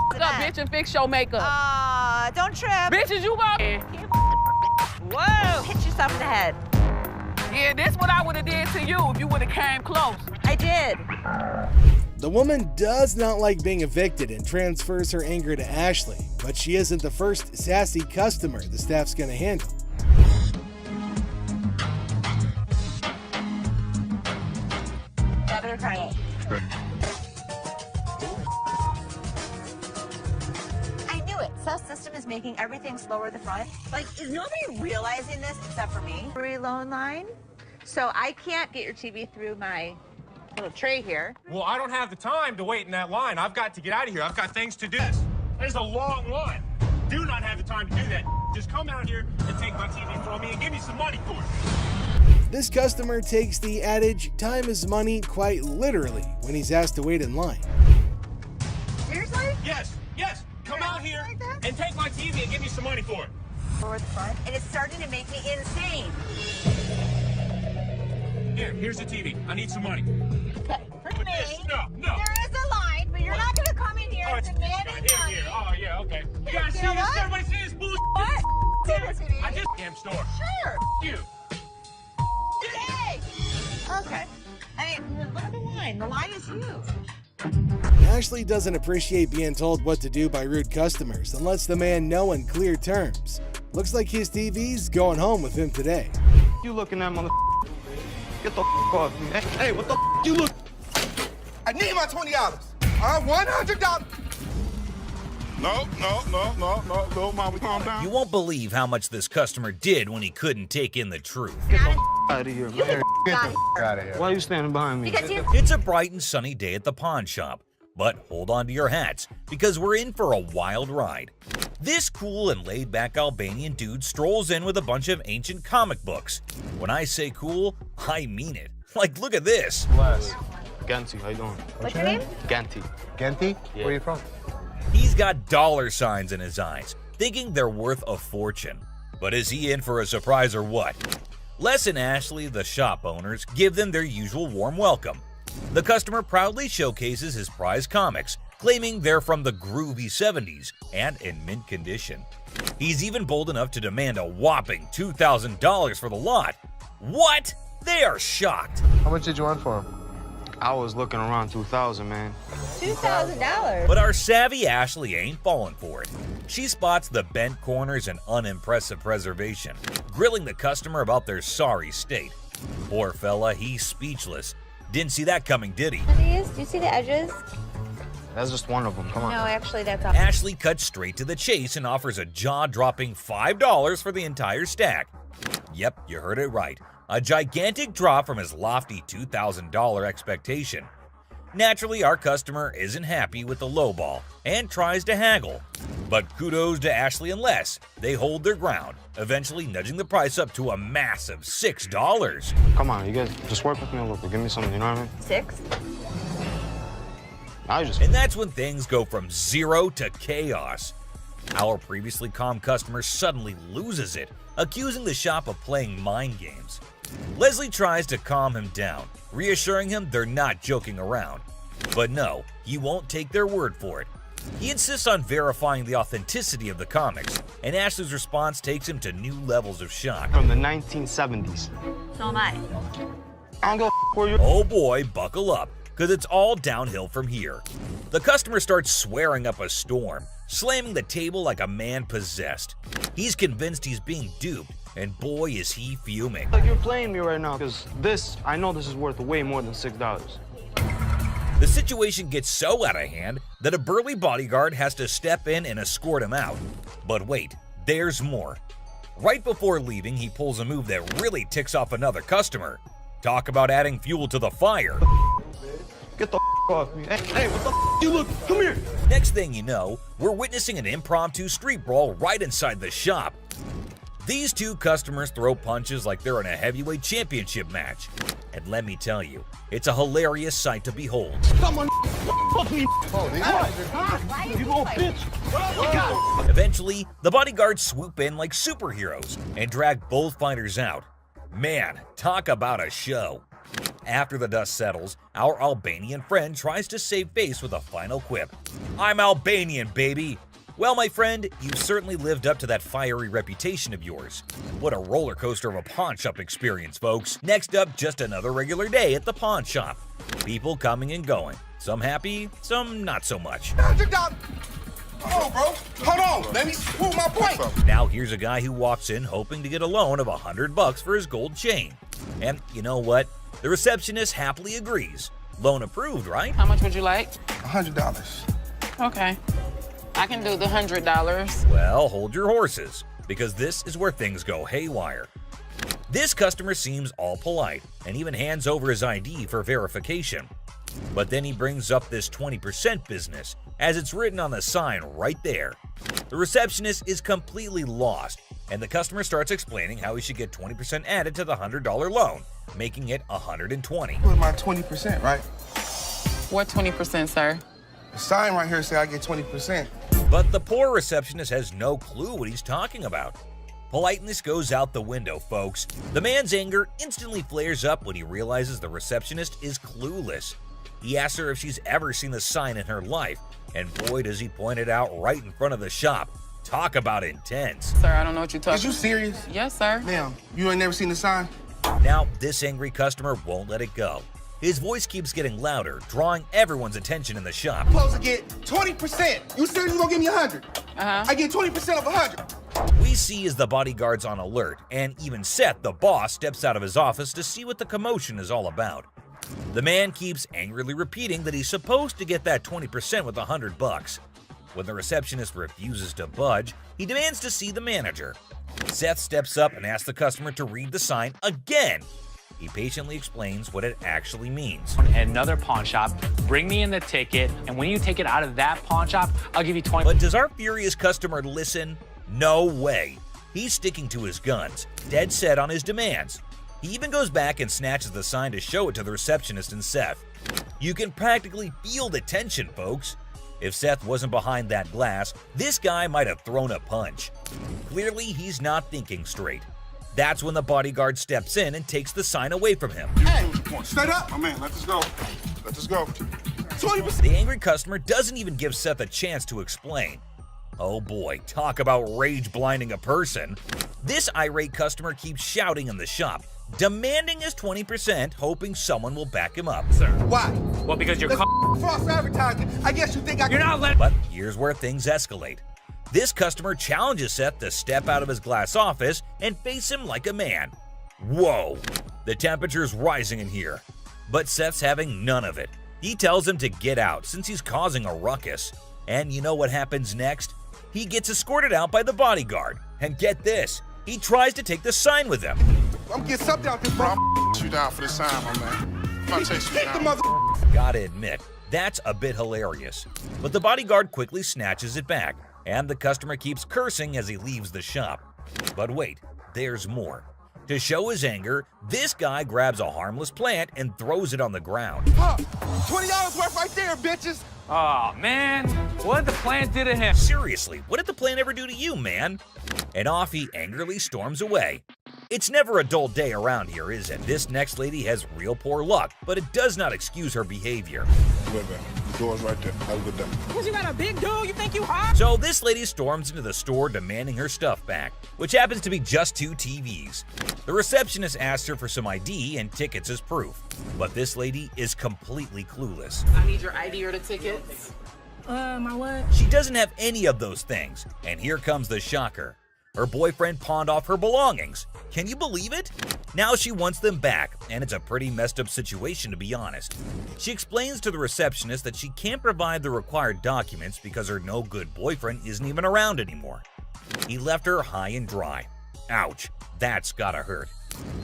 What's up, bitch, and fix your makeup. Don't trip. Bitches, you go. Whoa! Hit yourself in the head. Yeah, this what I would have did to you if you would have came close. I did. The woman does not like being evicted and transfers her anger to Ashley, but she isn't the first sassy customer the staff's gonna handle. Better cry. I knew it. Cell system is making everything slower at the front. Like, is nobody realizing this except for me? Free loan line. So I can't get your TV through my little tray here. Well, I don't have the time to wait in that line. I've got to get out of here. I've got things to do. There's a long line. Do not have the time to do that. Just come out here and take my TV from me and give me some money for it. This customer takes the adage, time is money, quite literally when he's asked to wait in line. Seriously? Yes. Come out here and take my TV and give me some money for it. Lower the front. And it's starting to make me insane. Here's the TV. I need some money. Okay, for me, No. there is a line, but you're not going to come in here and demand money. Here. Oh, yeah, okay. You Here, guys you see know this? what? Everybody see this bullshit? What? TV. I just damn store. Sure. You. Yay! Okay. I mean, look at the line. The line is huge. Ashley doesn't appreciate being told what to do by rude customers and lets the man know in clear terms. Looks like his TV's going home with him today. You looking at mother? Get the off me, man. Hey, what the you look? I need my $20. $100. No, Mama, calm down. You won't believe how much this customer did when he couldn't take in the truth. Get the out of here, man. Get the out of here. Why are you standing behind me? Because It's a bright and sunny day at the pawn shop, but hold on to your hats because we're in for a wild ride. This cool and laid-back Albanian dude strolls in with a bunch of ancient comic books. When I say cool, I mean it. Like, look at this. Bless. Ganti, how you doing? What's your name? Ganti. Genti? Yeah. Where are you from? He's got dollar signs in his eyes, thinking they're worth a fortune. But is he in for a surprise or what? Les and Ashley, the shop owners, give them their usual warm welcome. The customer proudly showcases his prized comics, claiming they're from the groovy 70s and in mint condition. He's even bold enough to demand a whopping $2,000 for the lot. What? They are shocked. How much did you want for him? I was looking around 2,000, man. $2,000. But our savvy Ashley ain't falling for it. She spots the bent corners and unimpressive preservation, grilling the customer about their sorry state. Poor fella, he's speechless. Didn't see that coming, did he? These, do you see the edges? That's just one of them. Come on. No, actually, that's all. Ashley cuts straight to the chase and offers a jaw-dropping $5 for the entire stack. Yep, you heard it right. A gigantic drop from his lofty $2,000 expectation. Naturally, our customer isn't happy with the lowball and tries to haggle. But kudos to Ashley and Les. They hold their ground, eventually nudging the price up to a massive $6. Come on, you guys just work with me a little bit. Give me something, you know what I mean? 6? And that's when things go from zero to chaos. Our previously calm customer suddenly loses it, accusing the shop of playing mind games. Leslie tries to calm him down, reassuring him they're not joking around. But no, he won't take their word for it. He insists on verifying the authenticity of the comics, and Ashley's response takes him to new levels of shock. From the 1970s. So am I. I don't go where you. Oh boy, buckle up, because it's all downhill from here. The customer starts swearing up a storm, slamming the table like a man possessed. He's convinced he's being duped, and boy is he fuming. Like you're playing me right now, because I know this is worth way more than $6. The situation gets so out of hand that a burly bodyguard has to step in and escort him out. But wait, there's more. Right before leaving, he pulls a move that really ticks off another customer. Talk about adding fuel to the fire. Get the off me. Hey, what the you look? Come here. Next thing you know, we're witnessing an impromptu street brawl right inside the shop. These two customers throw punches like they're in a heavyweight championship match. And let me tell you, it's a hilarious sight to behold. Come on, fuck me. You little bitch. Eventually, the bodyguards swoop in like superheroes and drag both fighters out. Man, talk about a show. After the dust settles, our Albanian friend tries to save face with a final quip. I'm Albanian, baby. Well, my friend, you certainly lived up to that fiery reputation of yours. What a roller coaster of a pawn shop experience, folks. Next up, just another regular day at the pawn shop. People coming and going. Some happy, some not so much. Hold on, bro. Hold on. Let me prove my point. Now here's a guy who walks in hoping to get a loan of $100 for his gold chain. And you know what? The receptionist happily agrees. Loan approved, right? How much would you like? $100. Okay. I can do the $100. Well, hold your horses, because this is where things go haywire. This customer seems all polite and even hands over his ID for verification. But then he brings up this 20% business, as it's written on the sign right there. The receptionist is completely lost, and the customer starts explaining how he should get 20% added to the $100 loan, making it $120. Put my 20%, right? What 20%, sir? The sign right here say I get 20%. But the poor receptionist has no clue what he's talking about. Politeness goes out the window, folks. The man's anger instantly flares up when he realizes the receptionist is clueless. He asks her if she's ever seen the sign in her life, and boy does he point it out right in front of the shop. Talk about intense. Sir, I don't know what you're talking about. Is you serious? Yes, sir. Ma'am, you ain't never seen the sign? Now, this angry customer won't let it go. His voice keeps getting louder, drawing everyone's attention in the shop. I'm supposed to get 20%. You said you gonna give me 100. I get 20% of 100. We see as the bodyguard's on alert, and even Seth, the boss, steps out of his office to see what the commotion is all about. The man keeps angrily repeating that he's supposed to get that 20% with $100. When the receptionist refuses to budge, he demands to see the manager. Seth steps up and asks the customer to read the sign again. He patiently explains what it actually means. At another pawn shop, bring me in the ticket, and when you take it out of that pawn shop, I'll give you 20. But does our furious customer listen? No way. He's sticking to his guns, dead set on his demands. He even goes back and snatches the sign to show it to the receptionist and Seth. You can practically feel the tension, folks. If Seth wasn't behind that glass, this guy might have thrown a punch. Clearly, he's not thinking straight. That's when the bodyguard steps in and takes the sign away from him. Hey, straight up, my man. Let this go. Let this go. 20%. The angry customer doesn't even give Seth a chance to explain. Oh boy, talk about rage blinding a person. This irate customer keeps shouting in the shop, demanding his 20%, hoping someone will back him up. Sir. Why? Well, because you're False advertising. I guess you think I You're not letting. But here's where things escalate. This customer challenges Seth to step out of his glass office and face him like a man. Whoa, the temperature's rising in here. But Seth's having none of it. He tells him to get out since he's causing a ruckus. And you know what happens next? He gets escorted out by the bodyguard. And get this, he tries to take the sign with him. I'm getting something out this, bro. I'm you down for this sign, my man. If I chase you Hit the down. mother. Gotta admit, that's a bit hilarious. But the bodyguard quickly snatches it back, and the customer keeps cursing as he leaves the shop. But wait, there's more. To show his anger, this guy grabs a harmless plant and throws it on the ground. Huh, $20 worth right there, bitches. Oh, man. What did the plant do to him? Seriously, what did the plant ever do to you, man? And off he angrily storms away. It's never a dull day around here, is it? This next lady has real poor luck, but it does not excuse her behavior. Wait, man. The door's right there. Have a good day. Because you got a big dude, you think you hot? So this lady storms into the store demanding her stuff back, which happens to be just 2 TVs. The receptionist asks her for some ID and tickets as proof, but this lady is completely clueless. I need your ID or the tickets. My what? She doesn't have any of those things, and here comes the shocker. Her boyfriend pawned off her belongings. Can you believe it? Now she wants them back, and it's a pretty messed up situation to be honest. She explains to the receptionist that she can't provide the required documents because her no-good boyfriend isn't even around anymore. He left her high and dry. Ouch, that's gotta hurt.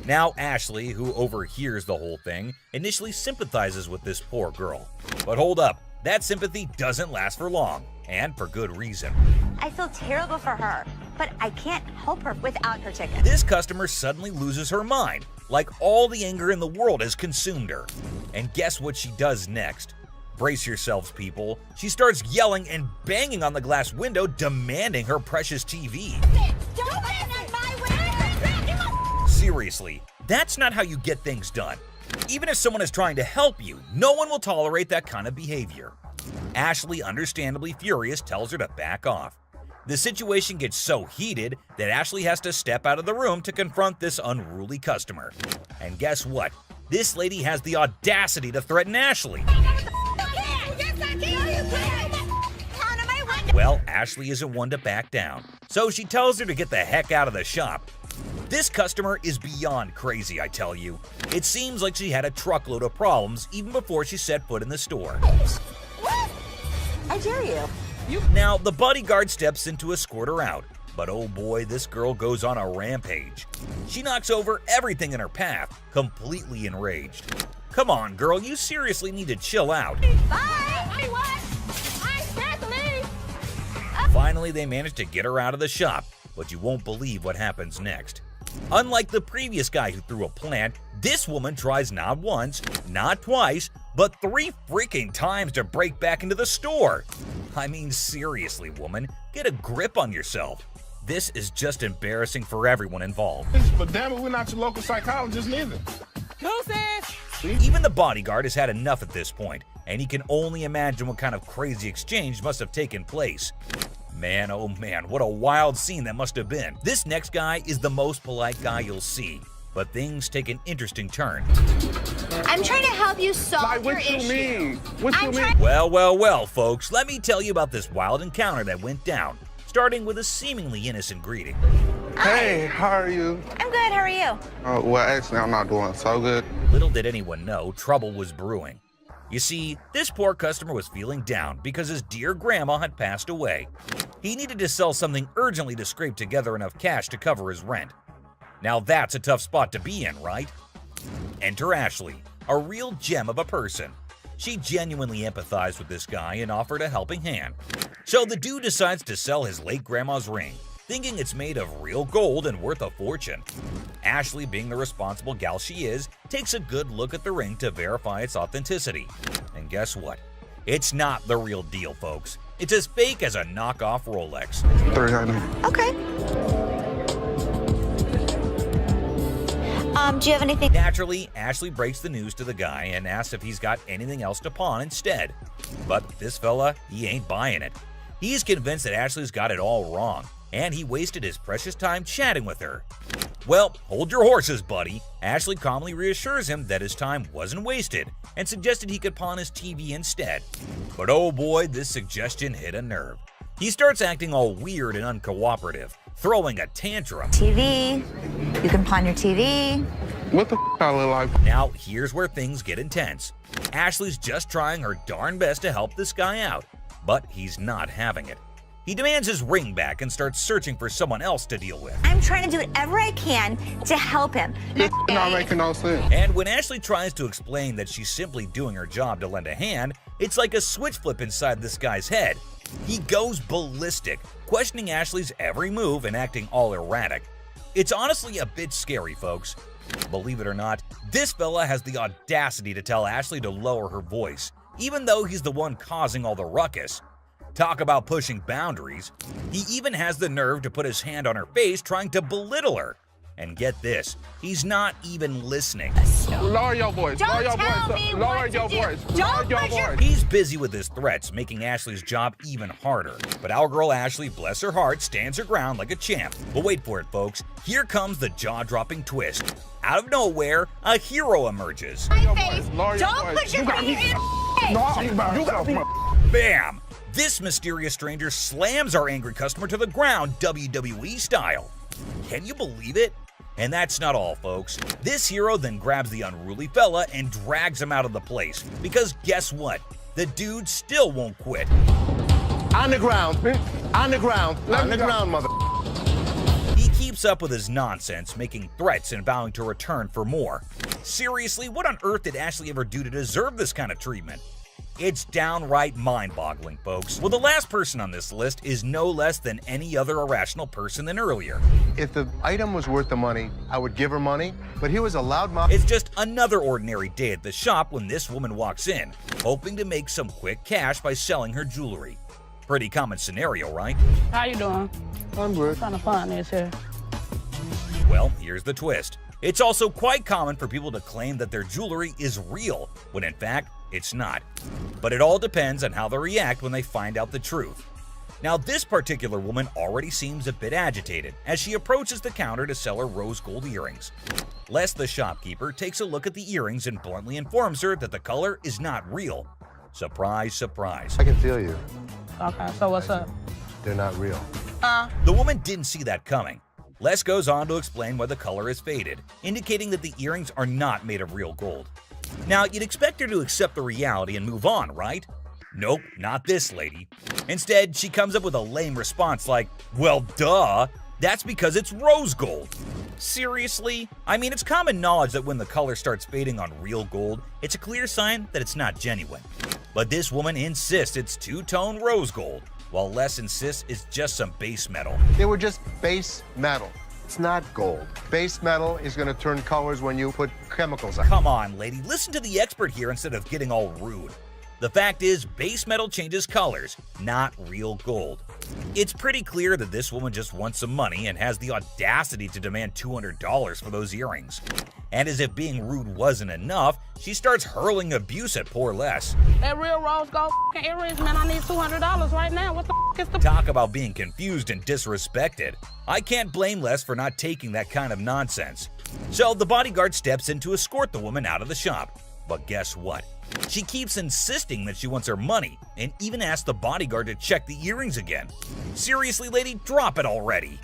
Now Ashley, who overhears the whole thing, initially sympathizes with this poor girl. But hold up, that sympathy doesn't last for long, and for good reason. I feel terrible for her, but I can't help her without her ticket. This customer suddenly loses her mind, like all the anger in the world has consumed her. And guess what she does next? Brace yourselves, people. She starts yelling and banging on the glass window, demanding her precious TV. Don't bang on my window! Seriously, that's not how you get things done. Even if someone is trying to help you, no one will tolerate that kind of behavior. Ashley, understandably furious, tells her to back off. The situation gets so heated that Ashley has to step out of the room to confront this unruly customer. And guess what? This lady has the audacity to threaten Ashley. Well, Ashley isn't one to back down, so she tells her to get the heck out of the shop. This customer is beyond crazy, I tell you. It seems like she had a truckload of problems even before she set foot in the store. What? I dare you. Now, the bodyguard steps in to escort her out, but oh boy, this girl goes on a rampage. She knocks over everything in her path, completely enraged. Come on, girl, you seriously need to chill out. Bye! What? I'm scared to leave. Finally, they manage to get her out of the shop, but you won't believe what happens next. Unlike the previous guy who threw a plant, this woman tries not once, not twice, but 3 freaking times to break back into the store. I mean, seriously, woman, get a grip on yourself. This is just embarrassing for everyone involved. But damn it, we're not your local psychologist neither. Even the bodyguard has had enough at this point, and he can only imagine what kind of crazy exchange must have taken place. Man, oh man, what a wild scene that must have been. This next guy is the most polite guy you'll see, but things take an interesting turn. I'm trying to help you solve your issue. Well, folks, let me tell you about this wild encounter that went down, starting with a seemingly innocent greeting. Hey, how are you? I'm good, how are you? Well, actually, I'm not doing so good. Little did anyone know, trouble was brewing. You see, this poor customer was feeling down because his dear grandma had passed away. He needed to sell something urgently to scrape together enough cash to cover his rent. Now that's a tough spot to be in, right? Enter Ashley, a real gem of a person. She genuinely empathized with this guy and offered a helping hand. So the dude decides to sell his late grandma's ring, thinking it's made of real gold and worth a fortune. Ashley, being the responsible gal she is, takes a good look at the ring to verify its authenticity. And guess what? It's not the real deal, folks. It's as fake as a knockoff Rolex. $300. Okay. Do you have anything? Naturally, Ashley breaks the news to the guy and asks if he's got anything else to pawn instead. But this fella, he ain't buying it. He's convinced that Ashley's got it all wrong, and he wasted his precious time chatting with her. Well, hold your horses, buddy. Ashley calmly reassures him that his time wasn't wasted and suggested he could pawn his TV instead. But oh boy, this suggestion hit a nerve. He starts acting all weird and uncooperative, throwing a tantrum. TV. You can pawn your TV. What the I look like? Now, here's where things get intense. Ashley's just trying her darn best to help this guy out, but he's not having it. He demands his ring back and starts searching for someone else to deal with. I'm trying to do whatever I can to help him. This not making no sense. And when Ashley tries to explain that she's simply doing her job to lend a hand, it's like a switch flip inside this guy's head. He goes ballistic, questioning Ashley's every move and acting all erratic. It's honestly a bit scary, folks. Believe it or not, this fella has the audacity to tell Ashley to lower her voice, even though he's the one causing all the ruckus. Talk about pushing boundaries. He even has the nerve to put his hand on her face trying to belittle her. And get this, he's not even listening. Lower your voice. Don't Lower your tell voice. me Lower what your to do. voice. Don't Lower your put your- voice. He's busy with his threats, making Ashley's job even harder. But our girl Ashley, bless her heart, stands her ground like a champ. But wait for it, folks. Here comes the jaw-dropping twist. Out of nowhere, a hero emerges. My face. Lower your Don't voice. put your You got finger me. in No, you got me. Bam! This mysterious stranger slams our angry customer to the ground, WWE style. Can you believe it? And that's not all, folks. This hero then grabs the unruly fella and drags him out of the place. Because guess what? The dude still won't quit. On the ground. On the ground. On the ground, mother. He keeps up with his nonsense, making threats and vowing to return for more. Seriously, what on earth did Ashley ever do to deserve this kind of treatment? It's downright mind-boggling, folks. Well, the last person on this list is no less than any other irrational person than earlier. If the item was worth the money, I would give her money, but he was a loudmouth. It's just another ordinary day at the shop when this woman walks in, hoping to make some quick cash by selling her jewelry. Pretty common scenario, right? How you doing? I'm good. Trying to find this here. Well, here's the twist. It's also quite common for people to claim that their jewelry is real, when in fact, it's not. But it all depends on how they react when they find out the truth. Now, this particular woman already seems a bit agitated as she approaches the counter to sell her rose gold earrings. Les, the shopkeeper, takes a look at the earrings and bluntly informs her that the color is not real. Surprise, surprise. I can feel you. Okay, so what's up? They're not real. The woman didn't see that coming. Les goes on to explain why the color is faded, indicating that the earrings are not made of real gold. Now, you'd expect her to accept the reality and move on, right? Nope, not this lady. Instead, she comes up with a lame response like, well, duh, that's because it's rose gold. Seriously? I mean, it's common knowledge that when the color starts fading on real gold, it's a clear sign that it's not genuine. But this woman insists it's two-tone rose gold, while Les insists it's just some base metal. They were just base metal. It's not gold. Base metal is going to turn colors when you put chemicals on it. Come on, lady, listen to the expert here instead of getting all rude. The fact is, base metal changes colors, not real gold. It's pretty clear that this woman just wants some money and has the audacity to demand $200 for those earrings. And as if being rude wasn't enough, she starts hurling abuse at poor Les. That real rose gold f***ing earrings, man, I need $200 right now. What the f*** is the... Talk about being confused and disrespected. I can't blame Les for not taking that kind of nonsense. So the bodyguard steps in to escort the woman out of the shop. But guess what? She keeps insisting that she wants her money and even asks the bodyguard to check the earrings again. Seriously, lady, drop it already.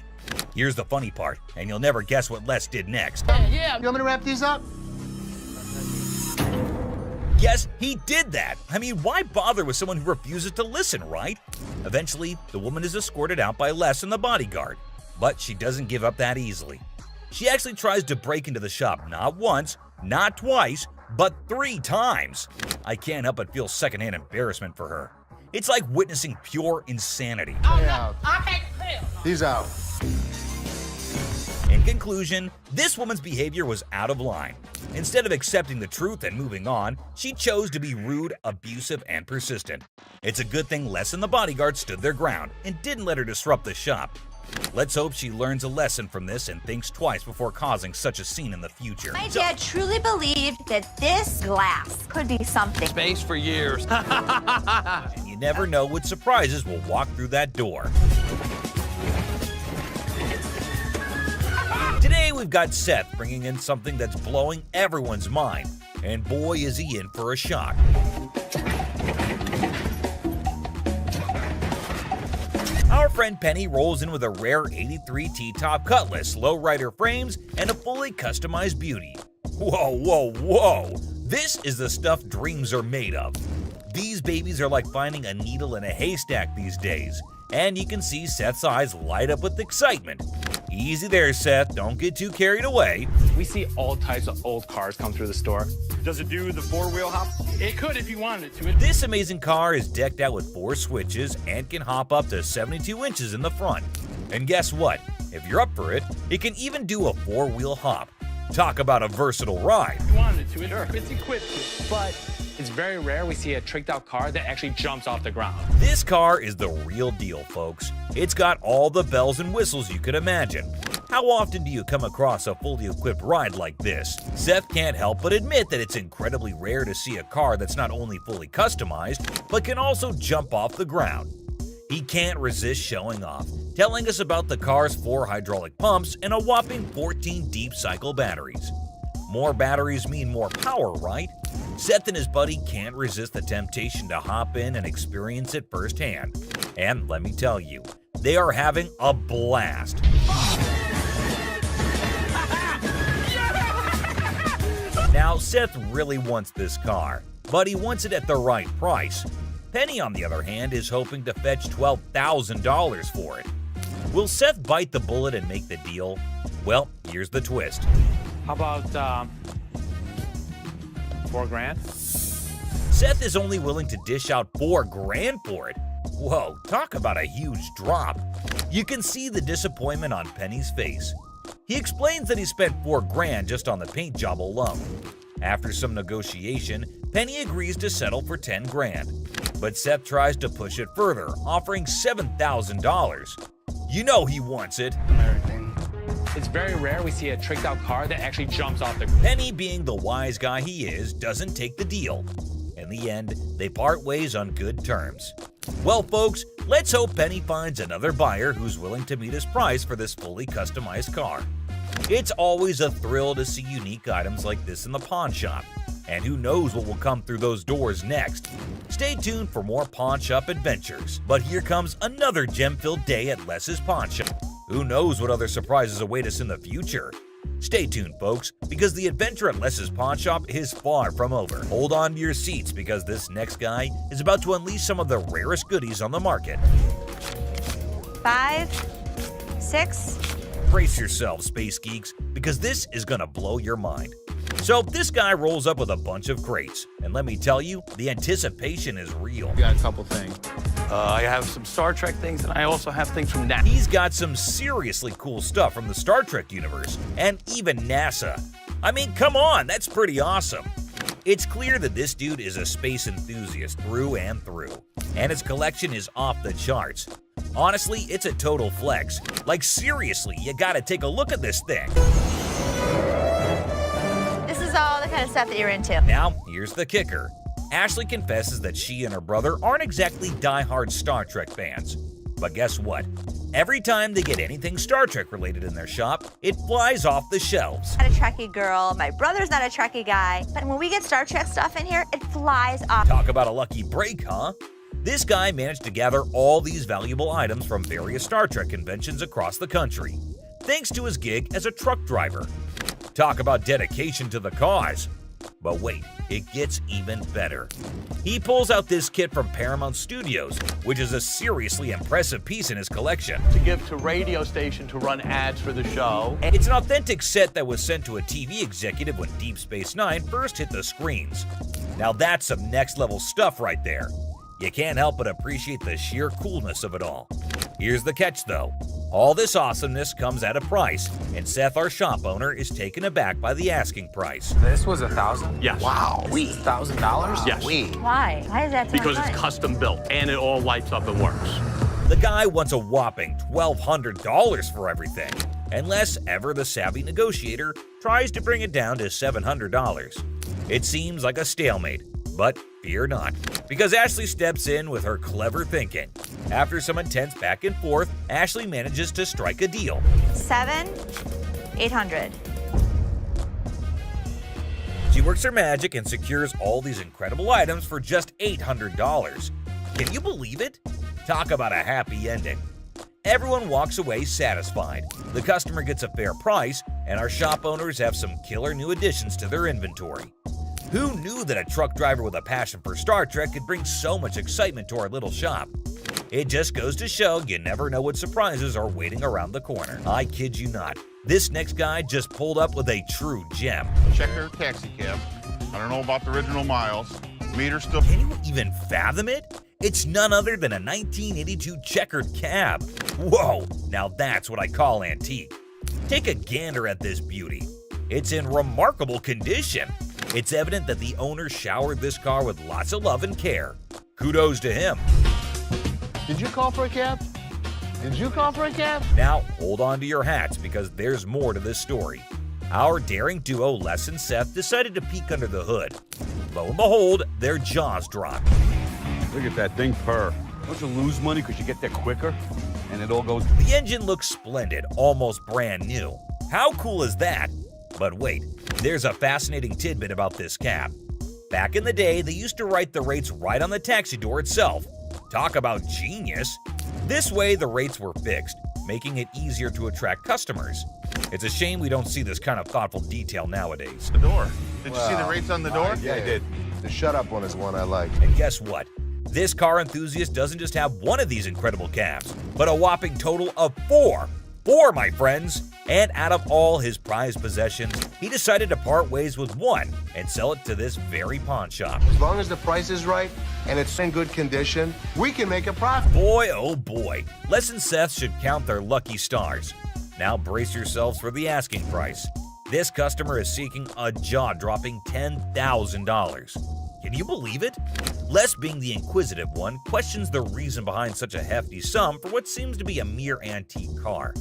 Here's the funny part, and you'll never guess what Les did next. Yeah. You want me to wrap these up? Yes, he did that. I mean, why bother with someone who refuses to listen, right? Eventually, the woman is escorted out by Les and the bodyguard. But she doesn't give up that easily. She actually tries to break into the shop not once, not twice, but 3 times. I can't help but feel secondhand embarrassment for her. It's like witnessing pure insanity. Oh, no. I can't feel. He's out. In conclusion, this woman's behavior was out of line. Instead of accepting the truth and moving on, she chose to be rude, abusive, and persistent. It's a good thing Les and the bodyguard stood their ground and didn't let her disrupt the shop. Let's hope she learns a lesson from this and thinks twice before causing such a scene in the future. My dad truly believed that this glass could be something. Space for years. And you never know what surprises will walk through that door. Today we've got Seth bringing in something that's blowing everyone's mind, and boy is he in for a shock. Our friend Penny rolls in with a rare 83 T-top Cutlass, lowrider frames, and a fully customized beauty. Whoa, whoa, whoa! This is the stuff dreams are made of. These babies are like finding a needle in a haystack these days, and you can see Seth's eyes light up with excitement. Easy there, Seth, don't get too carried away. We see all types of old cars come through the store. Does it do the four-wheel hop? It could if you wanted it to. This amazing car is decked out with 4 switches and can hop up to 72 inches in the front. And guess what? If you're up for it, it can even do a 4-wheel hop. Talk about a versatile ride. If you wanted it to, sure. It's equipped to. But it's very rare we see a tricked out car that actually jumps off the ground. This car is the real deal, folks. It's got all the bells and whistles you could imagine. How often do you come across a fully equipped ride like this? Seth can't help but admit that it's incredibly rare to see a car that's not only fully customized, but can also jump off the ground. He can't resist showing off, telling us about the car's 4 hydraulic pumps and a whopping 14 deep cycle batteries. More batteries mean more power, right? Seth and his buddy can't resist the temptation to hop in and experience it firsthand. And let me tell you, they are having a blast. Now, Seth really wants this car, but he wants it at the right price. Penny, on the other hand, is hoping to fetch $12,000 for it. Will Seth bite the bullet and make the deal? Well, here's the twist. How about $4,000? Seth is only willing to dish out $4,000 for it. Whoa, talk about a huge drop. You can see the disappointment on Penny's face. He explains that he spent $4,000 just on the paint job alone. After some negotiation, Penny agrees to settle for $10,000. But Seth tries to push it further, offering $7,000. You know he wants it. It's very rare we see a tricked out car that actually jumps off the ground. Penny, being the wise guy he is, doesn't take the deal. In the end, they part ways on good terms. Well, folks, let's hope Penny finds another buyer who's willing to meet his price for this fully customized car. It's always a thrill to see unique items like this in the pawn shop, and who knows what will come through those doors next. Stay tuned for more pawn shop adventures, but here comes another gem-filled day at Les's Pawn Shop. Who knows what other surprises await us in the future? Stay tuned, folks, because the adventure at Les's Pawn Shop is far from over. Hold on to your seats because this next guy is about to unleash some of the rarest goodies on the market. 5, 6. Brace yourselves, space geeks, because this is gonna blow your mind. So this guy rolls up with a bunch of crates, and let me tell you, the anticipation is real. Got a couple things. I have some Star Trek things, and I also have things from NASA. He's got some seriously cool stuff from the Star Trek universe, and even NASA. I mean, come on, that's pretty awesome. It's clear that this dude is a space enthusiast through and through, and his collection is off the charts. Honestly, it's a total flex. Like seriously, you gotta take a look at this thing. This is all the kind of stuff that you're into. Now, here's the kicker. Ashley confesses that she and her brother aren't exactly die-hard Star Trek fans. But guess what? Every time they get anything Star Trek related in their shop, it flies off the shelves. I'm not a Trekkie girl, my brother's not a Trekkie guy, but when we get Star Trek stuff in here, it flies off. Talk about a lucky break, huh? This guy managed to gather all these valuable items from various Star Trek conventions across the country, thanks to his gig as a truck driver. Talk about dedication to the cause. But wait, it gets even better. He pulls out this kit from Paramount Studios, which is a seriously impressive piece in his collection. To give to radio station to run ads for the show. It's an authentic set that was sent to a TV executive when Deep Space Nine first hit the screens. Now that's some next level stuff right there. You can't help but appreciate the sheer coolness of it all. Here's the catch though. All this awesomeness comes at a price, and Seth, our shop owner, is taken aback by the asking price. This was $1,000? Yes. Wow. $1,000? Yes. Why? Why is that so Because much? it's custom built and it all lights up and works. The guy wants a whopping $1,200 for everything, unless ever the savvy negotiator tries to bring it down to $700. It seems like a stalemate, but fear not, because Ashley steps in with her clever thinking. After some intense back and forth, Ashley manages to strike a deal. $7,800. She works her magic and secures all these incredible items for just $800. Can you believe it? Talk about a happy ending. Everyone walks away satisfied. The customer gets a fair price, and our shop owners have some killer new additions to their inventory. Who knew that a truck driver with a passion for Star Trek could bring so much excitement to our little shop? It just goes to show you never know what surprises are waiting around the corner. I kid you not. This next guy just pulled up with a true gem. Checker taxi cab. I don't know about the original miles. Meter still. Can you even fathom it? It's none other than a 1982 checkered cab. Whoa, now that's what I call antique. Take a gander at this beauty. It's in remarkable condition. It's evident that the owner showered this car with lots of love and care. Kudos to him. Did you call for a cab? Did you call for a cab? Now, hold on to your hats because there's more to this story. Our daring duo, Les and Seth, decided to peek under the hood. Lo and behold, their jaws dropped. Look at that thing purr. Don't you lose money because you get there quicker? And it all goes... The engine looks splendid, almost brand new. How cool is that? But wait, there's a fascinating tidbit about this cab. Back in the day, they used to write the rates right on the taxi door itself. Talk about genius! This way, the rates were fixed, making it easier to attract customers. It's a shame we don't see this kind of thoughtful detail nowadays. The door. Did you see the rates on the door? Yeah, I did. The shut up one is one I like. And guess what? This car enthusiast doesn't just have one of these incredible cabs, but a whopping total of 4. 4, my friends! And out of all his prized possessions, he decided to part ways with one and sell it to this very pawn shop. As long as the price is right and it's in good condition, we can make a profit. Boy, oh boy, Les and Seth should count their lucky stars. Now brace yourselves for the asking price. This customer is seeking a jaw-dropping $10,000. Can you believe it? Les, being the inquisitive one, questions the reason behind such a hefty sum for what seems to be a mere antique car.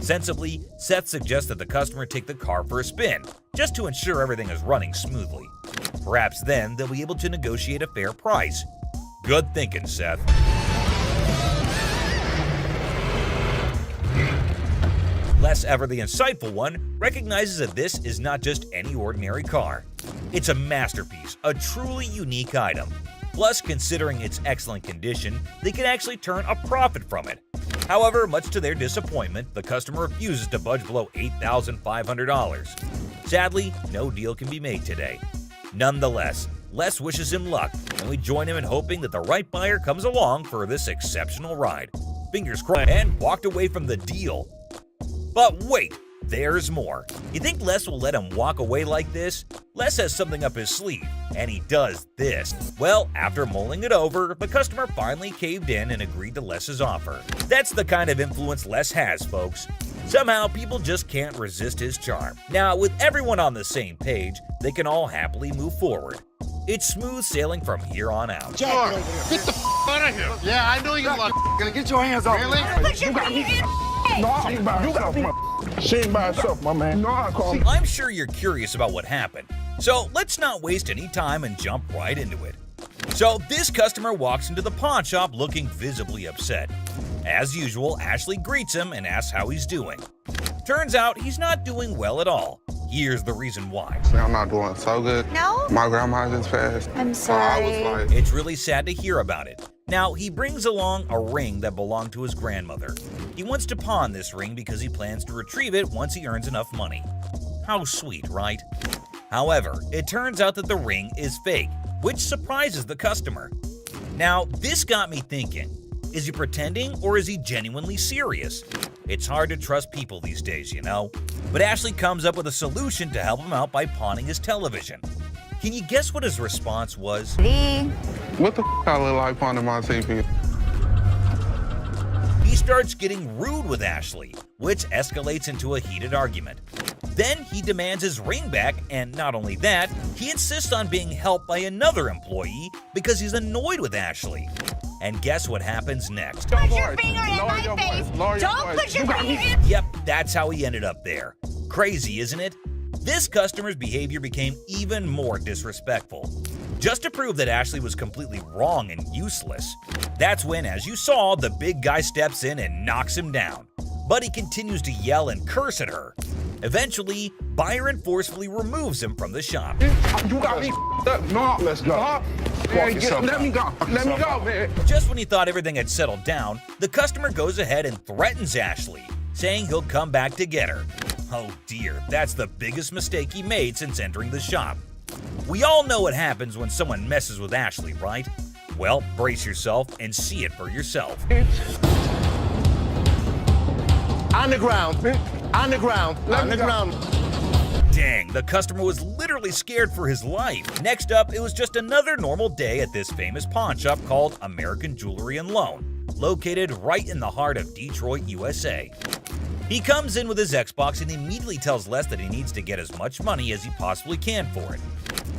Sensibly, Seth suggests that the customer take the car for a spin, just to ensure everything is running smoothly. Perhaps then they'll be able to negotiate a fair price. Good thinking, Seth. Les, ever the insightful one, recognizes that this is not just any ordinary car. It's a masterpiece, a truly unique item. Plus, considering its excellent condition, they can actually turn a profit from it. However, much to their disappointment, the customer refuses to budge below $8,500. Sadly, no deal can be made today. Nonetheless, Les wishes him luck, and we join him in hoping that the right buyer comes along for this exceptional ride. Fingers crossed, and walked away from the deal. But wait, there's more. You think Les will let him walk away like this? Les has something up his sleeve, and he does this. Well, after mulling it over, the customer finally caved in and agreed to Les's offer. That's the kind of influence Les has, folks. Somehow, people just can't resist his charm. Now, with everyone on the same page, they can all happily move forward. It's smooth sailing from here on out. Jack, get the out of here. Yeah, I know you're gonna get your hands off. Really? You got me. No, she ain't by herself, She ain't by herself, my man. No, I call me. I'm sure you're curious about what happened, so let's not waste any time and jump right into it. So this customer walks into the pawn shop looking visibly upset. As usual, Ashley greets him and asks how he's doing. Turns out he's not doing well at all. Here's the reason why. I'm not doing so good. No? My grandma just passed. I'm sorry. I was like... It's really sad to hear about it. Now, he brings along a ring that belonged to his grandmother. He wants to pawn this ring because he plans to retrieve it once he earns enough money. How sweet, right? However, it turns out that the ring is fake, which surprises the customer. Now, this got me thinking. Is he pretending or is he genuinely serious? It's hard to trust people these days, you know? But Ashley comes up with a solution to help him out by pawning his television. Can you guess what his response was? What the I look like pawning my TV? He starts getting rude with Ashley, which escalates into a heated argument. Then he demands his ring back, and not only that, he insists on being helped by another employee because he's annoyed with Ashley. And guess what happens next? Put your finger in my face. Don't put your finger in. Yep, that's how he ended up there. Crazy, isn't it? This customer's behavior became even more disrespectful. Just to prove that Ashley was completely wrong and useless. That's when, as you saw, the big guy steps in and knocks him down. But he continues to yell and curse at her. Eventually, Byron forcefully removes him from the shop. You got me up. No, let's go. Let me go. Let me go, man. Just when he thought everything had settled down, the customer goes ahead and threatens Ashley, saying he'll come back to get her. Oh dear, that's the biggest mistake he made since entering the shop. We all know what happens when someone messes with Ashley, right? Well, brace yourself and see it for yourself. On the ground. On the ground. On the ground. Dang, the customer was literally scared for his life. Next up, it was just another normal day at this famous pawn shop called American Jewelry and Loan, located right in the heart of Detroit, USA. He comes in with his Xbox and immediately tells Les that he needs to get as much money as he possibly can for it.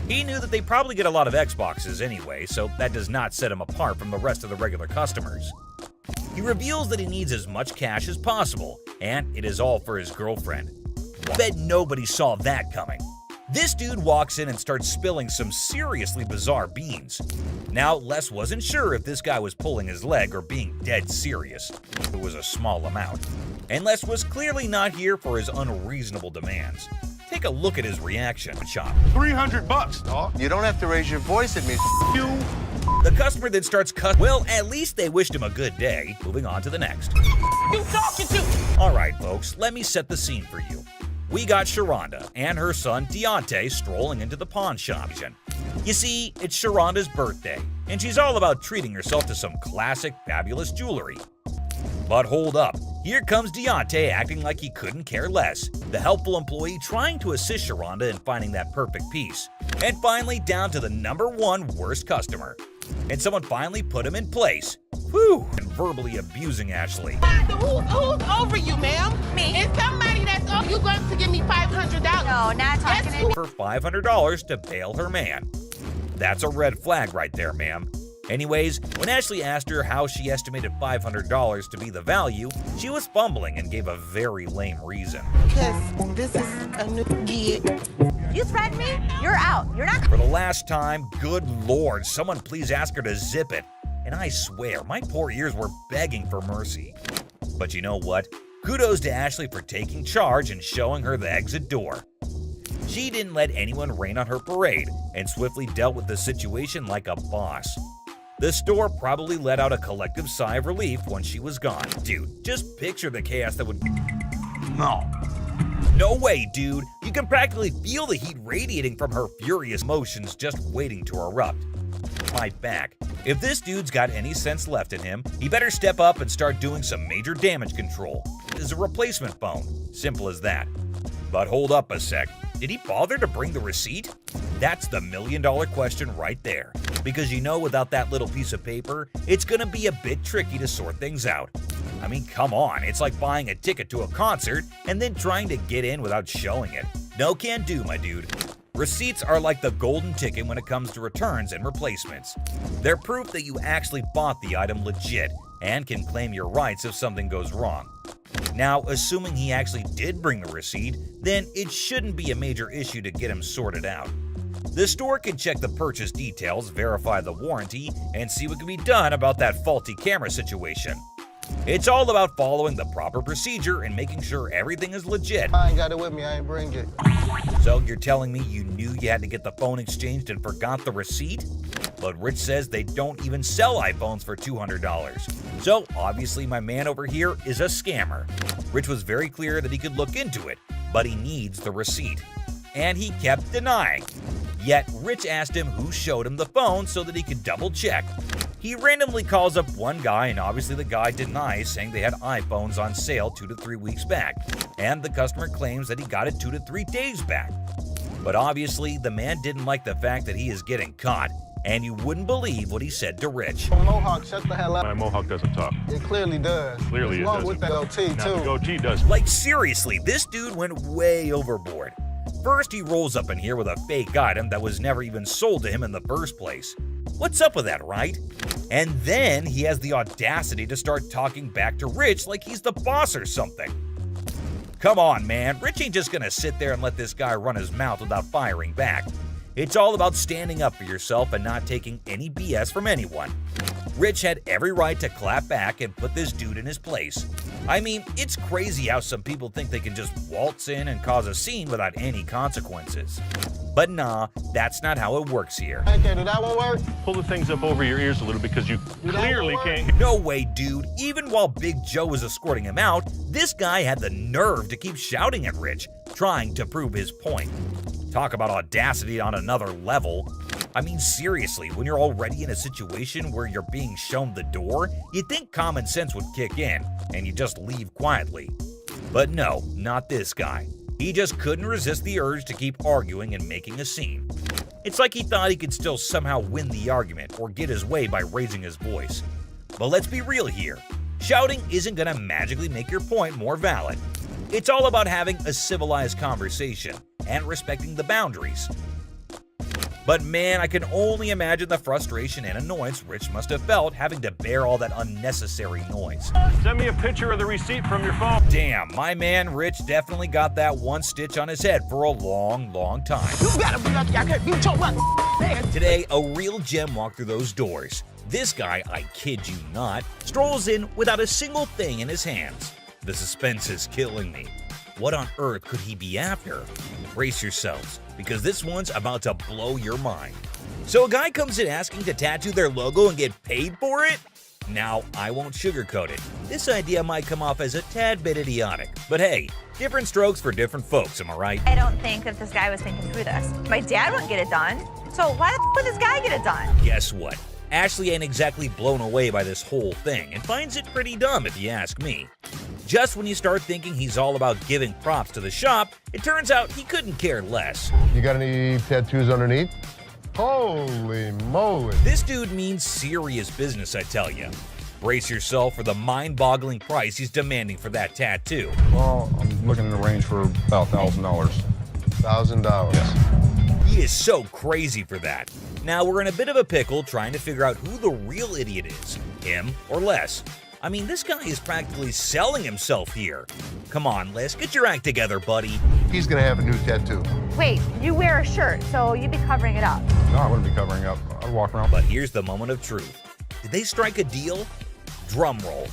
He knew that they probably get a lot of Xboxes anyway, so that does not set him apart from the rest of the regular customers. He reveals that he needs as much cash as possible, and it is all for his girlfriend. I bet nobody saw that coming. This dude walks in and starts spilling some seriously bizarre beans. Now, Les wasn't sure if this guy was pulling his leg or being dead serious. It was a small amount. And Les was clearly not here for his unreasonable demands. Take a look at his reaction, Chop. $300. No, you don't have to raise your voice at me. You. The customer then starts cussing. Well, at least they wished him a good day. Moving on to the next. You talking to? Alright, folks, let me set the scene for you. We got Sharonda and her son Deontay strolling into the pawn shop. You see, it's Sharonda's birthday, and she's all about treating herself to some classic, fabulous jewelry. But hold up, here comes Deontay acting like he couldn't care less, the helpful employee trying to assist Sharonda in finding that perfect piece. And finally, down to the #1 worst customer. And someone finally put him in place. Whew! And verbally abusing Ashley. Who's over you, ma'am? Me. It's somebody that's over you going to give me $500. No, not talking to me. For $500 to bail her man. That's a red flag right there, ma'am. Anyways, when Ashley asked her how she estimated $500 to be the value, she was fumbling and gave a very lame reason. Because this is a new gig. You threaten me? You're out. You're not. For the last time, good lord, someone please ask her to zip it. And I swear, my poor ears were begging for mercy. But you know what? Kudos to Ashley for taking charge and showing her the exit door. She didn't let anyone rain on her parade and swiftly dealt with the situation like a boss. The store probably let out a collective sigh of relief when she was gone. Dude, just picture the chaos that would... No way, dude. You can practically feel the heat radiating from her furious motions just waiting to erupt. My back. If this dude's got any sense left in him, he better step up and start doing some major damage control. This is a replacement phone. Simple as that. But hold up a sec. Did he bother to bring the receipt? That's the million-dollar question right there. Because you know, without that little piece of paper, it's gonna be a bit tricky to sort things out. I mean, come on, it's like buying a ticket to a concert and then trying to get in without showing it. No can do, my dude. Receipts are like the golden ticket when it comes to returns and replacements. They're proof that you actually bought the item legit and can claim your rights if something goes wrong. Now, assuming he actually did bring the receipt, then it shouldn't be a major issue to get him sorted out. The store can check the purchase details, verify the warranty, and see what can be done about that faulty camera situation. It's all about following the proper procedure and making sure everything is legit. I ain't got it with me, I ain't bring it. So you're telling me you knew you had to get the phone exchanged and forgot the receipt? But Rich says they don't even sell iPhones for $200. So obviously my man over here is a scammer. Rich was very clear that he could look into it, but he needs the receipt. And he kept denying. Yet Rich asked him who showed him the phone so that he could double check. He randomly calls up one guy and obviously the guy denies, saying they had iPhones on sale 2 to 3 weeks back. And the customer claims that he got it 2 to 3 days back. But obviously the man didn't like the fact that he is getting caught. And you wouldn't believe what he said to Rich. Mohawk, shut the hell up. My Mohawk doesn't talk. It clearly does. Clearly it doesn't. With the goatee, Now too. the goatee does. Like seriously, this dude went way overboard. First, he rolls up in here with a fake item that was never even sold to him in the first place. What's up with that, right? And then he has the audacity to start talking back to Rich like he's the boss or something. Come on, man, Rich ain't just gonna sit there and let this guy run his mouth without firing back. It's all about standing up for yourself and not taking any BS from anyone. Rich had every right to clap back and put this dude in his place. I mean, it's crazy how some people think they can just waltz in and cause a scene without any consequences. But nah, that's not how it works here. Okay, did that one work? Pull the things up over your ears a little because you clearly can't. No way, dude. Even while Big Joe was escorting him out, this guy had the nerve to keep shouting at Rich, trying to prove his point. Talk about audacity on another level. I mean, seriously, when you're already in a situation where you're being shown the door, you'd think common sense would kick in, and you just leave quietly. But no, not this guy. He just couldn't resist the urge to keep arguing and making a scene. It's like he thought he could still somehow win the argument or get his way by raising his voice. But let's be real here. Shouting isn't gonna magically make your point more valid. It's all about having a civilized conversation and respecting the boundaries. But man, I can only imagine the frustration and annoyance Rich must have felt having to bear all that unnecessary noise. Send me a picture of the receipt from your phone. Damn, my man Rich definitely got that one stitch on his head for a long, long time. You gotta be lucky I could beat your butt. Today, a real gem walked through those doors. This guy, I kid you not, strolls in without a single thing in his hands. The suspense is killing me. What on earth could he be after? Brace yourselves, because this one's about to blow your mind. So a guy comes in asking to tattoo their logo and get paid for it? Now, I won't sugarcoat it. This idea might come off as a tad bit idiotic, but hey, different strokes for different folks, am I right? I don't think that this guy was thinking through this. My dad wouldn't get it done, so why the would this guy get it done? Guess what? Ashley ain't exactly blown away by this whole thing and finds it pretty dumb if you ask me. Just when you start thinking he's all about giving props to the shop, it turns out he couldn't care less. You got any tattoos underneath? Holy moly. This dude means serious business, I tell you. Brace yourself for the mind-boggling price he's demanding for that tattoo. Well, I'm looking in the range for about $1,000. $1,000. Yes. He is so crazy for that. Now we're in a bit of a pickle trying to figure out who the real idiot is, him or Les. I mean, this guy is practically selling himself here. Come on, Les, get your act together, buddy. He's gonna have a new tattoo. Wait, you wear a shirt, so you'd be covering it up. No, I wouldn't be covering up. I'd walk around. But here's the moment of truth. Did they strike a deal? Drum roll.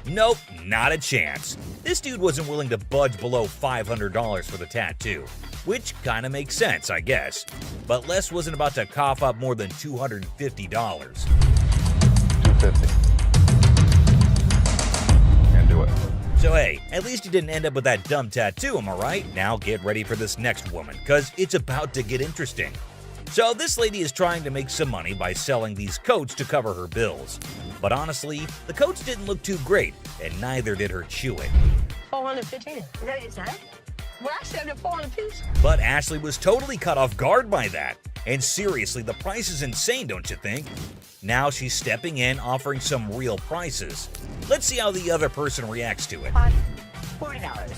Nope, not a chance. This dude wasn't willing to budge below $500 for the tattoo, which kind of makes sense, I guess. But Les wasn't about to cough up more than $250. $250. Can't do it. So hey, at least you didn't end up with that dumb tattoo, am I right? Now get ready for this next woman, cause it's about to get interesting. So this lady is trying to make some money by selling these coats to cover her bills. But honestly, the coats didn't look too great, and neither did her chewing. 415. Is that what you said? Well, I said it 400 piece. But Ashley was totally caught off guard by that. And seriously, the price is insane, don't you think? Now she's stepping in, offering some real prices. Let's see how the other person reacts to it. $40.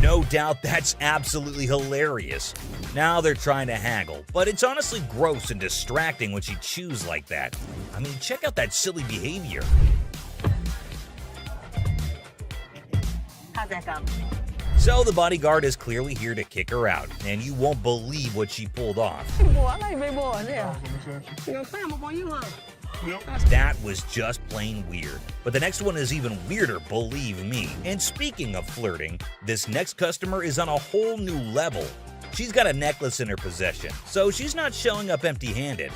No doubt that's absolutely hilarious. Now they're trying to haggle, but it's honestly gross and distracting when she chews like that. I mean, check out that silly behavior. How's that go? So the bodyguard is clearly here to kick her out, and you won't believe what she pulled off. That was just plain weird. But the next one is even weirder, believe me. And speaking of flirting, this next customer is on a whole new level. She's got a necklace in her possession, so she's not showing up empty-handed.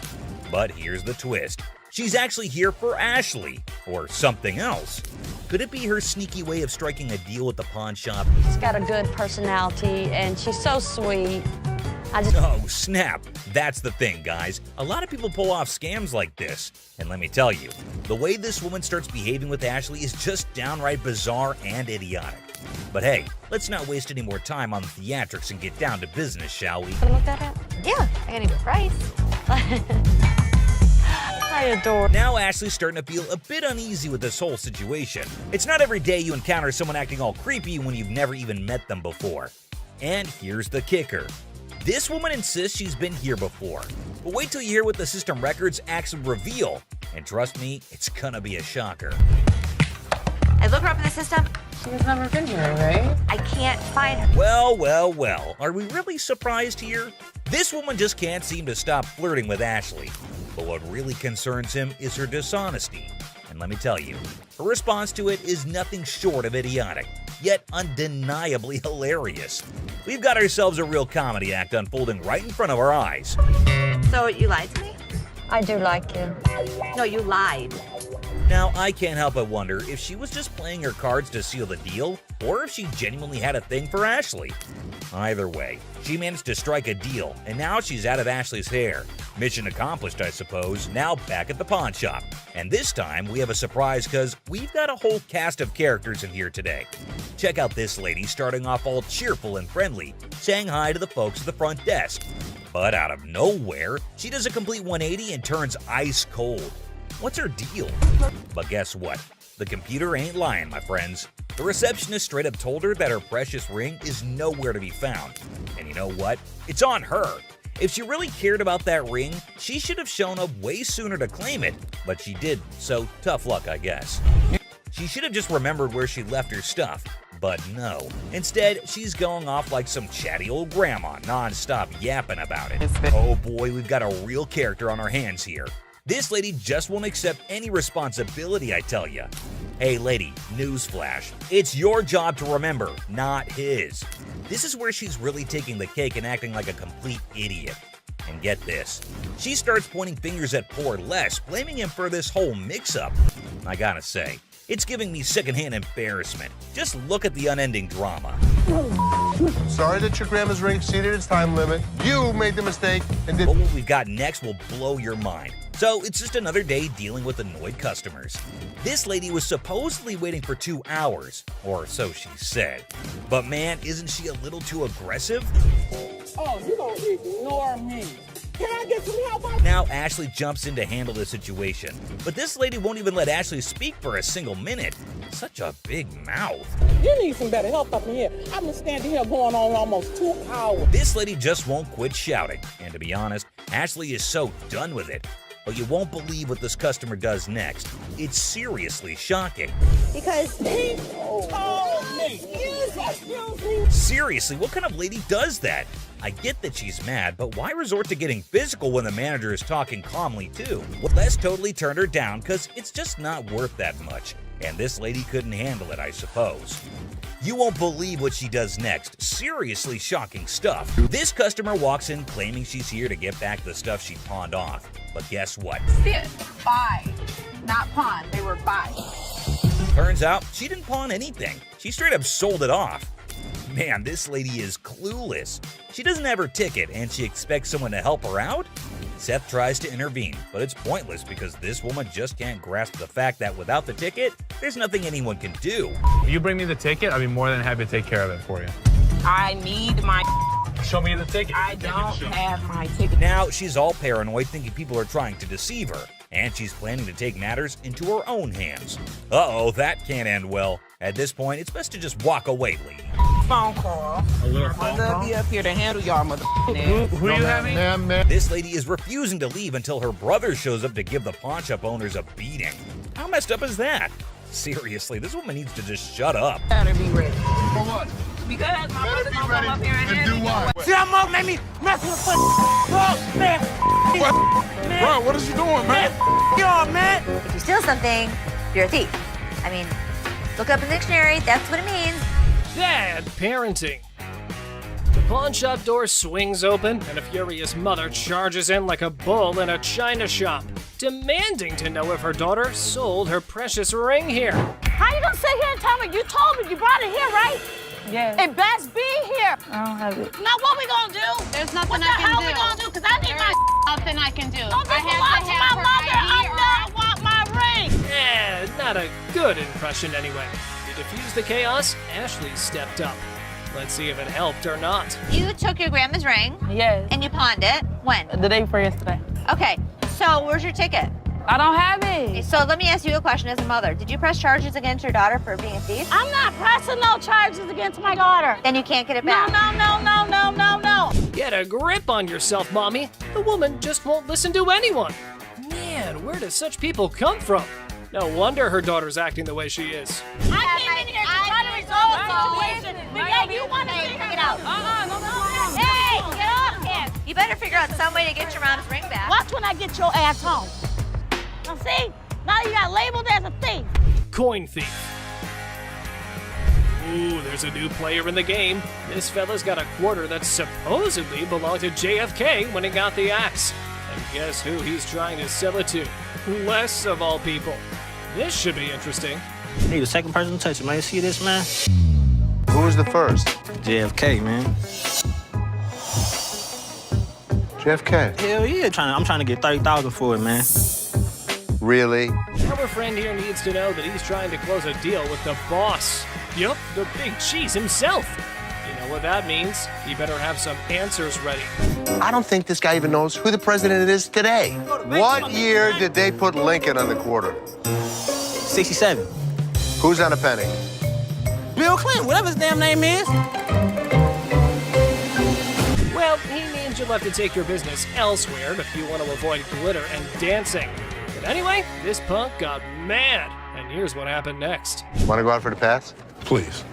But here's the twist. She's actually here for Ashley, or something else. Could it be her sneaky way of striking a deal with the pawn shop? She's got a good personality, and she's so sweet. Oh, snap. That's the thing, guys. A lot of people pull off scams like this. And let me tell you, the way this woman starts behaving with Ashley is just downright bizarre and idiotic. But hey, let's not waste any more time on the theatrics and get down to business, shall we? Look that up? Yeah, I got a good price. I adore. Now Ashley's starting to feel a bit uneasy with this whole situation. It's not every day you encounter someone acting all creepy when you've never even met them before. And here's the kicker. This woman insists she's been here before. But wait till you hear what the system records actually reveal. And trust me, it's gonna be a shocker. I look her up in the system. She's never been here, right? I can't find her. Well, well, well. Are we really surprised here? This woman just can't seem to stop flirting with Ashley. But what really concerns him is her dishonesty. And let me tell you, her response to it is nothing short of idiotic, yet undeniably hilarious. We've got ourselves a real comedy act unfolding right in front of our eyes. So you lied to me? I do like you. No, you lied. Now, I can't help but wonder if she was just playing her cards to seal the deal, or if she genuinely had a thing for Ashley. Either way, she managed to strike a deal, and now she's out of Ashley's hair. Mission accomplished, I suppose, now back at the pawn shop. And this time, we have a surprise because we've got a whole cast of characters in here today. Check out this lady starting off all cheerful and friendly, saying hi to the folks at the front desk. But out of nowhere, she does a complete 180 and turns ice cold. What's her deal? But guess what? The computer ain't lying, my friends. The receptionist straight up told her that her precious ring is nowhere to be found. And you know what? It's on her. If she really cared about that ring, she should have shown up way sooner to claim it. But she didn't, so tough luck, I guess. She should have just remembered where she left her stuff. But no. Instead, she's going off like some chatty old grandma, non-stop yapping about it. Oh boy, we've got a real character on our hands here. This lady just won't accept any responsibility, I tell ya. Hey lady, newsflash. It's your job to remember, not his. This is where she's really taking the cake and acting like a complete idiot. And get this, she starts pointing fingers at poor Les, blaming him for this whole mix-up. I gotta say, it's giving me secondhand embarrassment. Just look at the unending drama. Sorry that your grandma's ring exceeded its time limit. You made the mistake and did. But what we've got next will blow your mind. So it's just another day dealing with annoyed customers. This lady was supposedly waiting for 2 hours, or so she said. But man, isn't she a little too aggressive? Oh, you gonna ignore me. Can I get some help? Now Ashley jumps in to handle the situation, but this lady won't even let Ashley speak for a single minute. Such a big mouth. You need some better help up in here. I've been standing here going on almost 2 hours. This lady just won't quit shouting, and to be honest, Ashley is so done with it. But you won't believe what this customer does next. It's seriously shocking. Because he told me. Excuse me. Seriously, what kind of lady does that? I get that she's mad, but why resort to getting physical when the manager is talking calmly too? Well, Les totally turned her down because it's just not worth that much. And this lady couldn't handle it, I suppose. You won't believe what she does next. Seriously shocking stuff. This customer walks in claiming she's here to get back the stuff she pawned off. But guess what? Buy. Not pawn. They were buy. Turns out she didn't pawn anything. She straight up sold it off. Man, this lady is clueless. She doesn't have her ticket and she expects someone to help her out? Seth tries to intervene, but it's pointless because this woman just can't grasp the fact that without the ticket, there's nothing anyone can do. If you bring me the ticket, I'll be more than happy to take care of it for you. I need my. Show me the ticket. I don't have my ticket. Now she's all paranoid, thinking people are trying to deceive her, and she's planning to take matters into her own hands. Uh-oh, that can't end well. At this point, it's best to just walk away, lady. Phone call. A little phone call? I'll be up here to handle y'all Who are you having? This lady is refusing to leave until her brother shows up to give the pawn shop owners a beating. How messed up is that? Seriously, this woman needs to just shut up. Better be ready. For what? Because my brother's gonna ready come up here and to handle do you. what? See, I'm up, made me mess with the man. Bro, what is you doing, man? Y'all, man. if you steal something, you're a thief. I mean, look up in the dictionary. That's what it means. Bad parenting. The pawn shop door swings open, and a furious mother charges in like a bull in a china shop, demanding to know if her daughter sold her precious ring here. How you gonna sit here and tell me? You told me you brought it here, right? Yeah. It best be here. I don't have it. Now what we gonna do? There's nothing what I can do. What the hell we gonna do? Because I need my Nothing I can do. Don't I belong to my mother. I want my ring. Not a good impression anyway. To diffuse the chaos, Ashley stepped up. Let's see if it helped or not. You took your grandma's ring. Yes. And you pawned it. When? The day before yesterday. Okay, so where's your ticket? I don't have it. So let me ask you a question as a mother. Did you press charges against your daughter for being a thief? I'm not pressing no charges against my daughter. Then you can't get it back. No. Get a grip on yourself, Mommy. The woman just won't listen to anyone. Man, where do such people come from? No wonder her daughter's acting the way she is. I came in here to try to resolve the situation. But yeah, you want to figure it out. Hey, get off him. You better figure out some way to get your mom's ring back. Watch when I get your ass home. Now see, now you got labeled as a thief. Coin thief. Ooh, there's a new player in the game. This fella's got a quarter that supposedly belonged to JFK when he got the axe. And guess who he's trying to sell it to? Les, of all people. This should be interesting. Hey, the second person to touch it, man. You see this, man? Who was the first? JFK, man. JFK. Hell yeah, I'm trying to get $30,000 for it, man. Really? Our friend here needs to know that he's trying to close a deal with the boss. Yup, the big cheese himself. You know what that means? You better have some answers ready. I don't think this guy even knows who the president is today. What year did they put Lincoln on the quarter? 67. Who's on a penny? Bill Clinton, whatever his damn name is. Well, he means you'll have to take your business elsewhere if you want to avoid glitter and dancing. But anyway, this punk got mad, and here's what happened next. Want to go out for the pass? Please.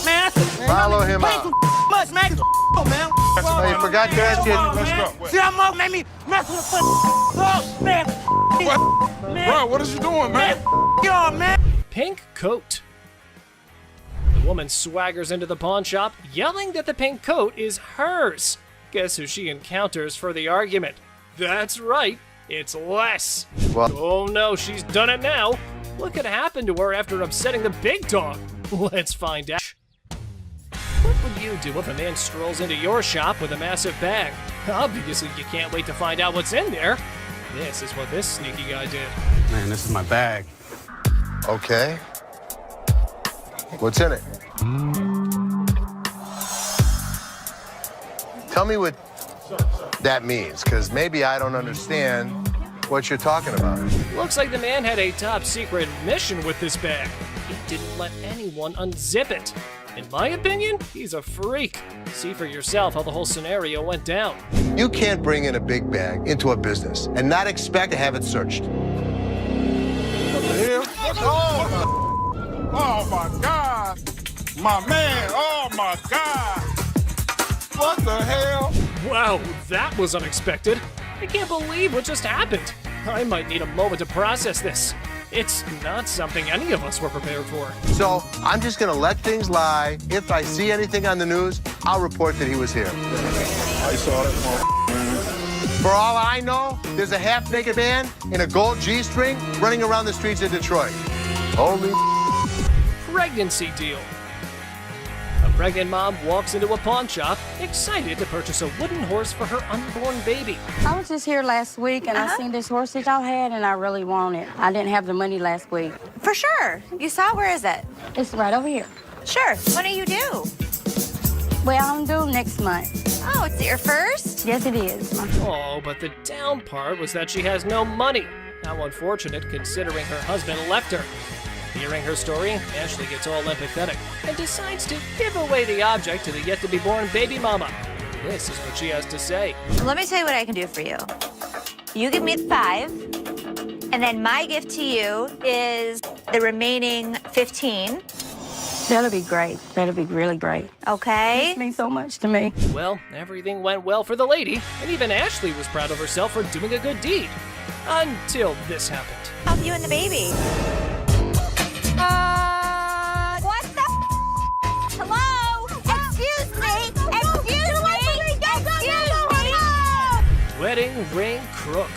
Man, follow him out. Much, man. Man. Oh, you forgot to ask you. Let's go. See how Mark made me mess with the oh, man. Man. Bro, what is you doing, man? Get on, man. Pink coat. The woman swaggers into the pawn shop, yelling that the pink coat is hers. Guess who she encounters for the argument? That's right, it's Les. Well, oh no, she's done it now. What could happen to her after upsetting the big dog? Let's find out. What would you do if a man strolls into your shop with a massive bag? Obviously, you can't wait to find out what's in there. This is what this sneaky guy did. Man, this is my bag. Okay. What's in it? Tell me what that means, because maybe I don't understand what you're talking about. Looks like the man had a top secret mission with this bag. He didn't let anyone unzip it. In my opinion, he's a freak. See for yourself how the whole scenario went down. You can't bring in a big bag into a business and not expect to have it searched. What the hell? Oh my God. My man, oh my God. What the hell? Wow, that was unexpected. I can't believe what just happened. I might need a moment to process this. It's not something any of us were prepared for. So I'm just gonna let things lie. If I see anything on the news, I'll report that he was here. I saw that. For all I know, there's a half-naked man in a gold G-string running around the streets of Detroit. Holy pregnancy deal. A pregnant mom walks into a pawn shop, excited to purchase a wooden horse for her unborn baby. I was just here last week, and I seen this horse that y'all had, and I really want it. I didn't have the money last week. For sure. You saw? Where is it? It's right over here. Sure. When are you due? Well, I'm due next month. Oh, it's your first? Yes, it is. Oh, but the down part was that she has no money. How unfortunate, considering her husband left her. Hearing her story, Ashley gets all empathetic and decides to give away the object to the yet-to-be-born baby mama. This is what she has to say. Let me tell you what I can do for you. You give me the 5, and then my gift to you is the remaining 15. That'll be great. That'll be really great. Okay? It means so much to me. Well, everything went well for the lady, and even Ashley was proud of herself for doing a good deed. Until this happened. Help you and the baby. What the Hello? Excuse me! Excuse me! Wedding ring crook.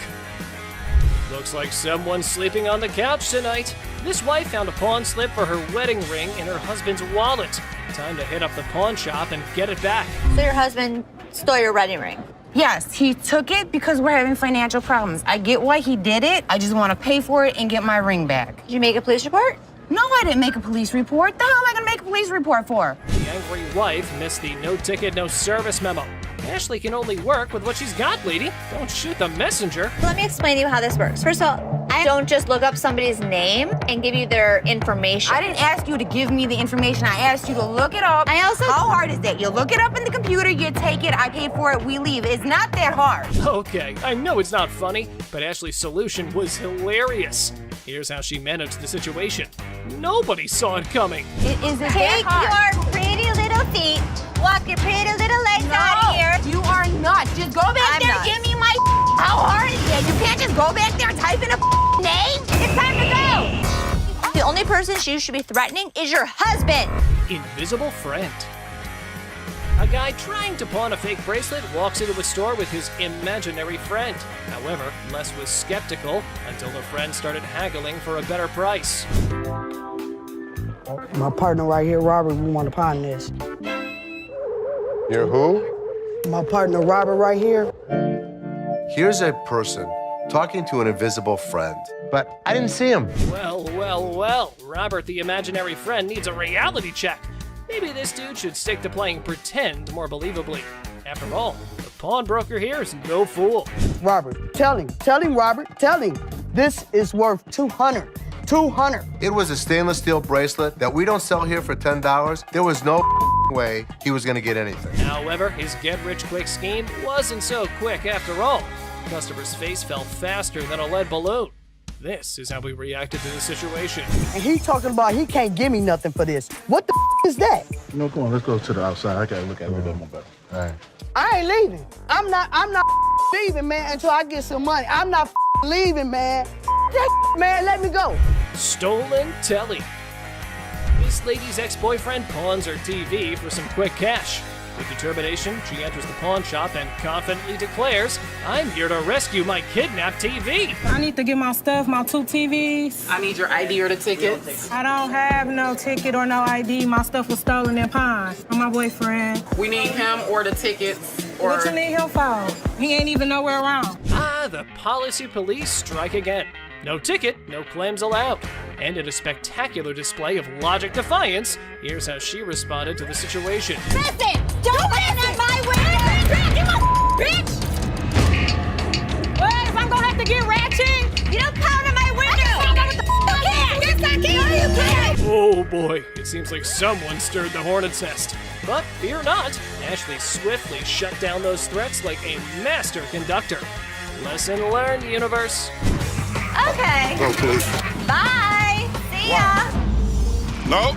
Looks like someone's sleeping on the couch tonight. This wife found a pawn slip for her wedding ring in her husband's wallet. Time to hit up the pawn shop and get it back. So your husband stole your wedding ring? Yes, he took it because we're having financial problems. I get why he did it. I just want to pay for it and get my ring back. Did you make a police report? No, I didn't make a police report. The hell am I going to make a police report for? The angry wife missed the no ticket, no service memo. Ashley can only work with what she's got, lady. Don't shoot the messenger. Let me explain to you how this works. First of all, I don't just look up somebody's name and give you their information. I didn't ask you to give me the information. I asked you to look it up. How hard is that? You look it up in the computer, you take it, I pay for it, we leave. It's not that hard. Okay, I know it's not funny, but Ashley's solution was hilarious. Here's how she managed the situation. Nobody saw it coming. It isn't Take that hard. your pretty little feet, walk your pretty little legs out of here. You are not. Just go back there and give me my. How hard is that? You can't just go back there and type in a name. It's time to go. The only person you should be threatening is your husband. Invisible friend. A guy trying to pawn a fake bracelet walks into a store with his imaginary friend. However, Les was skeptical until the friend started haggling for a better price. My partner right here, Robert, we want to pawn this. You're who? My partner, Robert, right here. Here's a person talking to an invisible friend, but I didn't see him. Well, well, well. Robert, the imaginary friend, needs a reality check. Maybe this dude should stick to playing pretend more believably. After all, the pawnbroker here is no fool. Robert, tell him, Robert, tell him. This is worth $200. It was a stainless steel bracelet that we don't sell here for $10. There was no way he was gonna get anything. However, his get-rich-quick scheme wasn't so quick after all. The customer's face fell faster than a lead balloon. This is how we reacted to the situation. And he talking about he can't give me nothing for this. What the is that? No, come on, let's go to the outside. I gotta look at it a little bit more better. All right. I ain't leaving. I'm not leaving, man, until I get some money. I'm not leaving, man. That man, let me go. Stolen telly. This lady's ex-boyfriend pawns her TV for some quick cash. With determination, she enters the pawn shop and confidently declares, "I'm here to rescue my kidnapped TV." I need to get my stuff, my 2 TVs. I need your ID or the tickets. I don't have no ticket or no ID. My stuff was stolen and pawned from my boyfriend. We need him or the tickets. Or... What you need him for? He ain't even nowhere around. Ah, the policy police strike again. No ticket, no claims allowed. And in a spectacular display of logic defiance, here's how she responded to the situation. Listen, don't land on my window. Bitch! Well, if I'm gonna have to get ratchet, You don't pound on my window. Yes, I can. No, you can't. Oh boy, it seems like someone stirred the hornet's nest. But fear not, Ashley swiftly shut down those threats like a master conductor. Lesson learned, universe. Okay. Oh, please. Bye. See ya. No.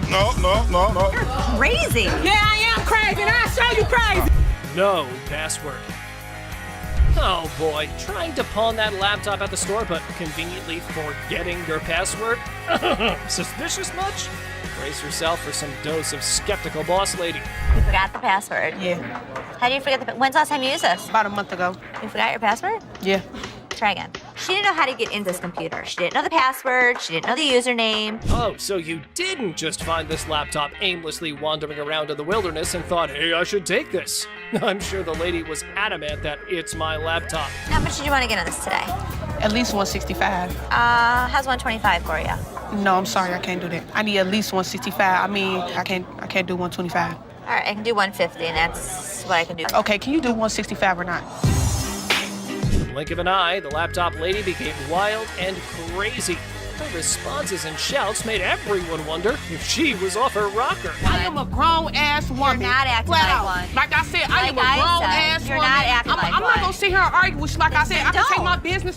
You're crazy. Yeah, I am crazy, and I'll show you crazy. No password. Oh boy, trying to pawn that laptop at the store but conveniently forgetting your password? Suspicious much? Brace yourself for some dose of skeptical boss lady. You forgot the password. Yeah. How do you forget the? When's the last time you used this? About a month ago. You forgot your password? Yeah. Try again. She didn't know how to get into this computer. She didn't know the password. She didn't know the username. Oh, so you didn't just find this laptop aimlessly wandering around in the wilderness and thought, hey, I should take this. I'm sure the lady was adamant that it's my laptop. How much did you want to get on this today? At least 165. How's 125 for you? No, I'm sorry, I can't do that. I need at least 165. I mean, I can't do 125. All right, I can do 150, and that's what I can do. Okay, can you do 165 or not? In the blink of an eye, the laptop lady became wild and crazy. Her responses and shouts made everyone wonder if she was off her rocker. I am a grown-ass woman. You're not acting Flat like out. one. Like I said, I am a grown-ass woman. You're not acting like I'm not one. gonna sit here and argue with you. Like I said, I can take my business